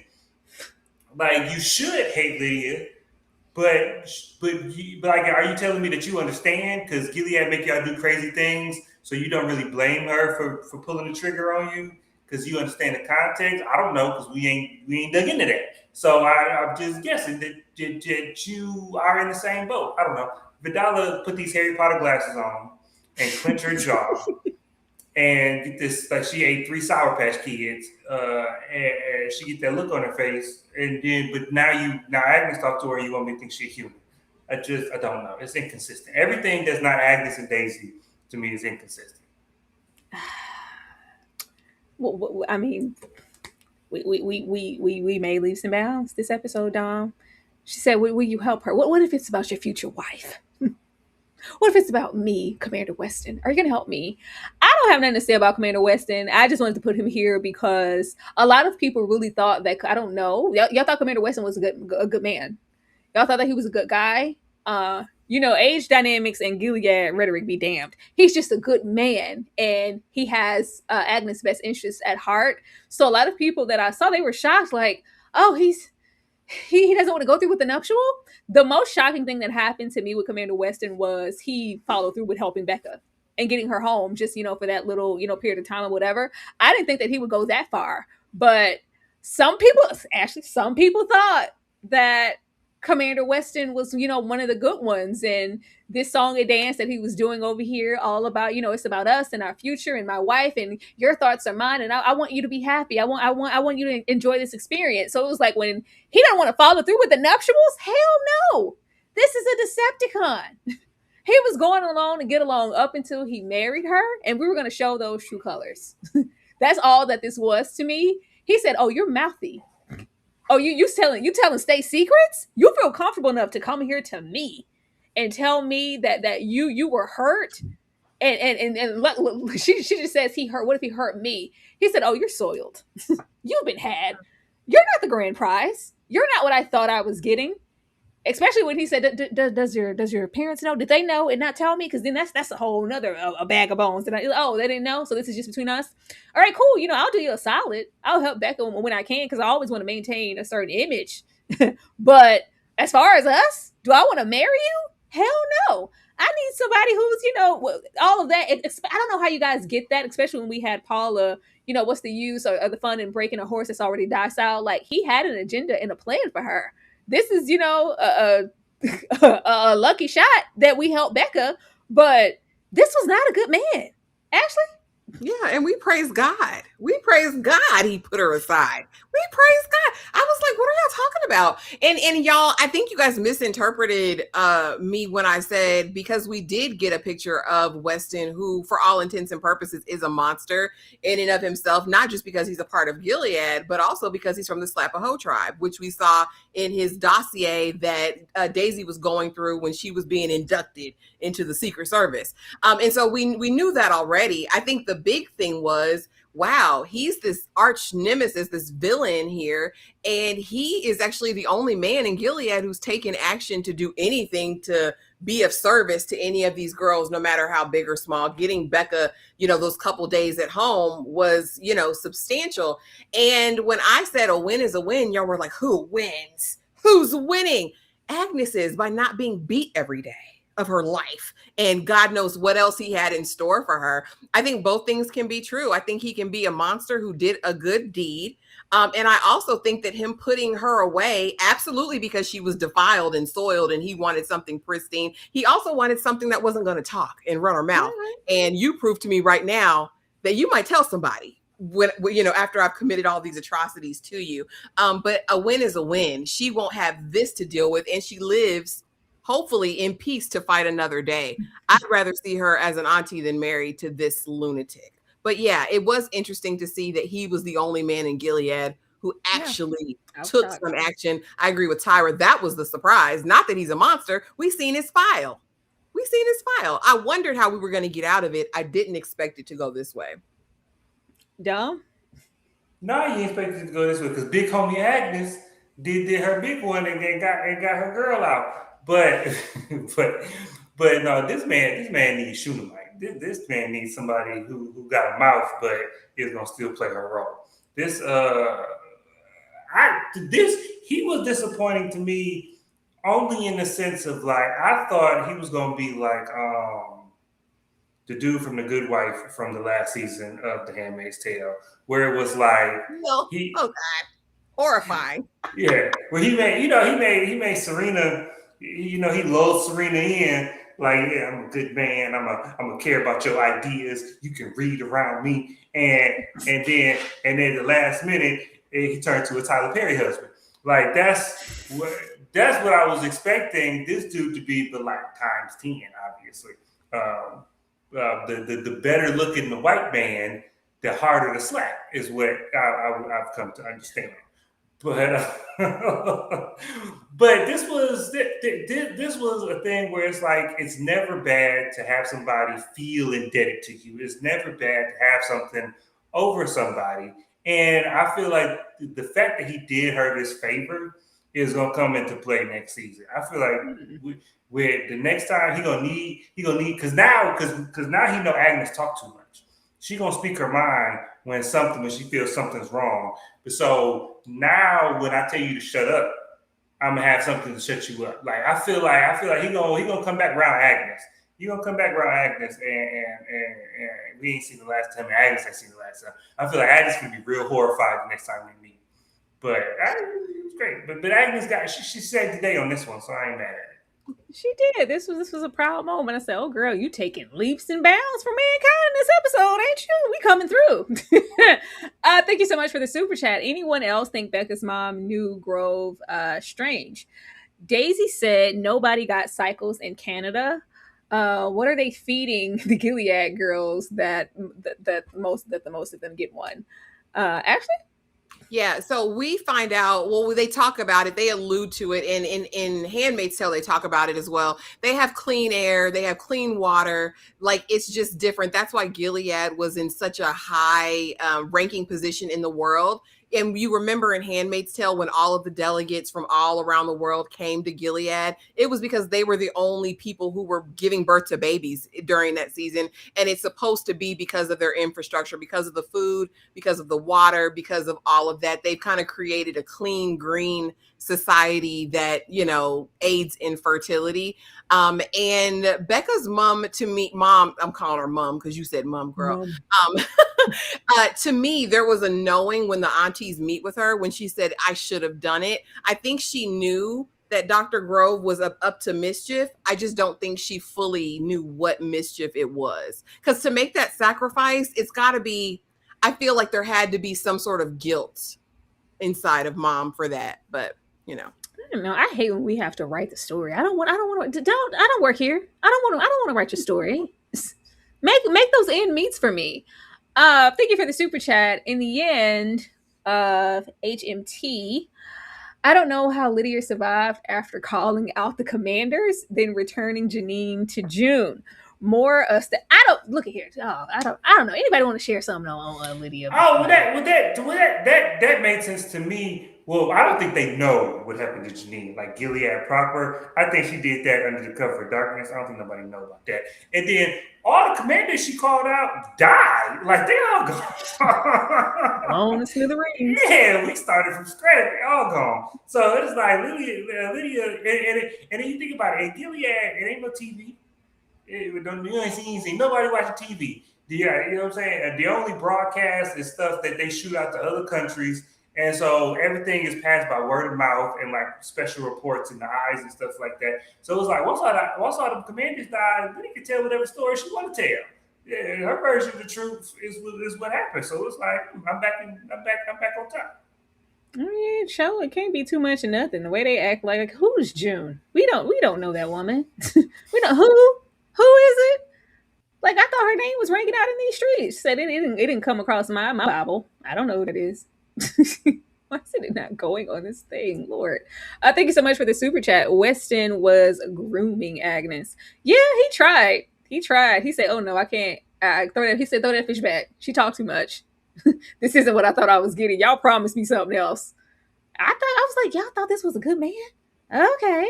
Like you should hate Lydia, but like, are you telling me that you understand? Because Gilead make y'all do crazy things, so you don't really blame her for pulling the trigger on you because you understand the context. I don't know because we ain't dug into that. So I'm just guessing that you are in the same boat. I don't know. Vidala put these Harry Potter glasses on and clench her jaw and get this like she ate 3 Sour Patch Kids, and she get that look on her face, and then but now Agnes talk to her, you want me to think she's human. I don't know. It's inconsistent. Everything that's not Agnes and Daisy to me is inconsistent. Well, I mean, we may leave some bounds this episode, Dom. She said, will you help her? What if it's about your future wife? What if it's about me, Commander Weston? Are you going to help me? I don't have nothing to say about Commander Weston. I just wanted to put him here because a lot of people really thought that, I don't know, y'all thought Commander Weston was a good man. Y'all thought that he was a good guy. Age dynamics and Gilead rhetoric be damned. He's just a good man, and he has Agnes' best interests at heart. So a lot of people that I saw, they were shocked, like, oh, he doesn't want to go through with the nuptial. The most shocking thing that happened to me with Commander Weston was he followed through with helping Becca and getting her home just, for that little, period of time or whatever. I didn't think that he would go that far. But some people thought that Commander Weston was, one of the good ones. And this song and dance that he was doing over here, all about, it's about us and our future and my wife and your thoughts are mine. And I want you to be happy. I want you to enjoy this experience. So it was like when he didn't want to follow through with the nuptials. Hell no. This is a Decepticon. He was going along to get along up until he married her. And we were going to show those true colors. That's all that this was to me. He said, oh, you're mouthy. Oh, you telling state secrets? You feel comfortable enough to come here to me and tell me that you were hurt? And look, she just says he hurt. What if he hurt me? He said, oh, you're soiled. You've been had. You're not the grand prize. You're not what I thought I was getting. Especially when he said, does your parents know? Did they know and not tell me? Because then that's a whole nother a bag of bones. They didn't know. So this is just between us. All right, cool. I'll do you a solid. I'll help Becca when I can because I always want to maintain a certain image. But as far as us, do I want to marry you? Hell no. I need somebody who's, all of that. I don't know how you guys get that, especially when we had Paula, what's the use or the fun in breaking a horse that's already docile? Like he had an agenda and a plan for her. This is, a lucky shot that we helped Becca, but this was not a good man. Ashley? Yeah, and we praise God. We praise God he put her aside. We praise God. I was like, what are y'all talking about? And y'all, I think you guys misinterpreted me when I said, because we did get a picture of Weston, who for all intents and purposes is a monster in and of himself, not just because he's a part of Gilead, but also because he's from the Slapaho tribe, which we saw in his dossier that Daisy was going through when she was being inducted into the Secret Service. And so we knew that already. I think the big thing was, wow, he's this arch nemesis, this villain here. And he is actually the only man in Gilead who's taken action to do anything to be of service to any of these girls, no matter how big or small. Getting Becca, those couple days at home was, substantial. And when I said a win is a win, y'all were like, who wins? Who's winning? Agnes is, by not being beat every day of her life, and God knows what else he had in store for her. I think both things can be true. I think he can be a monster who did a good deed. And I also think that him putting her away, absolutely, because she was defiled and soiled and he wanted something pristine. He also wanted something that wasn't going to talk and run her mouth. Mm-hmm. And you prove to me right now that you might tell somebody when after I've committed all these atrocities to you. But a win is a win. She won't have this to deal with, and she lives hopefully in peace to fight another day. I'd rather see her as an auntie than married to this lunatic. But yeah, it was interesting to see that he was the only man in Gilead who actually took some action. I agree with Tyra. That was the surprise. Not that he's a monster. We've seen his file. we seen his file. I wondered how we were going to get out of it. I didn't expect it to go this way. Dumb. No, you expected it to go this way because big homie Agnes did her big one and got her girl out. But but but no, this man needs Shunammite. This man needs somebody who got a mouth but is gonna still play her role. This he was disappointing to me only in the sense of like I thought he was gonna be like the dude from The Good Wife from the last season of The Handmaid's Tale, where it was like No. he Oh God. Horrifying. yeah, well he made Serena, he lulled Serena in like, yeah, I'm a good man, I'm a care about your ideas, you can read around me, and then the last minute he turned to a Tyler Perry husband. Like that's what I was expecting this dude to be, but like times 10, obviously. The better looking the white man, the harder the slap is what I've come to understand. But but this was a thing where it's like it's never bad to have somebody feel indebted to you. It's never bad to have something over somebody. And I feel like the fact that he did her this favor is gonna come into play next season. I feel like where the next time he gonna need because now he know Agnes talk too much. She gonna speak her mind when she feels something's wrong. So now when I tell you to shut up, I'm gonna have something to shut you up. Like I feel like he gonna come back around Agnes. You gonna come back around Agnes and we ain't seen the last time. Agnes ain't seen the last time. I feel like Agnes gonna be real horrified the next time we meet. But it was great. But Agnes she saved the day on this one, so I ain't mad at it. She did. This was a proud moment. I said, "Oh, girl, you taking leaps and bounds for mankind in this episode, ain't you? We coming through." Thank you so much for the super chat. Anyone else think Becca's mom knew Grove strange? Daisy said nobody got cycles in Canada. What are they feeding the Gilead girls that the most of them get one? Ashley? Yeah, so we find out, well, they talk about it, they allude to it, and in Handmaid's Tale, they talk about it as well. They have clean air, they have clean water, like it's just different. That's why Gilead was in such a high ranking position in the world. And you remember in Handmaid's Tale when all of the delegates from all around the world came to Gilead, it was because they were the only people who were giving birth to babies during that season. And it's supposed to be because of their infrastructure, because of the food, because of the water, because of all of that. They've kind of created a clean, green society that, aids in fertility. And Becca's mom, I'm calling her mom because you said mom, girl. To me, there was a knowing when the aunties meet with her when she said, I should have done it. I think she knew that Dr. Grove was up to mischief. I just don't think she fully knew what mischief it was. Because to make that sacrifice, it's got to be, I feel like there had to be some sort of guilt inside of mom for that. But, I don't know. I hate when we have to write the story. I don't work here. I don't want to write your story. Make those end meets for me. Thank you for the super chat. In the end of HMT, I don't know how Lydia survived after calling out the commanders, then returning Janine to June. More I don't look at here. Oh, I don't know. Anybody want to share something on Lydia? Oh, that made sense to me. Well, I don't think they know what happened to Janine, like Gilead proper. I think she did that under the cover of darkness. I don't think nobody knows about that. And then all the commanders she called out died. Like they all gone. On the smithereens. Yeah, we started from scratch. They all gone. So it's like Lydia, and then you think about it. In Gilead, it ain't no TV. You ain't seen nobody watching TV. Yeah, you know what I'm saying? The only broadcast is stuff that they shoot out to other countries. And so everything is passed by word of mouth and like special reports in the eyes and stuff like that. So it's like once all the commanders died, Lydia can tell whatever story she want to tell. Yeah, her version of the truth is what happened. So it's like I'm back on top. Show it can't be too much of nothing. The way they act, like who's June? We don't know that woman. We don't who is it? Like I thought her name was ringing out in these streets. Said it didn't come across my Bible. I don't know who that is. Why is it not going on this thing, Lord? Thank you so much for the super chat. Weston was grooming Agnes. Yeah, he tried. He tried. He said, "Oh no, I can't." Throw that. He said, "Throw that fish back. She talked too much. This isn't what I thought I was getting. Y'all promised me something else." I was like, y'all thought this was a good man. Okay,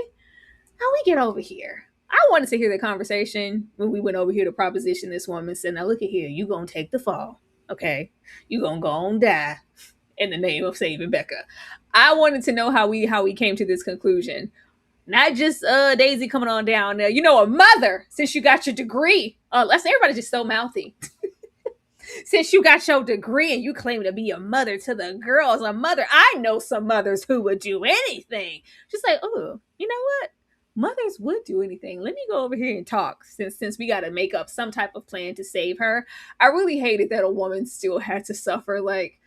how we get over here? I wanted to hear the conversation when we went over here to proposition this woman. Said, "Now look at here. You gonna take the fall, okay? You gonna go and die in the name of saving Becca." I wanted to know how we came to this conclusion. Not just Daisy coming on down there. A mother, since you got your degree. Let's everybody just so mouthy. Since you got your degree and you claim to be a mother to the girls, a mother, I know some mothers who would do anything. Just like, oh, you know what? Mothers would do anything. Let me go over here and talk since we got to make up some type of plan to save her. I really hated that a woman still had to suffer. Like,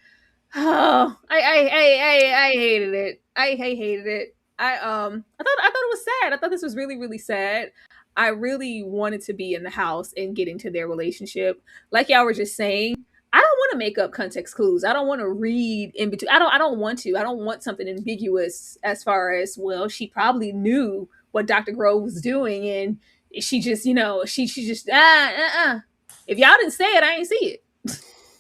oh, I hated it. I hated it. I thought it was sad. I thought this was really, really sad. I really wanted to be in the house and get into their relationship. Like y'all were just saying, I don't want to make up context clues. I don't want to read in between. I don't want to. I don't want something ambiguous as far as, well, she probably knew what Dr. Grove was doing and she just, she just If y'all didn't say it, I ain't see it.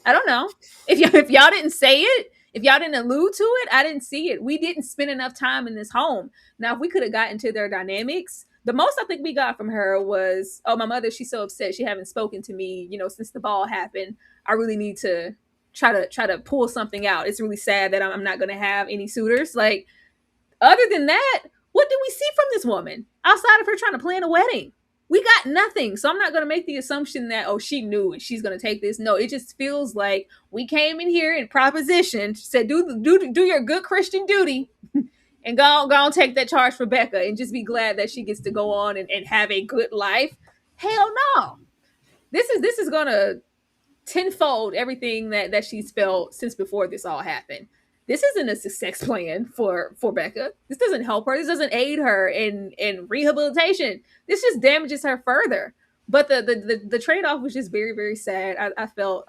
I don't know. If y'all didn't say it, if y'all didn't allude to it, I didn't see it. We didn't spend enough time in this home. Now, if we could have gotten to their dynamics, the most I think we got from her was, "Oh, my mother, she's so upset. She haven't spoken to me, since the ball happened. I really need to try to pull something out. It's really sad that I'm not going to have any suitors." Like, other than that, what do we see from this woman outside of her trying to plan a wedding? We got nothing. So I'm not going to make the assumption that, oh, she knew and she's going to take this. No, it just feels like we came in here and propositioned, said, do your good Christian duty and go take that charge for Becca and just be glad that she gets to go on and have a good life. Hell no. This is going to tenfold everything that she's felt since before this all happened. This isn't a success plan for Becca. This doesn't help her. This doesn't aid her in rehabilitation. This just damages her further. But the trade-off was just very, very sad. I felt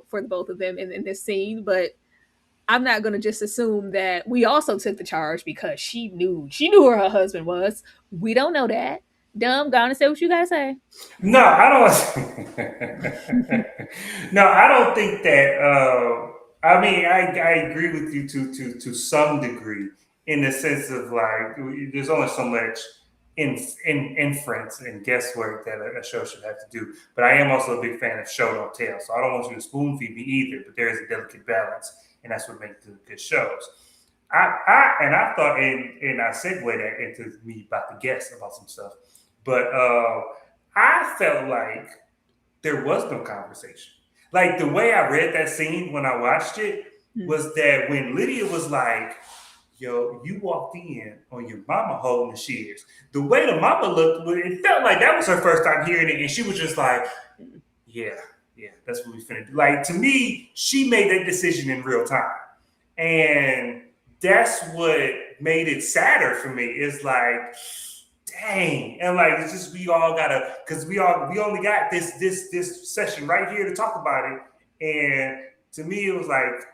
for the both of them in this scene, but I'm not gonna just assume that we also took the charge because she knew who her husband was. We don't know that. Dumb, go on and say what you gotta say. No, I don't. No, I don't think that. I mean, I agree with you to some degree in the sense of like there's only so much in inference and guesswork that a show should have to do. But I am also a big fan of show don't tell, so I don't want you to spoon feed me either. But there is a delicate balance, and that's what makes good shows. I thought, and I segue that into me about to guess about some stuff. But I felt like there was no conversation. Like the way I read that scene when I watched it was that when Lydia was like, "Yo, you walked in on your mama holding the shears." The way the mama looked, it felt like that was her first time hearing it, and she was just like, "Yeah, that's what we finna do." Like to me, she made that decision in real time, and that's what made it sadder for me. It's like, dang, and like it's just we all gotta because we only got this session right here to talk about it, and to me it was like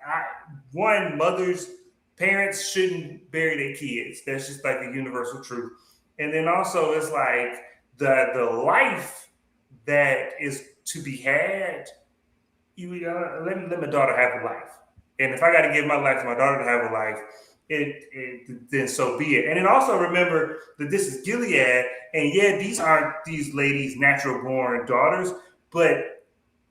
parents shouldn't bury their kids. That's just like a universal truth. And then also it's like the life that is to be had. Let my daughter have a life, and if I got to give my life to my daughter to have a life, then so be it. And then also remember that this is Gilead, and yeah, these aren't these ladies' natural born daughters, but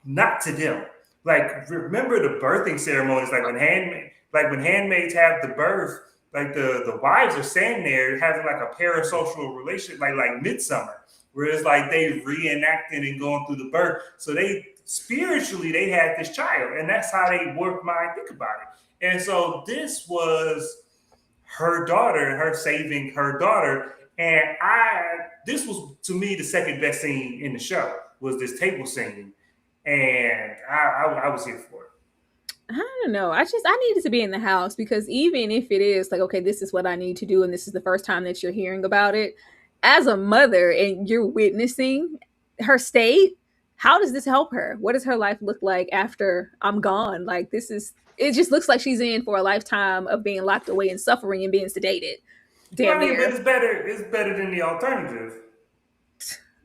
not to them. Like remember the birthing ceremonies, like when handmaids have the birth, like the wives are standing there having like a parasocial relationship, like midsummer, where it's like they reenacting and going through the birth. So they spiritually they had this child, and that's how they work mind think about it. And so this was her daughter and her saving her daughter. And this was to me the second best scene in the show was this table scene. And I was here for it. I don't know. I needed to be in the house because even if it is like, okay, this is what I need to do, and this is the first time that you're hearing about it, as a mother and you're witnessing her state, how does this help her? What does her life look like after I'm gone? Like this is it just looks like she's in for a lifetime of being locked away and suffering and being sedated. Damn Well, I mean, near. but it's better. It's better than the alternative.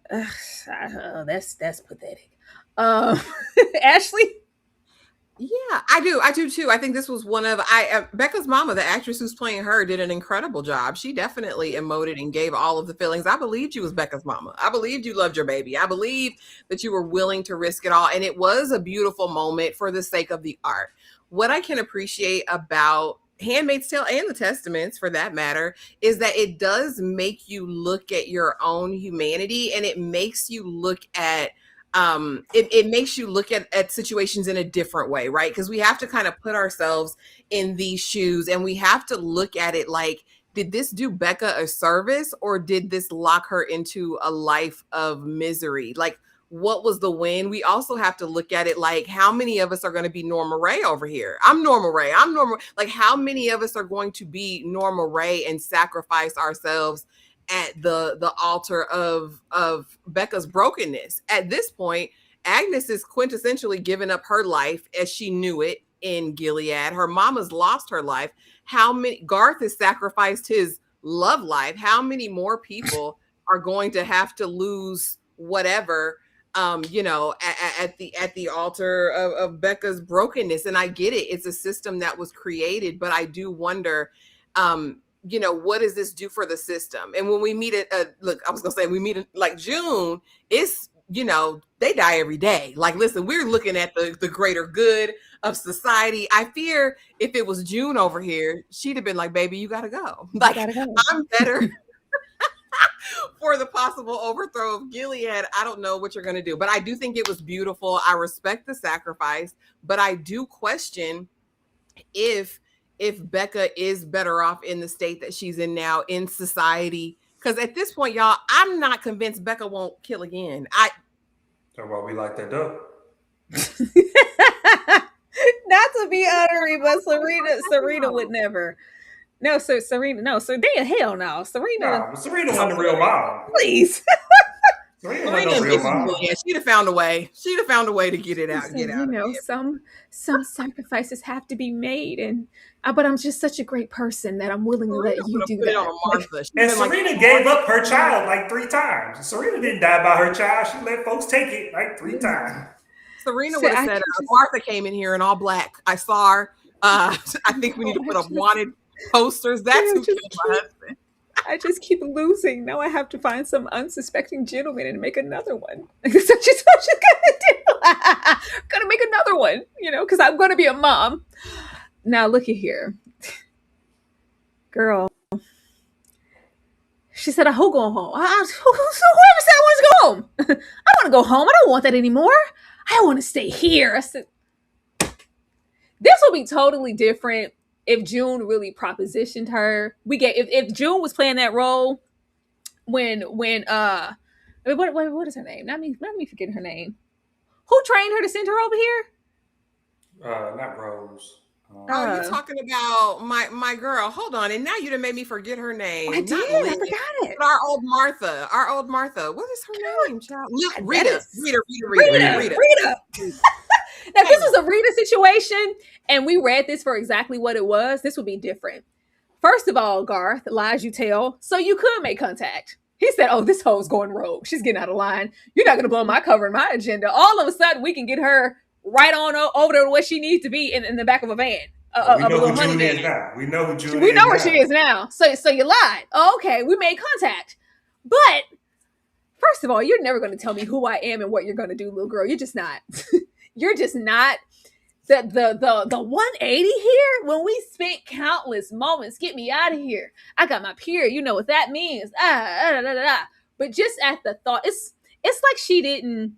That's pathetic. Ashley. Yeah, I do too. I think this was one of Becca's mama, the actress who's playing her, did an incredible job. She definitely emoted and gave all of the feelings. I believed you was Becca's mama. I believed you loved your baby. I believed that you were willing to risk it all, and it was a beautiful moment for the sake of the art. What I can appreciate about Handmaid's Tale and the Testaments, for that matter, is that it does make you look at your own humanity, and it makes you look at it makes you look at situations in a different way, right? Because we have to kind of put ourselves in these shoes, and we have to look at it like, did this do Becca a service, or did this lock her into a life of misery? Like, what was the win? We also have to look at it like, how many of us are going to be Norma Ray over here? I'm Norma Ray. I'm Norma. Like, how many of us are going to be Norma Ray and sacrifice ourselves at the altar of Becca's brokenness? At this point, Agnes is quintessentially giving up her life as she knew it in Gilead. Her mama's lost her life. How many? Garth has sacrificed his love life. How many more people are going to have to lose whatever, at the altar of Becca's brokenness? And I get it. It's a system that was created, but I do wonder, what does this do for the system? And when we meet we meet like June, it's, they die every day. Like, listen, we're looking at the greater good of society. I fear if it was June over here, she'd have been like, baby, you gotta go. Like, I'm better for the possible overthrow of Gilead. I don't know what you're going to do, but I do think it was beautiful. I respect the sacrifice, but I do question if Becca is better off in the state that she's in now in society. Because at this point, y'all, I'm not convinced Becca won't kill again. That's why we like that dope. Not to be honorary, but Serena would never. No, so Serena, no, so hell no. Serena wasn't the real mom. Please. Serena wasn't the real mom. Yeah, she'd have found a way. She'd have found a way to get it out. Some sacrifices have to be made, but I'm just such a great person that I'm willing to let you do that. And Serena gave up her child like 3 times. Serena didn't die by her child. She let folks take it like 3 times. Serena would have said, Martha came in here in all black. I saw her. I think we need to put up wanted posters. That's who killed my husband. I just keep losing. Now I have to find some unsuspecting gentleman and make another one. That's just what you're gonna do. Gonna make another one, because I'm gonna be a mom. Now look at here, girl. She said, "Who going home? Whoever said I want to go home. I don't want to go home. I don't want that anymore. I want to stay here." I said, "This will be totally different if June really propositioned her." If June was playing that role when what is her name? Not me forgetting her name. Who trained her to send her over here? Not Rose. You're talking about my girl. Hold on, and now you done made me forget her name. I forgot it. Our old Martha. What is her name, child? Rita. Now, if this was a Rita situation and we read this for exactly what it was, this would be different. First of all, Garth, lies you tell, so you could make contact. He said, "Oh, this hoe's going rogue. She's getting out of line. You're not going to blow my cover and my agenda." All of a sudden, we can get her right on over to where she needs to be in the back of a van. We know who June is now. We know who June is. We know where she is now. So you lied. Oh, okay, we made contact. But first of all, you're never going to tell me who I am and what you're going to do, little girl. You're just not. You're just not. The 180 here, when we spent countless moments, get me out of here. I got my period. You know what that means. But just at the thought, it's like she didn't.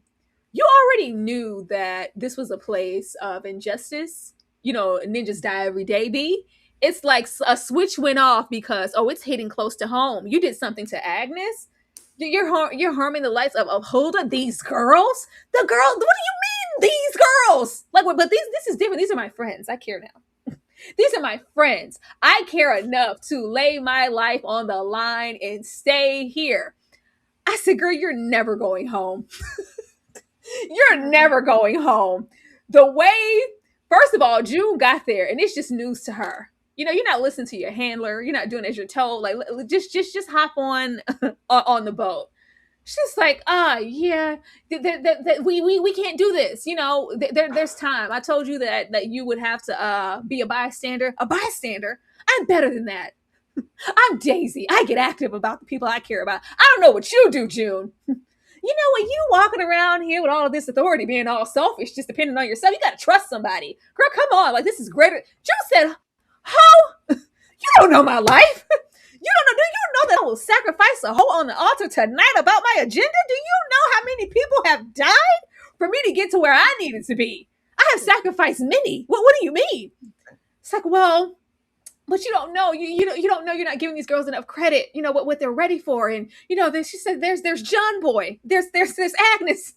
You already knew that this was a place of injustice. Ninjas die every day, B. It's like a switch went off because, it's hitting close to home. You did something to Agnes. You're harming the lives of Hulda. These girls? The girl, what do you mean, these girls? Like, but this is different. These are my friends. I care now. These are my friends. I care enough to lay my life on the line and stay here. I said, girl, you're never going home. You're never going home. The way First of all, June got there, and it's just news to her. You're not listening to your handler. You're not doing as you're told. Like, just hop on on the boat. She's like, yeah, we can't do this. There's time. I told you that you would have to be a bystander. A bystander? I'm better than that. I'm Daisy. I get active about the people I care about. I don't know what you do, June. When you walking around here with all of this authority being all selfish, just depending on yourself, you got to trust somebody. Girl, come on. Like, this is greater. June said, how? You don't know my life. Do you know that I will sacrifice a hoe on the altar tonight about my agenda? Do you know how many people have died for me to get to where I needed to be? I have sacrificed many. What do you mean? It's like, well, but you don't know. You don't know. You're not giving these girls enough credit. What they're ready for. And she said, there's John Boy. There's Agnes.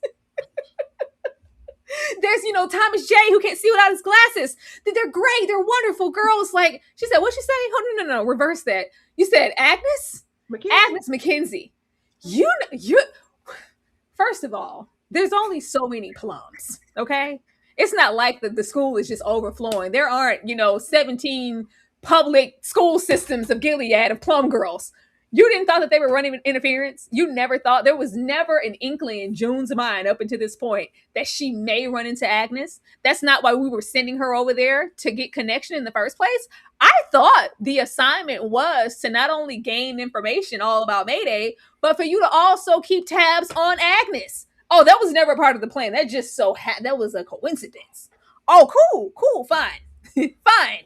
There's Thomas J, who can't see without his glasses. They're great. They're wonderful girls. Like, she said, what'd she say? Oh, no, reverse that. You said Agnes? Agnes McKenzie. You first of all, there's only so many plums, okay? It's not like the school is just overflowing. There aren't 17 public school systems of Gilead of plum girls. You didn't thought that they were running interference. You never thought. There was never an inkling in June's mind up until this point that she may run into Agnes. That's not why we were sending her over there to get connection in the first place. I thought the assignment was to not only gain information all about Mayday, but for you to also keep tabs on Agnes. Oh, that was never part of the plan. That just that was a coincidence. Oh, cool, fine, fine.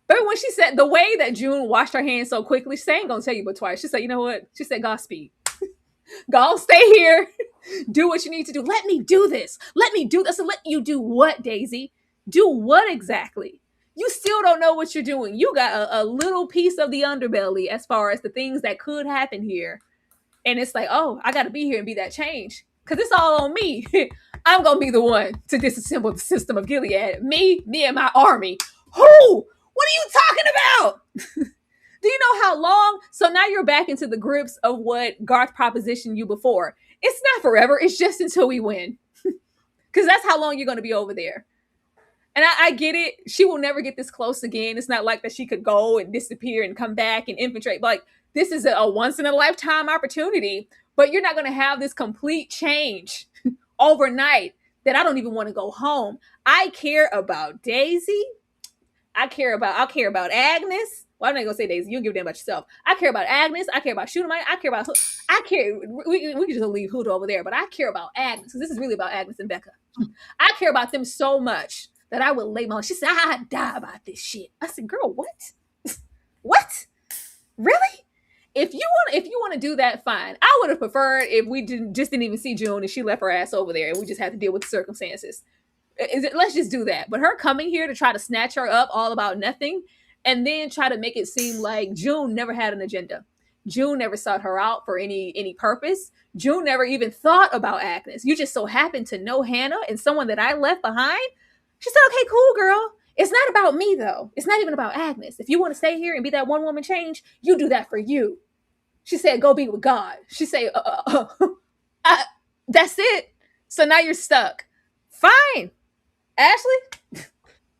But when she said the way that June washed her hands so quickly, she ain't gonna tell you but twice. She said, you know what? She said, Godspeed. Go stay here. Do what you need to do. Let me do this. Let me do this. And let you do what, Daisy? Do what exactly? You still don't know what you're doing. You got a little piece of the underbelly as far as the things that could happen here. And it's like, oh, I got to be here and be that change. Because it's all on me. I'm going to be the one to disassemble the system of Gilead. Me and my army. Who? What are you talking about? Do you know how long? So now you're back into the grips of what Garth propositioned you before. It's not forever. It's just until we win. Because that's how long you're going to be over there. And I get it. She will never get this close again. It's not like that she could go and disappear and come back and infiltrate. But like, this is a once in a lifetime opportunity. But you're not going to have this complete change overnight that I don't even want to go home. I care about Daisy. I'll care about Agnes. Well, I'm not gonna say Daisy. You don't give a damn about yourself. I care about Agnes. I care about Shunammite. We can just leave Hulu over there, but I care about Agnes because this is really about Agnes and Becca. I care about them so much that I would lay my life. She said, I'd die about this shit. I said, girl, what? What? Really? If you want to do that, fine. I would have preferred if we didn't even see June and she left her ass over there and we just had to deal with the circumstances. Let's just do that. But her coming here to try to snatch her up all about nothing and then try to make it seem like June never had an agenda. June never sought her out for any purpose. June never even thought about Agnes. You just so happened to know Hannah and someone that I left behind. She said, okay, cool, girl. It's not about me, though. It's not even about Agnes. If you want to stay here and be that one woman change, you do that for you. She said, go be with God. She said, that's it. So now you're stuck. Fine. Ashley?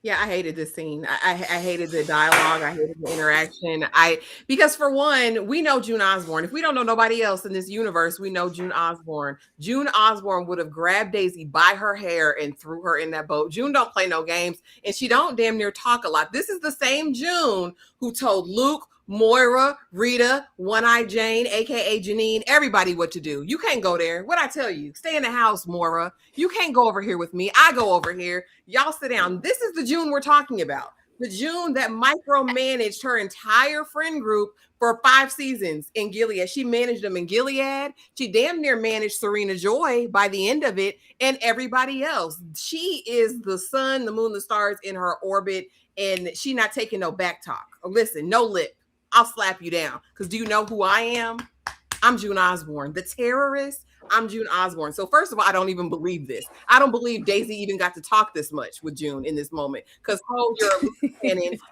Yeah, I hated this scene. I hated the dialogue. I hated the interaction. Because for one, we know June Osborne. If we don't know nobody else in this universe, we know June Osborne. June Osborne would have grabbed Daisy by her hair and threw her in that boat. June don't play no games, and she don't damn near talk a lot. This is the same June who told Luke, Moira, Rita, One-Eyed Jane, aka Janine, everybody what to do. You can't go there. What I tell you? Stay in the house, Moira. You can't go over here with me. I go over here. Y'all sit down. This is the June we're talking about. The June that micromanaged her entire friend group for 5 seasons in Gilead. She managed them in Gilead. She damn near managed Serena Joy by the end of it and everybody else. She is the sun, the moon, the stars in her orbit, and she not taking no back talk. Listen, no lip. I'll slap you down. Because do you know who I am? I'm June Osborne. The terrorist, I'm June Osborne. So first of all, I don't even believe this. I don't believe Daisy even got to talk this much with June in this moment. Because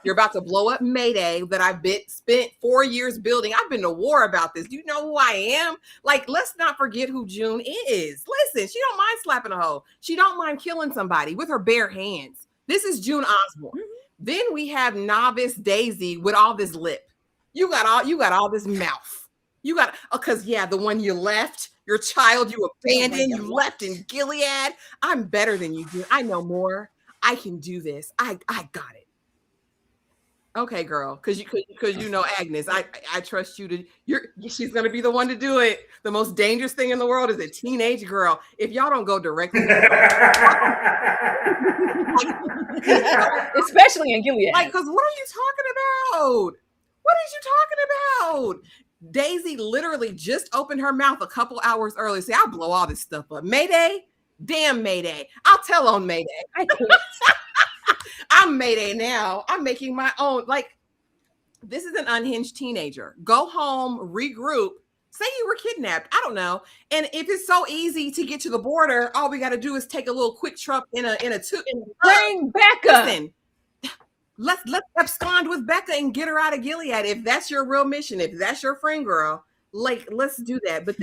you're about to blow up Mayday that I've spent 4 years building. I've been to war about this. Do you know who I am? Like, let's not forget who June is. Listen, she don't mind slapping a hoe. She don't mind killing somebody with her bare hands. This is June Osborne. Then we have novice Daisy with all this lip. You got all this mouth. You got because the one you left, your child you abandoned, you left in Gilead. I'm better than you, June. I know more. I can do this. I got it. Okay, girl, because you know Agnes. I trust you to. She's gonna be the one to do it. The most dangerous thing in the world is a teenage girl. If y'all don't go directly, especially in Gilead, like, because what are you talking about? What are you talking about? Daisy literally just opened her mouth a couple hours early. See, I'll blow all this stuff up. Mayday, damn Mayday. I'll tell on Mayday. I can't. I'm Mayday now. I'm making my own. Like, this is an unhinged teenager. Go home, regroup. Say you were kidnapped. I don't know. And if it's so easy to get to the border, all we got to do is take a little quick trip in a bring Becca. Listen, let's abscond with Becca and get her out of Gilead. If that's your real mission, if that's your friend girl, like, let's do that. But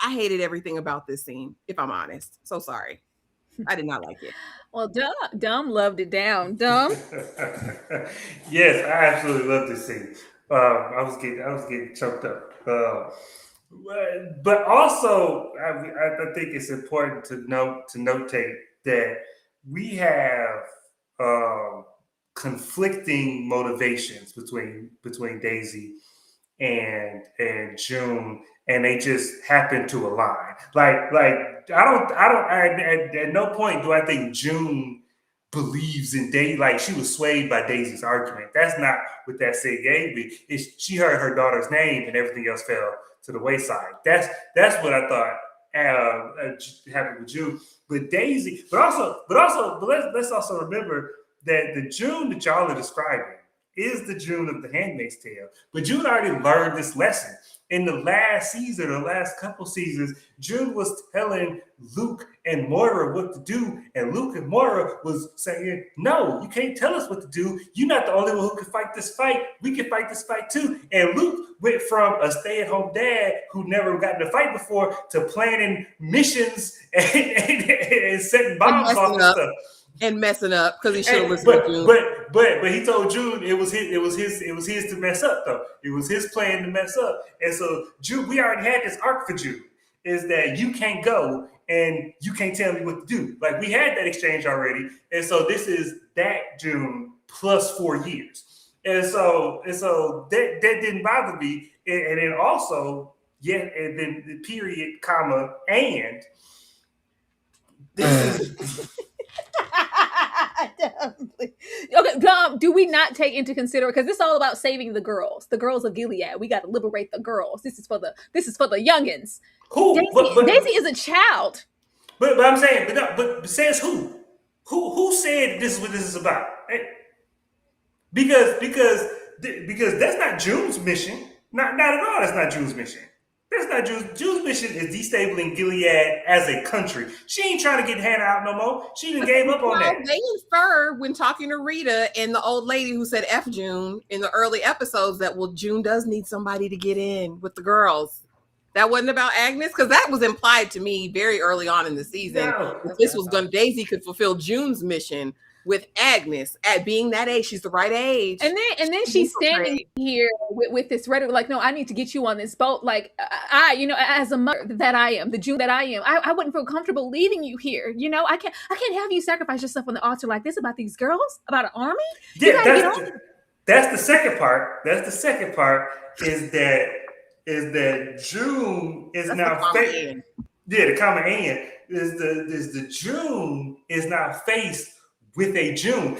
I hated everything about this scene, if I'm honest. So sorry. I did not like it. Well, Dumb loved it down. Dumb. Yes, I absolutely love this scene. I was getting choked up. But also, I think it's important to notate that we have conflicting motivations between Daisy and June, and they just happen to align. At no point do I think June believes in Daisy. Like, she was swayed by Daisy's argument. That's not what that scene gave me. She heard her daughter's name and everything else fell to the wayside. That's what I thought happened with June. But Daisy, but let's also remember that the June that y'all are describing is the June of the Handmaid's Tale. But June already learned this lesson. In the last season, the last couple seasons, June was telling Luke and Moira what to do, and Luke and Moira was saying, no, you can't tell us what to do. You're not the only one who can fight this fight. We can fight this fight too. And Luke went from a stay-at-home dad who never got in a fight before to planning missions and setting bombs off and stuff. And messing up because he should have listened to June. But he told June it was his to mess up though. It was his plan to mess up. And so June, we already had this arc for June, is that you can't go and you can't tell me what to do. Like, we had that exchange already. And so this is that June plus 4 years. And so that didn't bother me. And then also, and then the period, comma, and this is Okay, Dom, do we not take into consideration, because this is all about saving the girls of Gilead. We got to liberate the girls. This is for the youngins. Daisy is a child. But I'm saying, but says who? Who said this is what this is about? Because that's not June's mission. Not at all. That's not June's mission. That's not June's mission is destabilizing Gilead as a country. She ain't trying to get Hannah out no more. She done gave up on that. They infer when talking to Rita and the old lady who said F June in the early episodes that, well, June does need somebody to get in with the girls. That wasn't about Agnes, because that was implied to me very early on in the season. No. This was Daisy could fulfill June's mission with Agnes at being that age. She's the right age. And then she's standing here with this rhetoric, like, no, I need to get you on this boat. Like, I as a mother that I am, the June that I am, I wouldn't feel comfortable leaving you here. I can't have you sacrifice yourself on the altar like this about these girls, about an army. Yeah, that's the second part. That's the second part is that June is now faced. Yeah, the common end is the June is now faced with a June.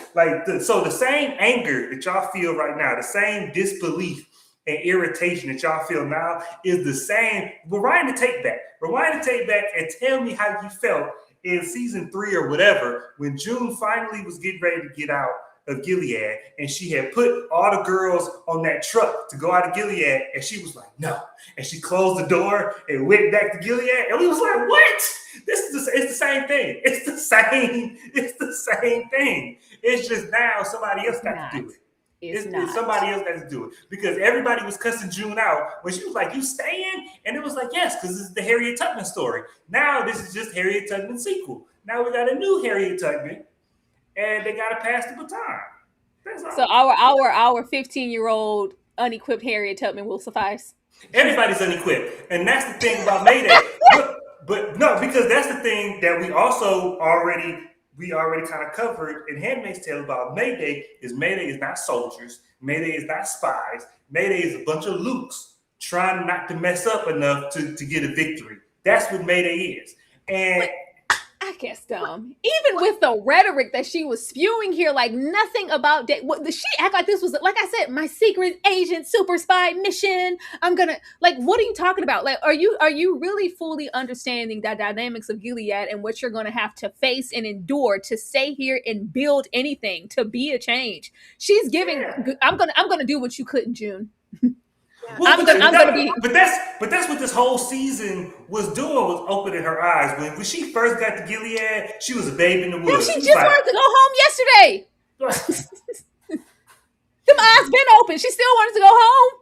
So the same anger that y'all feel right now, the same disbelief and irritation that y'all feel now is the same. Rewind the tape back and tell me how you felt in season 3 or whatever, when June finally was getting ready to get out of Gilead, and she had put all the girls on that truck to go out of Gilead, and she was like, no. And she closed the door and went back to Gilead, and we was like, what? It's the same thing. It's the same thing. It's just now somebody else got to do it. Somebody else got to do it, because everybody was cussing June out when she was like, you staying? And it was like, yes, because this is the Harriet Tubman story. Now this is just Harriet Tubman sequel. Now we got a new Harriet Tubman. and they got to pass the baton. That's all. So our 15-year-old unequipped Harriet Tubman will suffice. Everybody's unequipped, and that's the thing about Mayday. But no, because that's the thing that we already kind of covered in Handmaid's Tale about Mayday is not soldiers, Mayday is not spies, Mayday is a bunch of Lukes trying not to mess up enough to get a victory. That's what Mayday is, and. I guess dumb. Even with the rhetoric that she was spewing here, like nothing about that. She act like this was, like I said, my secret agent super spy mission. I'm gonna, like, what are you talking about? Like, are you really fully understanding the dynamics of Gilead and what you're gonna have to face and endure to stay here and build anything, to be a change? She's giving. Yeah. I'm gonna do what you couldn't, June. Well, but that's what this whole season was doing, was opening her eyes. When she first got to Gilead, she was a babe in the woods. Yeah, she just wanted to go home yesterday. Them eyes been open. She still wanted to go home.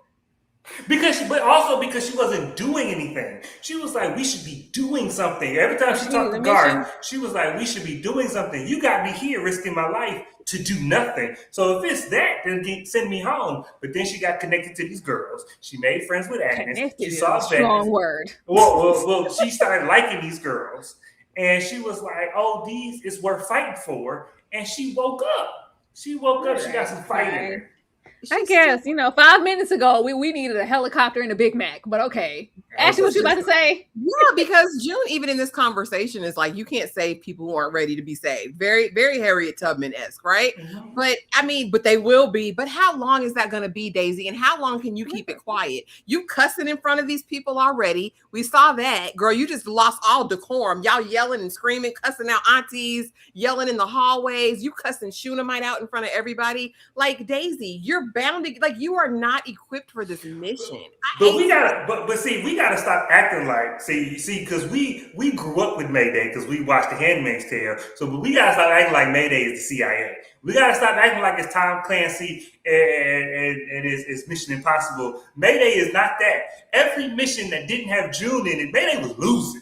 But also because she wasn't doing anything. She was like, we should be doing something. Every time she talked to Garth, she was like, we should be doing something. You got me here risking my life to do nothing. So if it's that, then send me home. But then she got connected to these girls. She made friends with Agnes. She saw Becca. Strong word. Well, she started liking these girls. And she was like, oh, these is worth fighting for. And she woke up. She got some fight in her. I guess, 5 minutes ago, we needed a helicopter and a Big Mac, but okay. Ashley, what you about to say? Yeah, because June, even in this conversation, is like, you can't save people who aren't ready to be saved. Very, very Harriet Tubman-esque, right? Mm-hmm. But they will be. But how long is that going to be, Daisy? And how long can you keep it quiet? You cussing in front of these people already. We saw that. Girl, you just lost all decorum. Y'all yelling and screaming, cussing out aunties, yelling in the hallways. You cussing Shunammite out in front of everybody. Like, Daisy, you're bound to, like, you are not equipped for this mission. We gotta stop acting like, because we grew up with Mayday because we watched The Handmaid's Tale. But we gotta stop acting like Mayday is the CIA. We gotta stop acting like it's Tom Clancy and it's Mission Impossible. Mayday is not that. Every mission that didn't have June in it, Mayday was losing.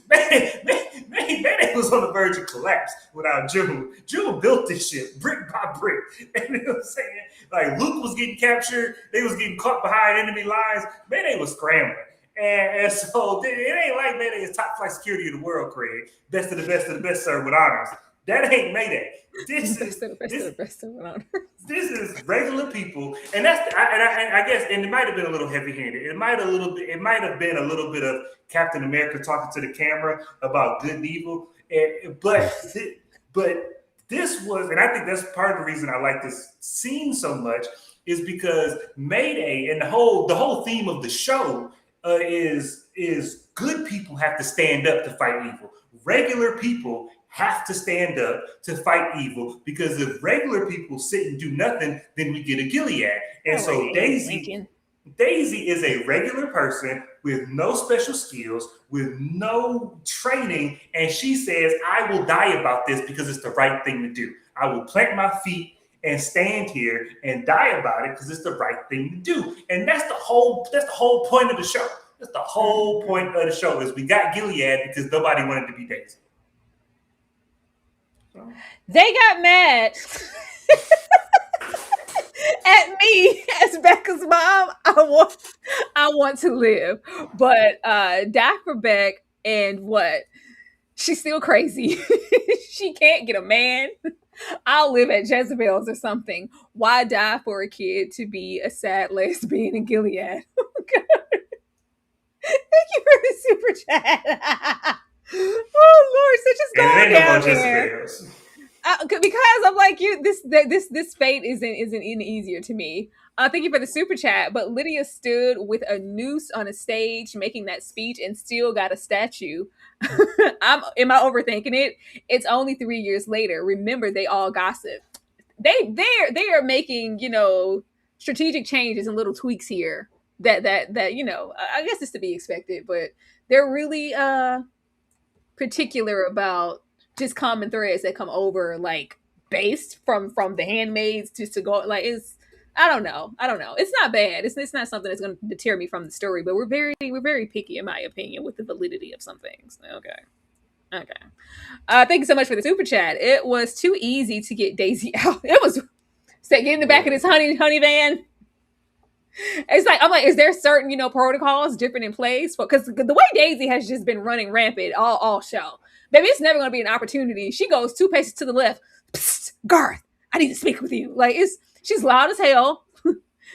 Mayday was on the verge of collapse without June. June built this shit brick by brick. You know what I'm saying? Like, Luke was getting captured. They was getting caught behind enemy lines. Mayday was scrambling. And so it ain't like Mayday is top flight security of the world, Craig. Best of the best, sir, with honors. That ain't Mayday. This is regular people, and I guess, and it might have been a little heavy-handed. It might have been a little bit of Captain America talking to the camera about good and evil. But this was, and I think that's part of the reason I like this scene so much, is because Mayday and the whole theme of the show is good people have to stand up to fight evil. Regular people have to stand up to fight evil, because if regular people sit and do nothing, then we get a Gilead. And so Daisy is a regular person with no special skills, with no training, and she says, I will die about this because it's the right thing to do. I will plant my feet and stand here and die about it because it's the right thing to do. And that's the whole point of the show. That's the whole point of the show, is we got Gilead because nobody wanted to be Daisy. They got mad at me as Becca's mom. I want to live, but die for Beck, and what? She's still crazy. She can't get a man. I'll live at Jezebel's or something. Why die for a kid to be a sad lesbian in Gilead? Thank you for the super chat. Oh Lord, so just go down there. Because I'm like, this fate isn't any easier to me. Thank you for the super chat. But Lydia stood with a noose on a stage making that speech and still got a statue. Am I overthinking it? It's only 3 years later. Remember, they all gossip. They are making, strategic changes and little tweaks here that I guess it's to be expected, but they're really particular about just common threads that come over, like, based from the Handmaids just to go, like, I don't know. It's not bad. It's not something that's going to deter me from the story, but we're very picky, in my opinion, with the validity of some things. Okay. Okay. Thank you so much for the super chat. It was too easy to get Daisy out. It was get in the back of this honey van. It's like I'm like, is there certain protocols different in place? Because the way Daisy has just been running rampant all show, baby, it's never going to be an opportunity. She goes 2 paces to the left. Psst, Garth, I need to speak with you. Like she's loud as hell.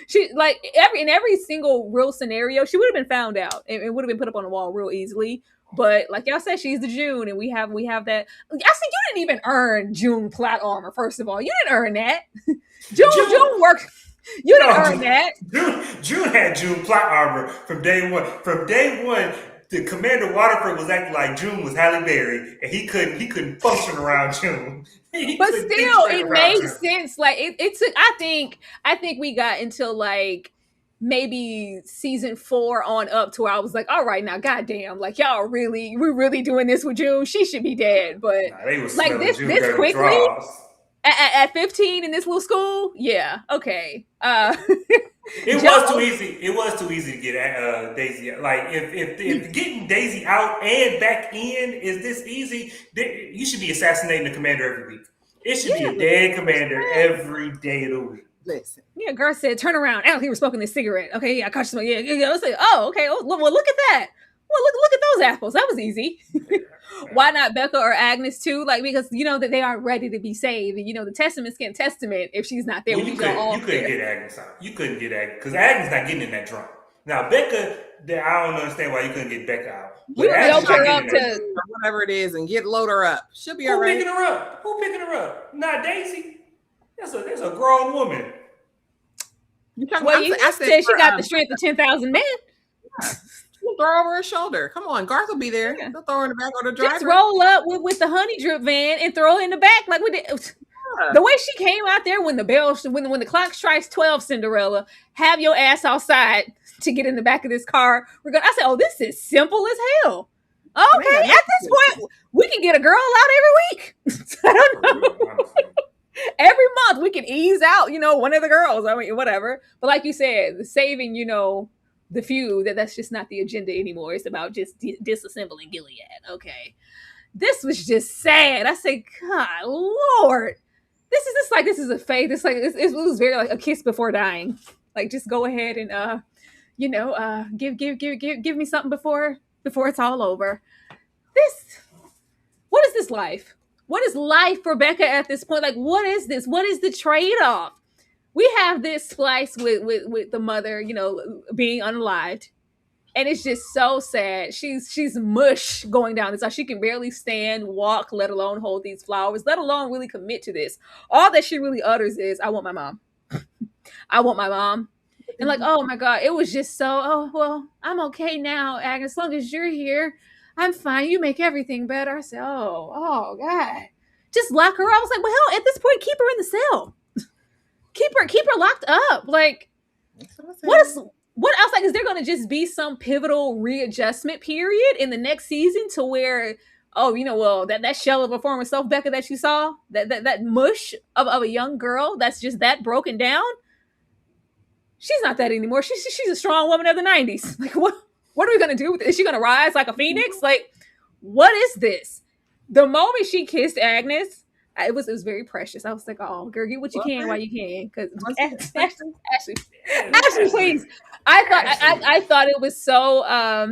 She like in every single real scenario, she would have been found out and would have been put up on the wall real easily. But like y'all said, she's the June, and we have that. I said you didn't even earn June plot armor. First of all, you didn't earn that. June worked. You didn't earn that. June had June plot armor from day one. From day one, the Commander Waterford was acting like June was Halle Berry, and he couldn't function around June. But still, it made sense. Like it took. I think we got until like maybe season 4 on up to where I was like, all right, now, goddamn, like we're really doing this with June. She should be dead. But they was like this quickly. At 15 in this little school, yeah, okay. It was too easy. It was too easy to get Daisy. Like if getting Daisy out and back in is this easy, you should be assassinating the commander every week. It should be a dead commander every day of the week. Listen. Yeah, Garth said, "Turn around." Out, he was smoking this cigarette. Okay, yeah, I caught you smoking. Yeah. Let's say, oh, okay. Oh, well, look at that. Well, look at those apples. That was easy. Why not Becca or Agnes too? Like because that they aren't ready to be saved, and the Testament's can't testament if she's not there. Well, you couldn't get Agnes out. You couldn't get Agnes because Agnes not getting in that drunk. Now Becca, I don't understand why you couldn't get Becca out. You help her up to whatever it is and load her up. She'll be all right. Who picking her up? Not Daisy. That's a grown woman. You said she got the strength of 10,000 men. Yeah. She'll throw over her shoulder. Come on, Garth will be there. Yeah. They'll throw her in the back of the driver. Just roll up with the honey drip van and throw her in the back like we did. Yeah. The way she came out there when the clock strikes 12, Cinderella, have your ass outside to get in the back of this car. I said, oh, this is simple as hell. Okay, man, at this point, we can get a girl out every week. I don't know. Every month we can ease out, one of the girls. I mean, whatever. But like you said, saving, the few, that's just not the agenda anymore. It's about just disassembling Gilead. Okay. This was just sad. I say, God, Lord. This is a faith. It's like, it was very like a kiss before dying. Like, just go ahead and, give me something before it's all over. What is this life? What is life for Becca at this point? Like, what is this? What is the trade-off? We have this splice with the mother, being unalived. And it's just so sad. She's mush going down this. She can barely stand, walk, let alone hold these flowers, let alone really commit to this. All that she really utters is, I want my mom. I want my mom. And like, oh my God, it was just so, oh, well, I'm okay now, Agnes. As long as you're here, I'm fine. You make everything better. I said, oh God. Just lock her up. I was like, well, hell, at this point, keep her in the cell. Keep her locked up. Like, what else? Like, is there going to just be some pivotal readjustment period in the next season to where, that shell of a former self, Becca, that you saw, that mush of a young girl that's just that broken down? She's not that anymore. She's a strong woman of the 90s. Like, what are we going to do with it? Is she going to rise like a phoenix? Like, what is this? The moment she kissed Agnes, it was very precious. I was like, oh, girl, get what you can while you can. Because Ashley, please. I thought it was so, I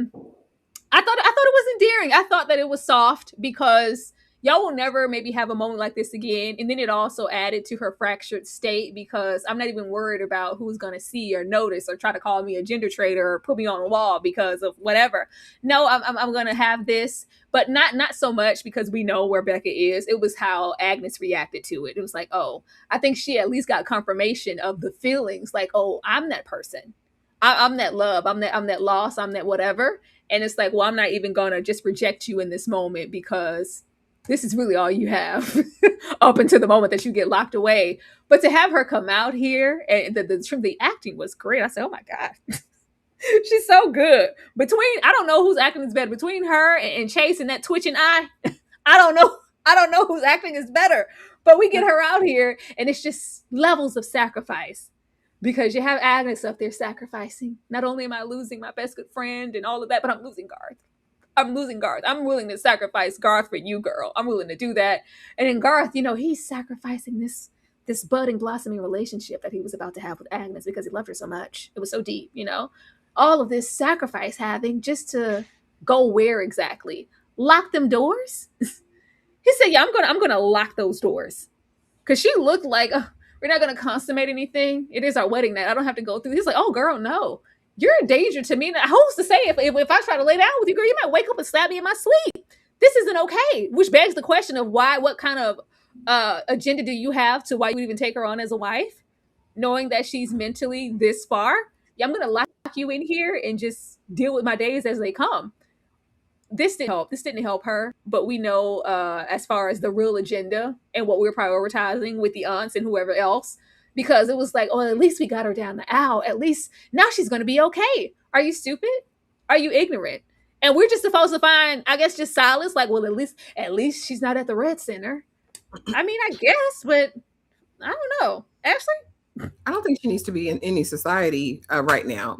thought it was endearing. I thought that it was soft because y'all will never maybe have a moment like this again. And then it also added to her fractured state because I'm not even worried about who's going to see or notice or try to call me a gender traitor or put me on a wall because of whatever. No, I'm going to have this, but not so much because we know where Becca is. It was how Agnes reacted to it. It was like, oh, I think she at least got confirmation of the feelings. Like, oh, I'm that person. I'm that love. I'm that loss. I'm that whatever. And it's like, well, I'm not even going to just reject you in this moment because this is really all you have up until the moment that you get locked away. But to have her come out here and the acting was great. I said, oh my God, she's so good. I don't know whose acting is better between her and Chase and that twitching eye. I don't know whose acting is better, but we get her out here and it's just levels of sacrifice because you have Agnes up there sacrificing. Not only am I losing my best good friend and all of that, but I'm losing Garth. I'm losing Garth. I'm willing to sacrifice Garth for you, girl. I'm willing to do that. And then Garth, he's sacrificing this budding, blossoming relationship that he was about to have with Agnes because he loved her so much. It was so deep, All of this sacrifice having just to go where exactly? Lock them doors? He said, "Yeah, I'm gonna lock those doors." Cause she looked like we're not gonna consummate anything. It is our wedding night. I don't have to go through. He's like, "Oh, girl, no, you're a danger to me." Who's to say if I try to lay down with you, girl, you might wake up and stab me in my sleep. This isn't okay. Which begs the question of why. What kind of agenda do you have to why you would even take her on as a wife, knowing that she's mentally this far? Yeah, I'm gonna lock you in here and just deal with my days as they come. This didn't help. This didn't help her, but we know as far as the real agenda and what we're prioritizing with the aunts and whoever else, because it was like, oh, at least we got her down the aisle. At least now she's going to be okay. Are you stupid? Are you ignorant? And we're just supposed to find, I guess, just silence. Like, well, at least she's not at the Red Center. I mean, I guess, but I don't know. Ashley? I don't think she needs to be in any society right now.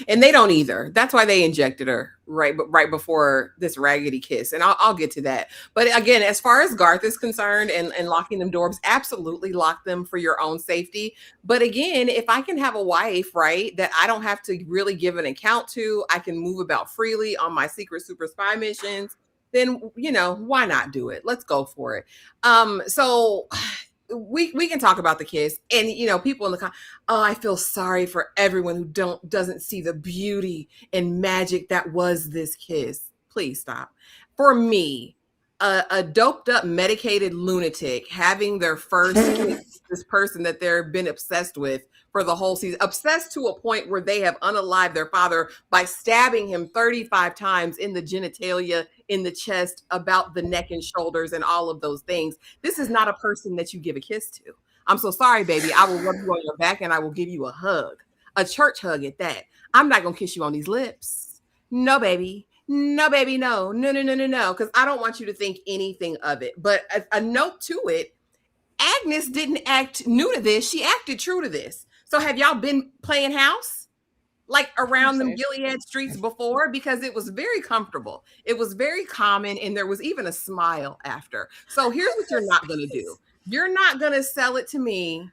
And they don't either. That's why they injected her right before this raggedy kiss. And I'll get to that. But again, as far as Garth is concerned and locking them doors, absolutely lock them for your own safety. But again, if I can have a wife, right, that I don't have to really give an account to, I can move about freely on my secret super spy missions, then, why not do it? Let's go for it. So we can talk about the kiss, and people in the I feel sorry for everyone who doesn't see the beauty and magic that was this kiss. Please stop. For me, a doped up medicated lunatic having their first kiss, this person that they've been obsessed with for the whole season, obsessed to a point where they have unalived their father by stabbing him 35 times in the genitalia, in the chest, about the neck and shoulders and all of those things. This is not a person that you give a kiss to. I'm so sorry, baby. I will rub you on your back and I will give you a hug, a church hug at that. I'm not going to kiss you on these lips. No, baby. No, baby. No. Because I don't want you to think anything of it. But a note to it, Agnes didn't act new to this. She acted true to this. So have y'all been playing house like around them Gilead streets before? Because it was very comfortable. It was very common. And there was even a smile after. So here's what you're not going to do. You're not going to sell it to me.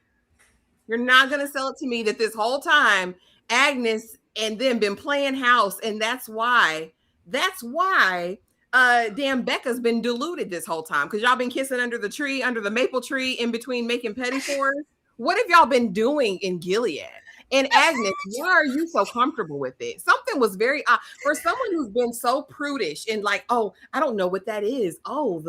You're not going to sell it to me that this whole time Agnes and them been playing house. And that's why damn Becca's been deluded this whole time. Because y'all been kissing under the maple tree in between making pettifores. What have y'all been doing in Gilead? And Agnes, why are you so comfortable with it? Something was very odd for someone who's been so prudish and like, oh, I don't know what that is. Oh,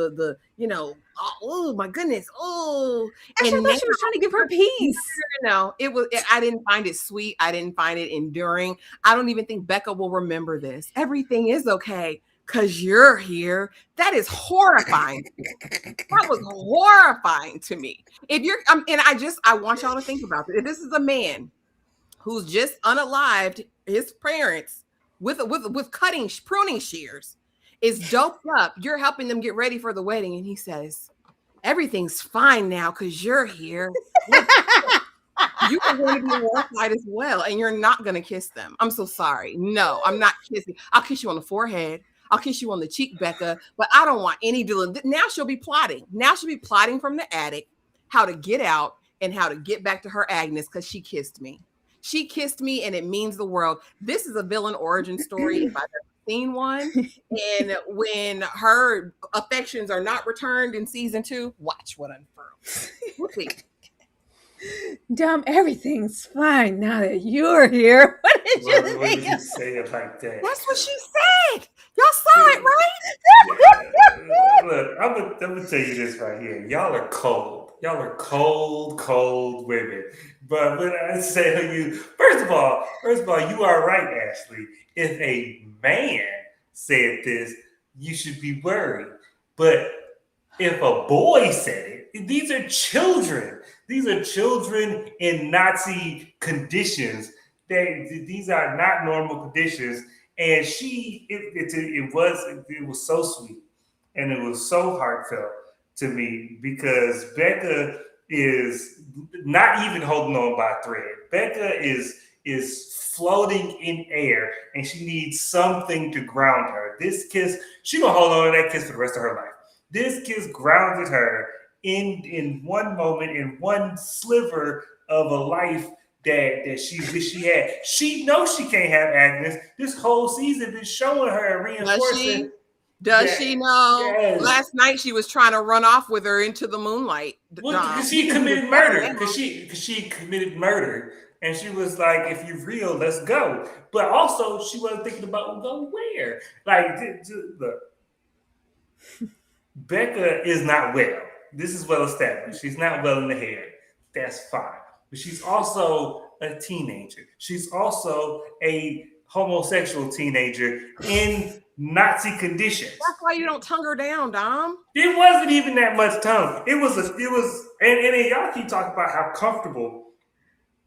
oh my goodness. Oh, and I thought she was trying to give her peace. No, I didn't find it sweet. I didn't find it enduring. I don't even think Becca will remember this. Everything is okay because you're here. That is horrifying. That was horrifying to me. If you're, and I want y'all to think about this. If this is a man who's just unalived his parents with pruning shears, is doped up, you're helping them get ready for the wedding, and he says, everything's fine now because you're here. You are going to be horrified as well, and you're not going to kiss them. I'm so sorry. No, I'm not kissing. I'll kiss you on the forehead. I'll kiss you on the cheek, Becca, but I don't want any dealing. Now she'll be plotting. Now she'll be plotting from the attic how to get out and how to get back to her Agnes because she kissed me. She kissed me, and it means the world. This is a villain origin story if I've ever seen one. And when her affections are not returned in season 2, watch what unfurls. We'll see. Dumb, everything's fine now that you're here. What did you say it like that? That's what she said. Y'all saw it, right? Yeah. Look, I'm gonna tell you this right here. Y'all are cold. Y'all are cold women. But when I say to you, first of all, you are right, Ashley. If a man said this, you should be worried. But if a boy said it, these are children. These are children in Nazi conditions. These are not normal conditions. And it was so sweet and it was so heartfelt to me because Becca is not even holding on by a thread. Becca is is floating in air, and she needs something to ground her. This kiss, she gonna hold on to that kiss for the rest of her life. This kiss grounded her in one moment, in one sliver of a life that she wish she had. She knows she can't have Agnes. This whole season been showing her and reinforcing. Does she know? Yes. Last night she was trying to run off with her into the moonlight. Well, because she committed murder. Because she committed murder. And she was like, if you're real, let's go. But also, she wasn't thinking about go where. Like, look, Becca is not well. This is well established. She's not well in the head. That's fine. But she's also a teenager. She's also a homosexual teenager in Nazi conditions. That's why you don't tongue her down, Dom. It wasn't even that much tongue. It was, and then y'all keep talking about how comfortable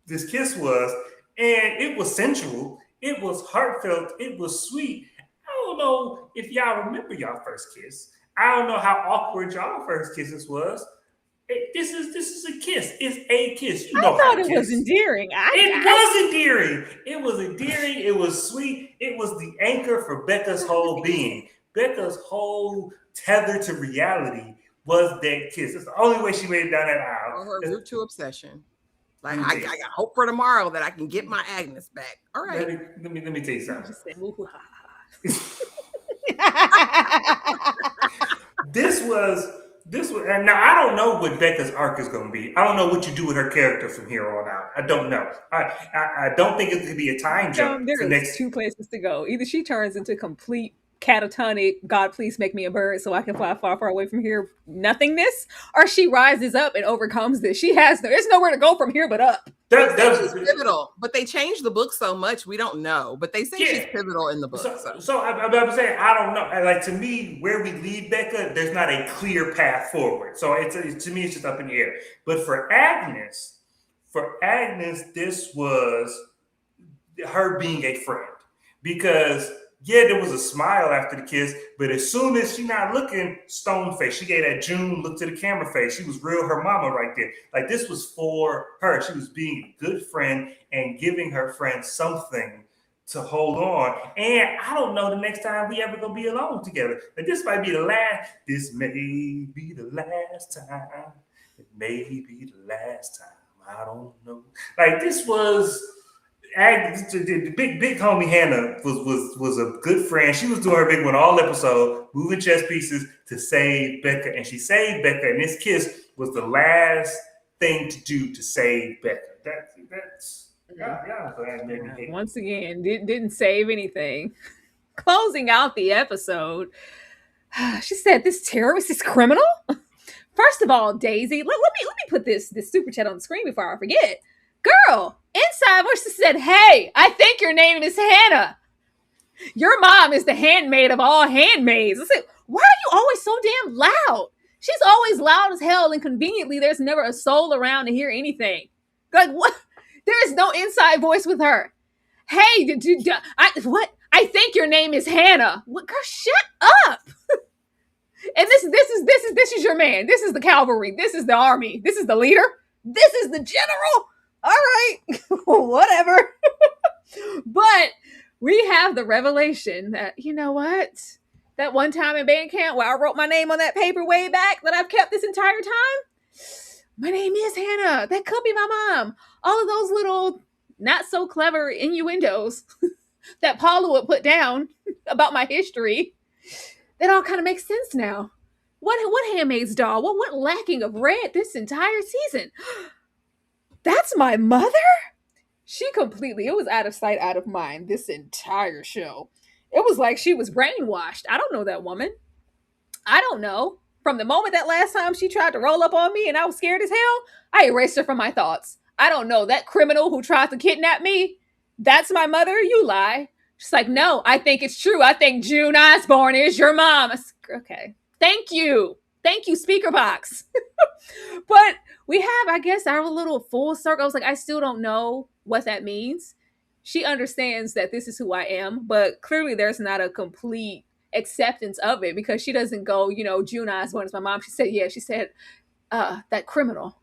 this kiss was, and it was sensual. It was heartfelt. It was sweet. I don't know if y'all remember y'all first kiss. I don't know how awkward y'all first kisses was. This is a kiss. It's a kiss. You know, I thought it was endearing. It was endearing. It was endearing. It was sweet. It was the anchor for Becca's whole being. Becca's whole tether to reality was that kiss. It's the only way she made it down that aisle. Or her route to obsession. Like I got hope for tomorrow that I can get my Agnes back. All right. Let me tell you something. This was, and now I don't know what Becca's arc is going to be. I don't know what you do with her character from here on out. I don't know. I don't think it's going to be a time jump. There's two places to go. Either she turns into complete catatonic, God, please make me a bird so I can fly far, far away from here, nothingness, or she rises up and overcomes this. There's nowhere to go from here but up. She's pivotal, but they changed the book so much we don't know. But they say she's pivotal in the book. So I'm saying I don't know. Like, to me, where we lead Becca, there's not a clear path forward. So to me, it's just up in the air. But for Agnes, this was her being a friend, because there was a smile after the kiss, but as soon as she not looking stone face, she gave that June look to the camera face. She was real her mama right there. Like, this was for her. She was being a good friend and giving her friend something to hold on. And I don't know the next time we ever gonna be alone together. Like, this might be the last. This may be the last time. It may be the last time. I don't know. Like, this was. The big homie Hannah was a good friend. She was doing her big one all episode, moving chess pieces to save Becca, and she saved Becca. And this kiss was the last thing to do to save Becca. That's once again, didn't save anything. Closing out the episode, she said, "This terrorist is criminal." First of all, Daisy, let me put this super chat on the screen before I forget. Girl, inside voice said, "Hey, I think your name is Hannah. Your mom is the handmaid of all handmaids." I said, "Why are you always so damn loud?" She's always loud as hell, and conveniently, there's never a soul around to hear anything. Like, what? There is no inside voice with her. "Hey, what? I think your name is Hannah." What? Girl, shut up. And this is your man. This is the cavalry. This is the army. This is the leader. This is the general. All right, whatever. But we have the revelation that, you know what? That one time in band camp where I wrote my name on that paper way back that I've kept this entire time, my name is Hannah. That could be my mom. All of those little not so clever innuendos that Paula would put down about my history, that all kind of makes sense now. What Handmaid's doll? What lacking of red this entire season? That's my mother? It was out of sight, out of mind this entire show. It was like she was brainwashed. I don't know that woman. I don't know. From the moment that last time she tried to roll up on me and I was scared as hell, I erased her from my thoughts. I don't know. That criminal who tried to kidnap me, that's my mother? You lie. She's like, "No, I think it's true. I think June Osborne is your mom." Okay. Thank you, speaker box. But we have, I guess, our little full circle. I was like, I still don't know what that means. She understands that this is who I am, but clearly there's not a complete acceptance of it, because she doesn't go, June Osborne is my mom. She said, that criminal.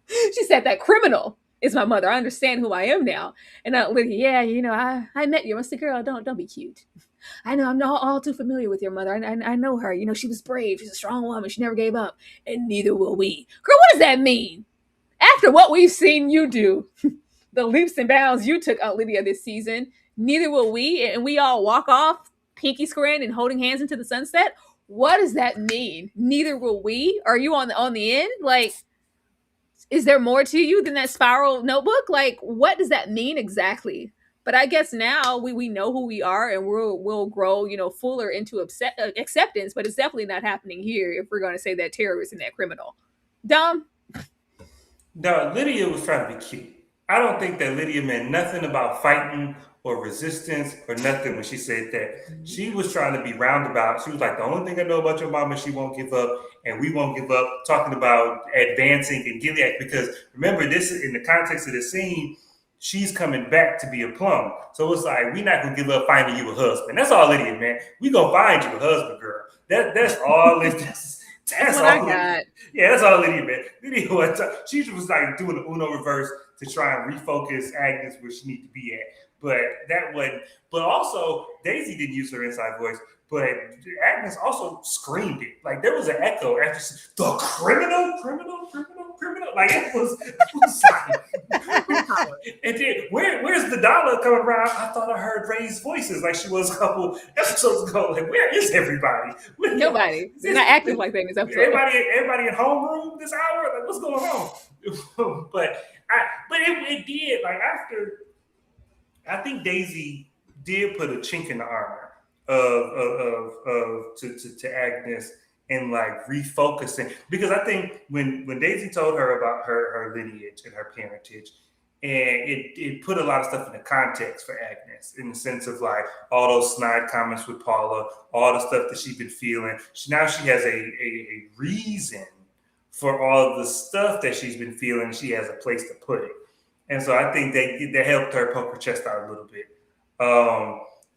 She said that criminal is my mother. I understand who I am now. And Aunt Lydia, yeah, I met you. I said, girl, don't be cute. I know I'm not all too familiar with your mother. I know her. She was brave. She's a strong woman. She never gave up. And neither will we. Girl, what does that mean? After what we've seen you do, the leaps and bounds you took, Aunt Lydia, this season, neither will we. And we all walk off, pinky squaring and holding hands into the sunset. What does that mean? Neither will we? Are you on the end? Like, is there more to you than that spiral notebook? Like, what does that mean exactly? But I guess now we know who we are, and we'll grow fuller into acceptance. But it's definitely not happening here if we're going to say that terrorist and that criminal. Dumb. No, Lydia was trying to be cute. I don't think that Lydia meant nothing about fighting or resistance or nothing when she said that. She was trying to be roundabout. She was like, the only thing I know about your mama, she won't give up, and we won't give up. Talking about advancing in Gilead, because remember, this is in the context of the scene. She's coming back to be a plum. So it's like, we're not going to give up finding you a husband. That's all Lydia, man. We going to find you a husband, girl. That's all it is. That's what all I got. Yeah, that's all Lydia, man. Lydia she was like doing the Uno reverse to try and refocus Agnes where she needs to be at. But that wasn't. But also, Daisy didn't use her inside voice. But Agnes also screamed it. Like, there was an echo after she said, the criminal. Like, it was like, and then where's Vidala coming around? I thought I heard raised voices like she was a couple episodes ago. Like, where is everybody? Nobody. They're not active like that in this episode. Everybody in homeroom this hour? Like, what's going on? but it did, like, after, I think Daisy did put a chink in the armor to Agnes and like refocusing, because I think when Daisy told her about her lineage and her parentage, and it put a lot of stuff in the context for Agnes in the sense of like all those snide comments with Paula, all the stuff that she's been feeling. Now she has a reason for all the stuff that she's been feeling. She has a place to put it, and so I think they helped her poke her chest out a little bit.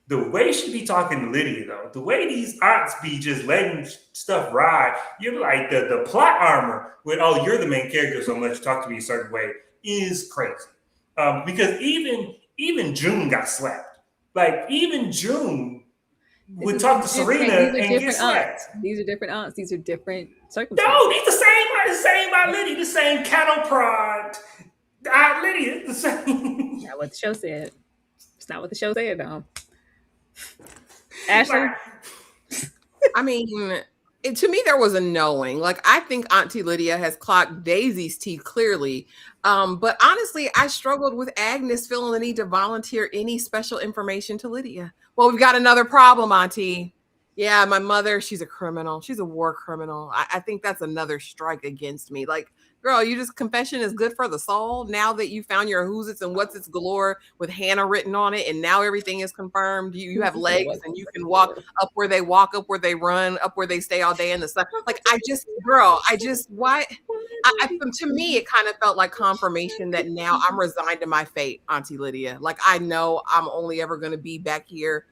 The way she be talking to Lydia, though, the way these aunts be just letting stuff ride, you're like the plot armor with, oh, you're the main character, so I'm gonna let you talk to me a certain way, is crazy. Because even June got slapped. Like, even June would talk to Serena and get slapped. These are different aunts. These are different circumstances. No, these the same Aunt Lydia, the same cattle prod. Aunt Lydia, the same. Not what the show said. It's not what the show said, though. Ashley? I mean, to me, there was a knowing. Like, I think Auntie Lydia has clocked Daisy's teeth clearly. But honestly, I struggled with Agnes feeling the need to volunteer any special information to Lydia. Well, we've got another problem, Auntie. Yeah, my mother, she's a criminal. She's a war criminal. I think that's another strike against me. Like, girl, you just, confession is good for the soul. Now that you found your who's its and what's its galore with Hannah written on it, and now everything is confirmed. You have legs and you can walk up where they walk, up where they run, up where they stay all day in the sun. Like, to me, it kind of felt like confirmation that now I'm resigned to my fate, Auntie Lydia. Like, I know I'm only ever going to be back here.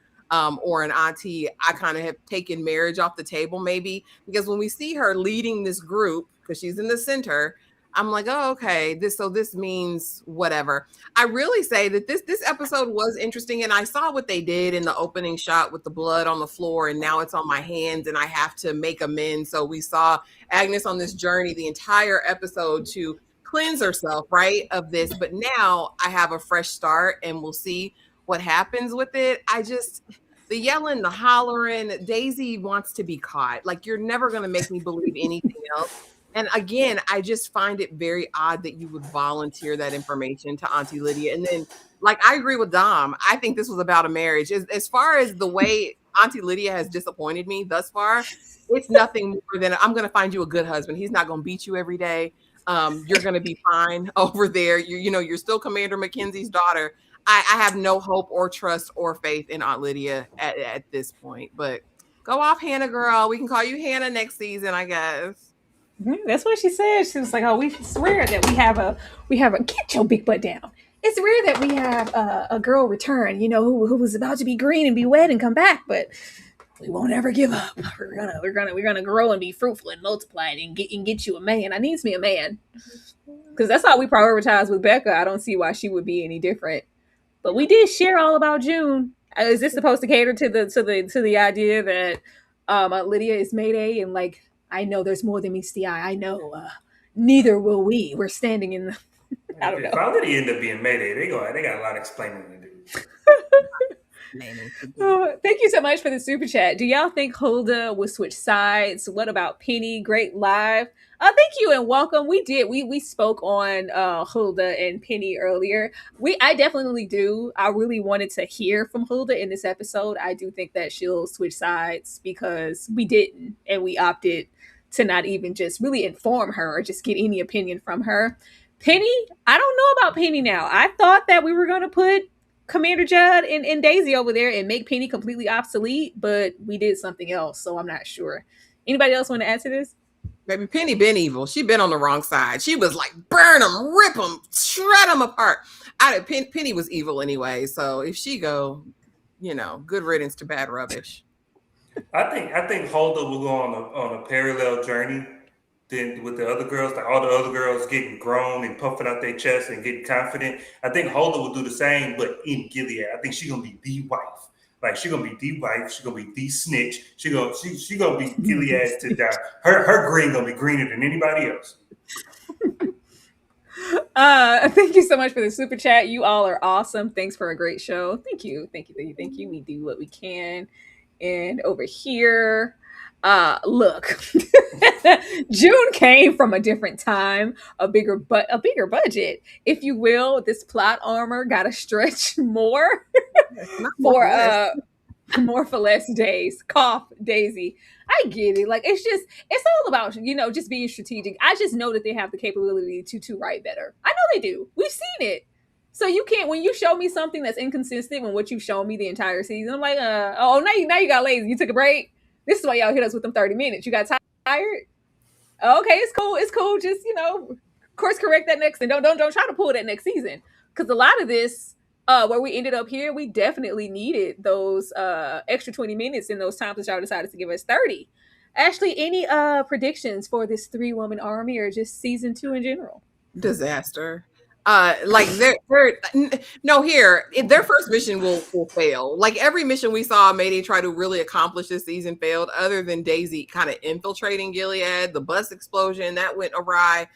Or an auntie. I kind of have taken marriage off the table, maybe, because when we see her leading this group, because she's in the center, I'm like, oh, okay, this means whatever. I really say that this episode was interesting, and I saw what they did in the opening shot with the blood on the floor, and now it's on my hands, and I have to make amends. So we saw Agnes on this journey the entire episode to cleanse herself, right, of this. But now I have a fresh start, and we'll see what happens with it. The yelling, the hollering, Daisy wants to be caught. Like, you're never going to make me believe anything else. And again, I just find it very odd that you would volunteer that information to Auntie Lydia. And then, like, I agree with Dom. I think this was about a marriage. As far as the way Auntie Lydia has disappointed me thus far, it's nothing more than, I'm going to find you a good husband. He's not going to beat you every day. You're going to be fine over there. You're still Commander Mackenzie's daughter. I have no hope or trust or faith in Aunt Lydia at this point. But go off, Hannah, girl. We can call you Hannah next season, I guess. That's what she said. She was like, "Oh, it's rare that we have a get your big butt down. It's rare that we have a girl return, who was about to be green and be wet and come back. But we won't ever give up. We're gonna grow and be fruitful and multiply and get you a man. I needs me a man because that's how we prioritize with Becca. I don't see why she would be any different. But we did share all about June. Is this supposed to cater to the idea that Aunt Lydia is Mayday and like I know there's more than meets the eye. I know. Neither will we. We're standing in the. I don't know. If Validity end up being Mayday, they got a lot of explaining to do. Oh, thank you so much for the super chat. Do y'all think Hulda would switch sides? What about Penny? Great live. Thank you and welcome. We did. We spoke on Hulda and Penny earlier. I definitely do. I really wanted to hear from Hulda in this episode. I do think that she'll switch sides because we didn't, and we opted to not even just really inform her or just get any opinion from her. Penny, I don't know about Penny now. I thought that we were going to put Commander Judd and Daisy over there and make Penny completely obsolete, but we did something else, so I'm not sure. Anybody else want to add to this? Baby, Penny been evil. She been on the wrong side. She was like, burn them, rip them, shred them apart. Penny was evil anyway, so if she go, good riddance to bad rubbish. I think Hulda will go on a parallel journey than with the other girls. Like all the other girls getting grown and puffing out their chest and getting confident. I think Hulda will do the same, but in Gilead. I think she's gonna be the wife. Like she's gonna be the wife. She's gonna be the snitch. She gonna be Gilead to die. Her green gonna be greener than anybody else. Thank you so much for the super chat. You all are awesome. Thanks for a great show. Thank you. We do what we can. And over here, look, June came from a different time, a bigger budget, if you will. This plot armor got to stretch more more for less days. Cough, Daisy. I get it. Like it's all about just being strategic. I just know that they have the capability to write better. I know they do. We've seen it. So you can't, when you show me something that's inconsistent with what you've shown me the entire season, I'm like, now you got lazy. You took a break. This is why y'all hit us with them 30 minutes. You got tired? Okay, it's cool. It's cool. Just, course correct that next and don't try to pull that next season. Because a lot of this, where we ended up here, we definitely needed those extra 20 minutes in those times that y'all decided to give us 30. Ashley, any predictions for this 3-woman army or just season 2 in general? Disaster. Their first mission will fail. Like every mission we saw Mayday try to really accomplish this season failed, other than Daisy kind of infiltrating Gilead, the bus explosion that went awry.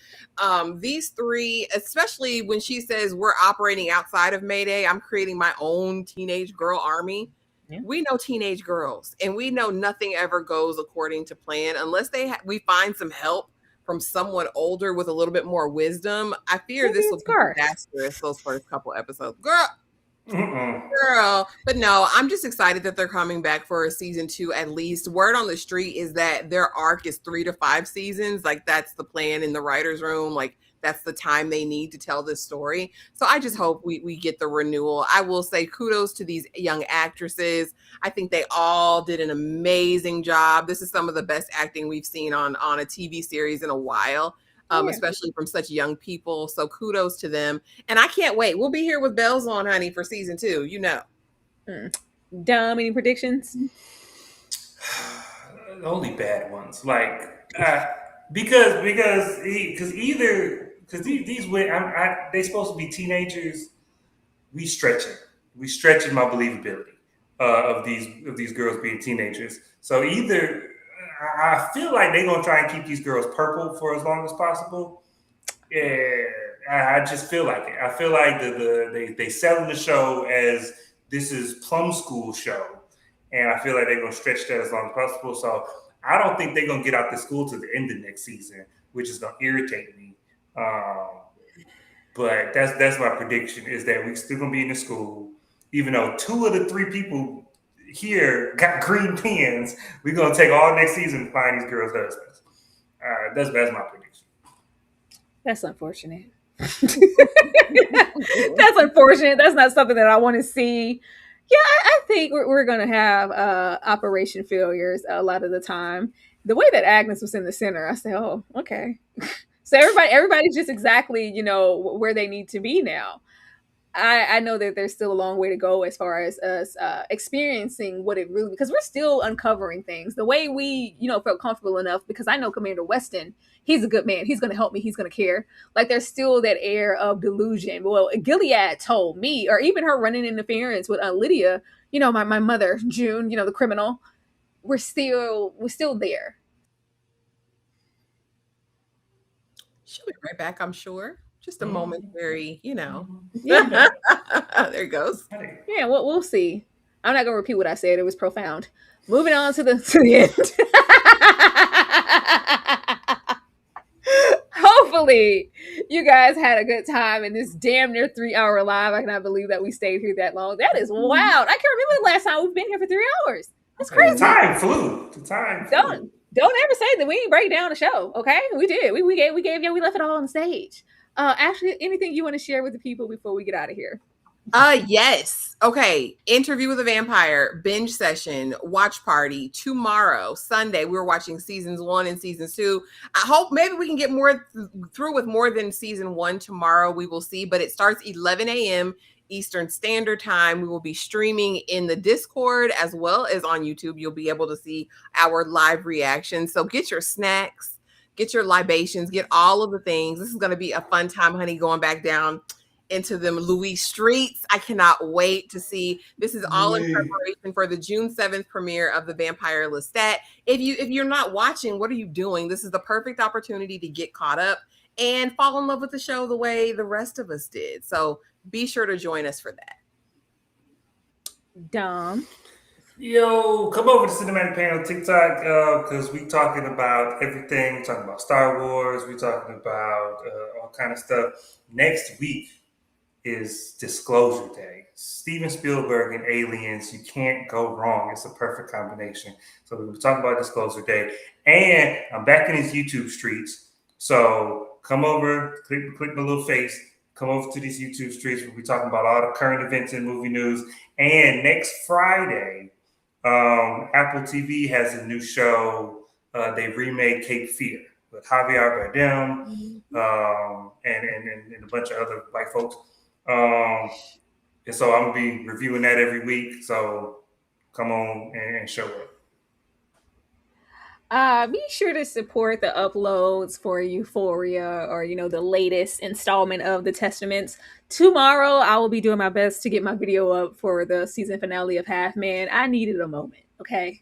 These three, especially when she says we're operating outside of Mayday, I'm creating my own teenage girl army. Yeah. We know teenage girls, and we know nothing ever goes according to plan unless we find some help from someone older with a little bit more wisdom. I fear this will be disastrous those first couple episodes. Girl. But no, I'm just excited that they're coming back for a season 2 at least. Word on the street is that their arc is 3 to 5 seasons. Like that's the plan in the writer's room. Like that's the time they need to tell this story. So I just hope we get the renewal. I will say kudos to these young actresses. I think they all did an amazing job. This is some of the best acting we've seen on a TV series in a while, especially from such young people. So kudos to them. And I can't wait. We'll be here with bells on, honey, for season 2, Dom, any predictions? Only bad ones. Like, because these women, they supposed to be teenagers. We stretching my believability of these girls being teenagers. So either I feel like they're gonna try and keep these girls purple for as long as possible. Yeah, I just feel like it. I feel like they selling the show as this is plum school show, and I feel like they're gonna stretch that as long as possible. So I don't think they're gonna get out the school to the end of next season, which is gonna irritate me. But that's my prediction, is that we're still gonna be in the school, even though 2 of the 3 people here got green pens. We're gonna take all next season to find these girls' husbands. That's my prediction. That's unfortunate. That's unfortunate. That's not something that I want to see. Yeah, I think we're going to have operation failures a lot of the time. The way that Agnes was in the center, I said, oh, okay. So everybody's just exactly, where they need to be now. I know that there's still a long way to go as far as us experiencing what it really, because we're still uncovering things the way we, felt comfortable enough. Because I know Commander Weston, he's a good man. He's going to help me. He's going to care. Like there's still that air of delusion. Well, Gilead told me, or even her running interference with Aunt Lydia, my mother, June, the criminal. We're still there. She'll be right back, I'm sure. Just a momentary, Yeah. There it goes. Yeah, we'll see. I'm not gonna repeat what I said. It was profound. Moving on to the end. Hopefully, you guys had a good time in this damn near 3-hour live. I cannot believe that we stayed here that long. That is wild. I can't remember the last time we've been here for 3 hours. That's crazy. The time flew. Don't ever say that we didn't break down the show. Okay, we did. We gave you. We left it all on stage. Ashley, anything you want to share with the people before we get out of here? Yes. Okay. Interview with a Vampire, binge session, watch party tomorrow, Sunday. We're watching seasons 1 and seasons 2. I hope maybe we can get more through with more than season 1 tomorrow. We will see, but it starts 11 a.m. Eastern Standard Time. We will be streaming in the Discord as well as on YouTube. You'll be able to see our live reactions. So get your snacks, get your libations, get all of the things. This is going to be a fun time, honey, going back down into them Louis streets. I cannot wait to see. This is all in preparation for the June 7th premiere of the Vampire Lestat. If you're not watching, what are you doing? This is the perfect opportunity to get caught up and fall in love with the show the way the rest of us did. So be sure to join us for that. Dom. Yo, come over to Cinematic Panel TikTok because we talking about everything. Talking about Star Wars. We talking about all kind of stuff. Next week is Disclosure Day. Steven Spielberg and Aliens. You can't go wrong. It's a perfect combination. So we were talking about Disclosure Day, and I'm back in these YouTube streets. So come over, click my little face. Come over to these YouTube streets. We'll be talking about all the current events and movie news. And next Friday, Apple TV has a new show. They remade Cape Fear with Javier Bardem and a bunch of other white folks. And so I'm gonna be reviewing that every week. So come on and show up. Be sure to support the uploads for Euphoria or the latest installment of the Testaments. Tomorrow I will be doing my best to get my video up for the season finale of Half Man. I needed a moment, okay?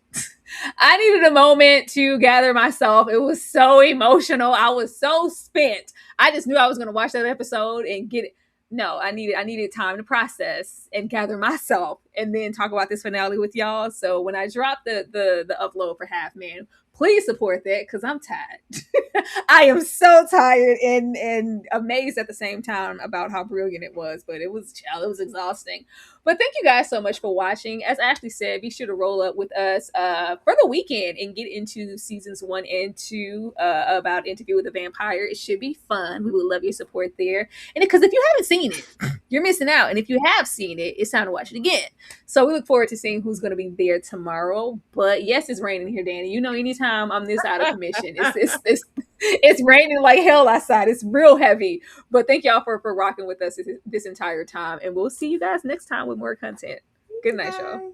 I needed a moment to gather myself. It was so emotional. I was so spent. I just knew I was gonna watch that episode and get it. No, I needed time to process and gather myself and then talk about this finale with y'all. So when I drop the upload for Half Man, please support that because I'm tired. I am so tired and amazed at the same time about how brilliant it was, but it was exhausting. But thank you guys so much for watching. As Ashley said, be sure to roll up with us for the weekend and get into seasons 1 and 2 about Interview with a Vampire. It should be fun. We would love your support there. And because if you haven't seen it, you're missing out. And if you have seen it, it's time to watch it again. So we look forward to seeing who's going to be there tomorrow. But yes, it's raining here, Danny. Anytime I'm this out of commission, it's raining like hell outside. It's real heavy. But thank y'all for rocking with us this entire time. And we'll see you guys next time with more content. Good night, y'all.